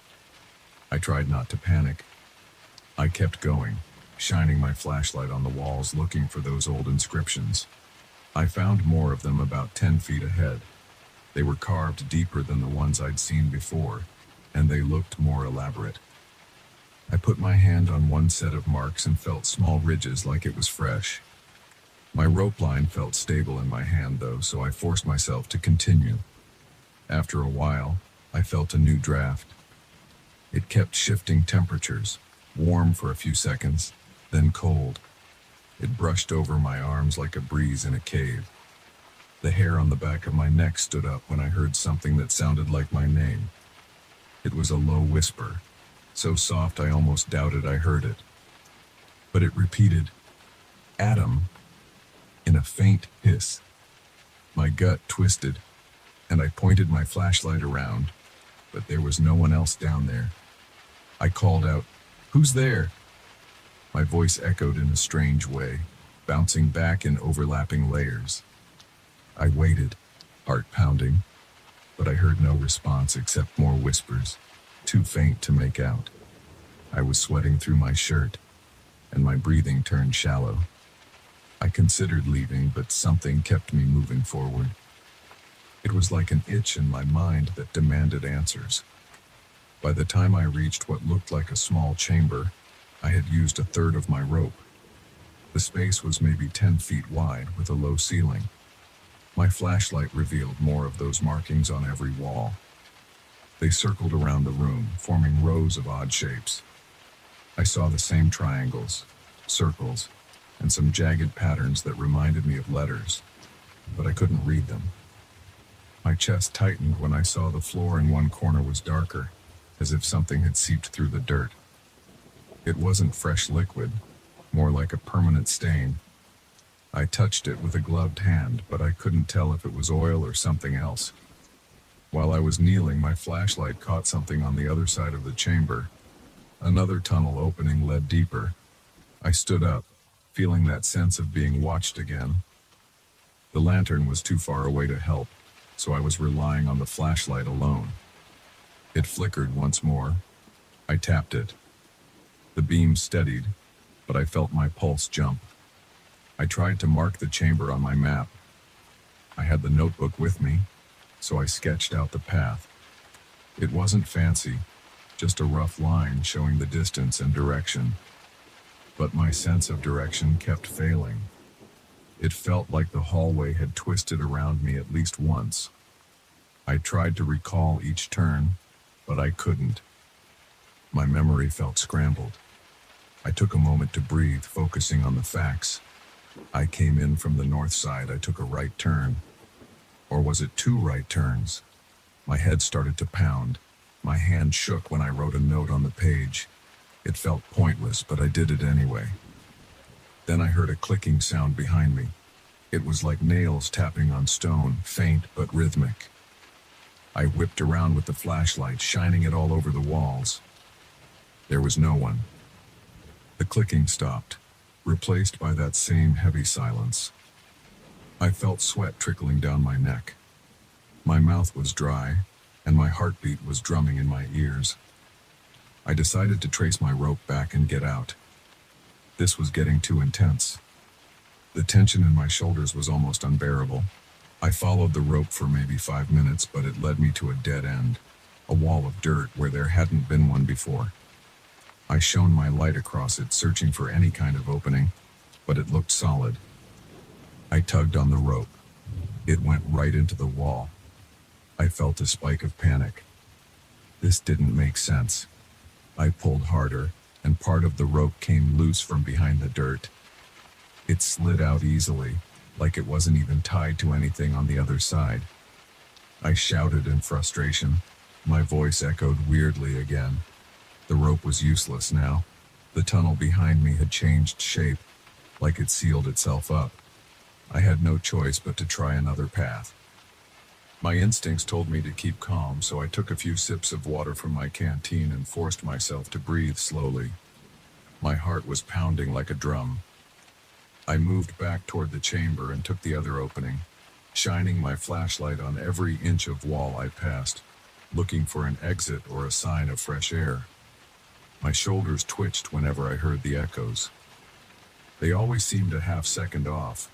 I tried not to panic. I kept going, shining my flashlight on the walls looking for those old inscriptions. I found more of them about 10 feet ahead. They were carved deeper than the ones I'd seen before, and they looked more elaborate. I put my hand on one set of marks and felt small ridges like it was fresh. My rope line felt stable in my hand though, so I forced myself to continue. After a while, I felt a new draft. It kept shifting temperatures, warm for a few seconds, then cold. It brushed over my arms like a breeze in a cave. The hair on the back of my neck stood up when I heard something that sounded like my name. It was a low whisper, so soft I almost doubted I heard it. But it repeated, "Adam," in a faint hiss. My gut twisted, and I pointed my flashlight around, but there was no one else down there. I called out, "Who's there?" My voice echoed in a strange way, bouncing back in overlapping layers. I waited, heart pounding, but I heard no response except more whispers, too faint to make out. I was sweating through my shirt, and my breathing turned shallow. I considered leaving, but something kept me moving forward. It was like an itch in my mind that demanded answers. By the time I reached what looked like a small chamber, I had used a third of my rope. The space was maybe 10 feet wide with a low ceiling. My flashlight revealed more of those markings on every wall. They circled around the room, forming rows of odd shapes. I saw the same triangles, circles, and some jagged patterns that reminded me of letters, but I couldn't read them. My chest tightened when I saw the floor in one corner was darker, as if something had seeped through the dirt. It wasn't fresh liquid, more like a permanent stain. I touched it with a gloved hand, but I couldn't tell if it was oil or something else. While I was kneeling, my flashlight caught something on the other side of the chamber. Another tunnel opening led deeper. I stood up, feeling that sense of being watched again. The lantern was too far away to help, so I was relying on the flashlight alone. It flickered once more. I tapped it. The beam steadied, but I felt my pulse jump. I tried to mark the chamber on my map. I had the notebook with me, so I sketched out the path. It wasn't fancy, just a rough line showing the distance and direction. But my sense of direction kept failing. It felt like the hallway had twisted around me at least once. I tried to recall each turn, but I couldn't. My memory felt scrambled. I took a moment to breathe, focusing on the facts. I came in from the north side. I took a right turn. Or was it two right turns? My head started to pound. My hand shook when I wrote a note on the page. It felt pointless, but I did it anyway. Then I heard a clicking sound behind me. It was like nails tapping on stone, faint but rhythmic. I whipped around with the flashlight, shining it all over the walls. There was no one. The clicking stopped, replaced by that same heavy silence. I felt sweat trickling down my neck. My mouth was dry, and my heartbeat was drumming in my ears. I decided to trace my rope back and get out. This was getting too intense. The tension in my shoulders was almost unbearable. I followed the rope for maybe 5 minutes, but it led me to a dead end, a wall of dirt where there hadn't been one before. I shone my light across it, searching for any kind of opening, but it looked solid. I tugged on the rope. It went right into the wall. I felt a spike of panic. This didn't make sense. I pulled harder, and part of the rope came loose from behind the dirt. It slid out easily, like it wasn't even tied to anything on the other side. I shouted in frustration. My voice echoed weirdly again. The rope was useless now. The tunnel behind me had changed shape, like it sealed itself up. I had no choice but to try another path. My instincts told me to keep calm, so I took a few sips of water from my canteen and forced myself to breathe slowly. My heart was pounding like a drum. I moved back toward the chamber and took the other opening, shining my flashlight on every inch of wall I passed, looking for an exit or a sign of fresh air. My shoulders twitched whenever I heard the echoes. They always seemed a half-second off,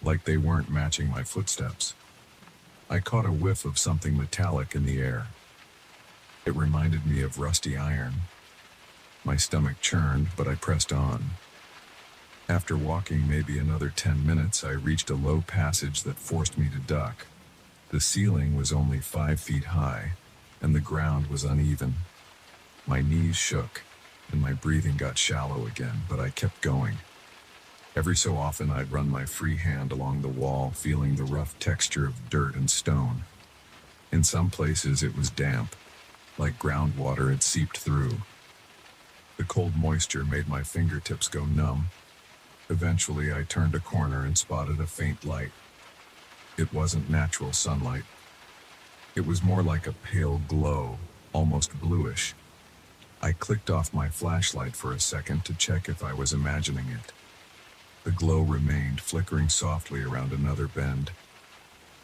like they weren't matching my footsteps. I caught a whiff of something metallic in the air. It reminded me of rusty iron. My stomach churned, but I pressed on. After walking maybe another 10 minutes, I reached a low passage that forced me to duck. The ceiling was only 5 feet high, and the ground was uneven. My knees shook, and my breathing got shallow again, but I kept going. Every so often, I'd run my free hand along the wall, feeling the rough texture of dirt and stone. In some places, it was damp, like groundwater had seeped through. The cold moisture made my fingertips go numb. Eventually, I turned a corner and spotted a faint light. It wasn't natural sunlight. It was more like a pale glow, almost bluish. I clicked off my flashlight for a second to check if I was imagining it. The glow remained, flickering softly around another bend.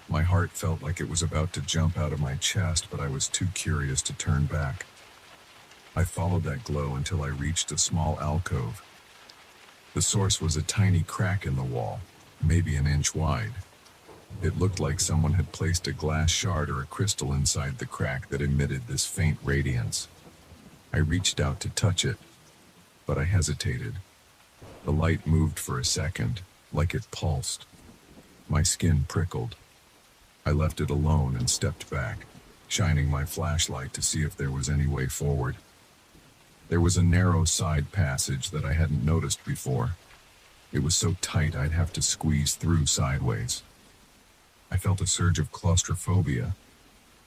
My heart felt like it was about to jump out of my chest, but I was too curious to turn back. I followed that glow until I reached a small alcove. The source was a tiny crack in the wall, maybe an inch wide. It looked like someone had placed a glass shard or a crystal inside the crack that emitted this faint radiance. I reached out to touch it, but I hesitated. The light moved for a second, like it pulsed. My skin prickled. I left it alone and stepped back, shining my flashlight to see if there was any way forward. There was a narrow side passage that I hadn't noticed before. It was so tight I'd have to squeeze through sideways. I felt a surge of claustrophobia.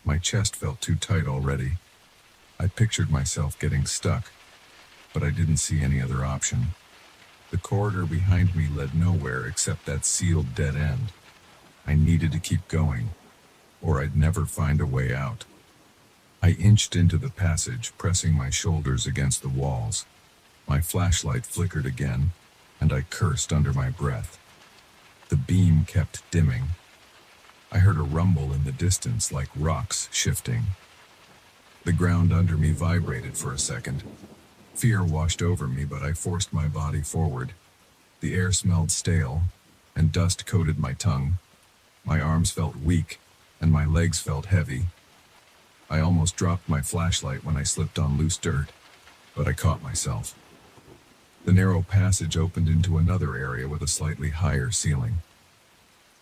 My chest felt too tight already. I pictured myself getting stuck, but I didn't see any other option. The corridor behind me led nowhere except that sealed dead end. I needed to keep going, or I'd never find a way out. I inched into the passage, pressing my shoulders against the walls. My flashlight flickered again, and I cursed under my breath. The beam kept dimming. I heard a rumble in the distance, like rocks shifting. The ground under me vibrated for a second. Fear washed over me, but I forced my body forward. The air smelled stale, and dust coated my tongue. My arms felt weak, and my legs felt heavy. I almost dropped my flashlight when I slipped on loose dirt, but I caught myself. The narrow passage opened into another area with a slightly higher ceiling.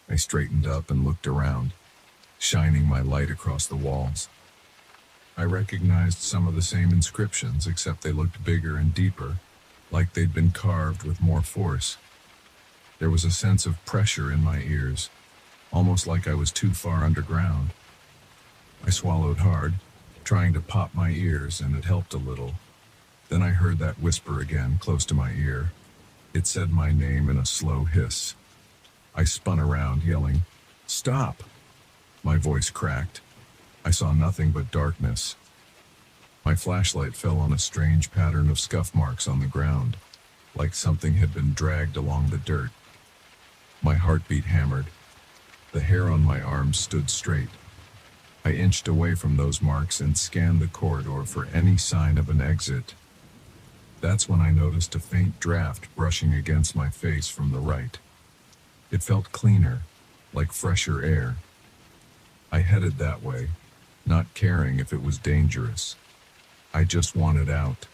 I straightened up and looked around, shining my light across the walls. I recognized some of the same inscriptions, except they looked bigger and deeper, like they'd been carved with more force. There was a sense of pressure in my ears, almost like I was too far underground. I swallowed hard, trying to pop my ears, and it helped a little. Then I heard that whisper again, close to my ear. It said my name in a slow hiss. I spun around, yelling, "Stop!" My voice cracked. I saw nothing but darkness. My flashlight fell on a strange pattern of scuff marks on the ground, like something had been dragged along the dirt. My heartbeat hammered. The hair on my arms stood straight. I inched away from those marks and scanned the corridor for any sign of an exit. That's when I noticed a faint draft brushing against my face from the right. It felt cleaner, like fresher air. I headed that way, not caring if it was dangerous. I just wanted out.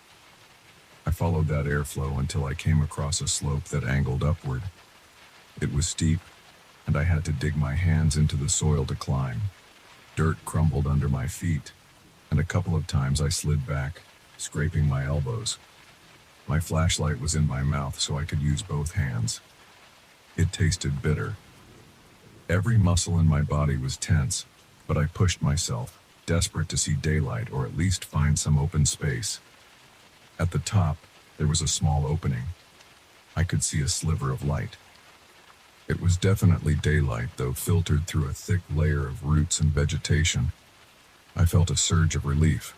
I followed that airflow until I came across a slope that angled upward. It was steep, and I had to dig my hands into the soil to climb. Dirt crumbled under my feet, and a couple of times I slid back, scraping my elbows. My flashlight was in my mouth so I could use both hands. It tasted bitter. Every muscle in my body was tense, but I pushed myself, desperate to see daylight or at least find some open space. At the top, there was a small opening. I could see a sliver of light. It was definitely daylight, though filtered through a thick layer of roots and vegetation. I felt a surge of relief.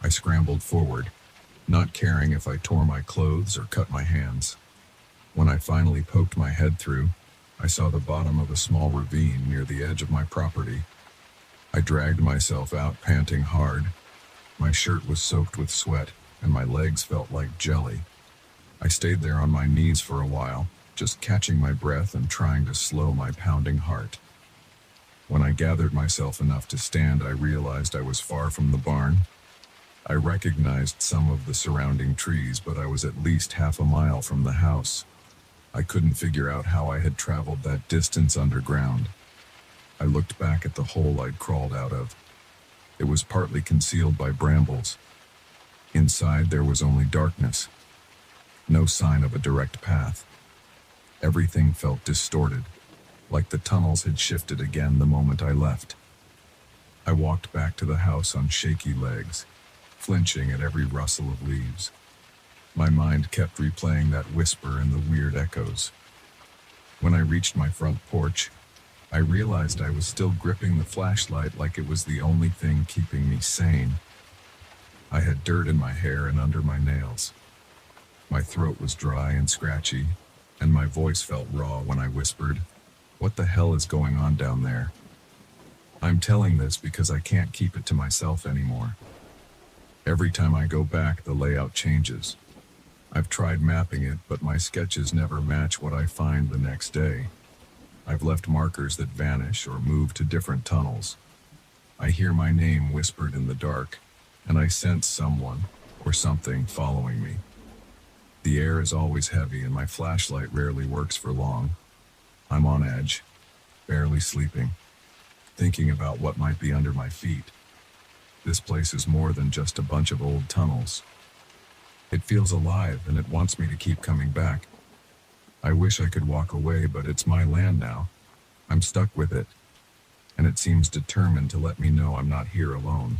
I scrambled forward, not caring if I tore my clothes or cut my hands. When I finally poked my head through, I saw the bottom of a small ravine near the edge of my property. I dragged myself out, panting hard. My shirt was soaked with sweat, and my legs felt like jelly. I stayed there on my knees for a while, just catching my breath and trying to slow my pounding heart. When I gathered myself enough to stand, I realized I was far from the barn. I recognized some of the surrounding trees, but I was at least half a mile from the house. I couldn't figure out how I had traveled that distance underground. I looked back at the hole I'd crawled out of. It was partly concealed by brambles. Inside there was only darkness. No sign of a direct path. Everything felt distorted, like the tunnels had shifted again the moment I left. I walked back to the house on shaky legs, flinching at every rustle of leaves. My mind kept replaying that whisper and the weird echoes. When I reached my front porch, I realized I was still gripping the flashlight like it was the only thing keeping me sane. I had dirt in my hair and under my nails. My throat was dry and scratchy, and my voice felt raw when I whispered, What the hell is going on down there? I'm telling this because I can't keep it to myself anymore. Every time I go back, the layout changes. I've tried mapping it, but my sketches never match what I find the next day. I've left markers that vanish or move to different tunnels. I hear my name whispered in the dark, and I sense someone or something following me. The air is always heavy, and my flashlight rarely works for long. I'm on edge, barely sleeping, thinking about what might be under my feet. This place is more than just a bunch of old tunnels. It feels alive, and it wants me to keep coming back. I wish I could walk away, but it's my land now. I'm stuck with it, and it seems determined to let me know I'm not here alone.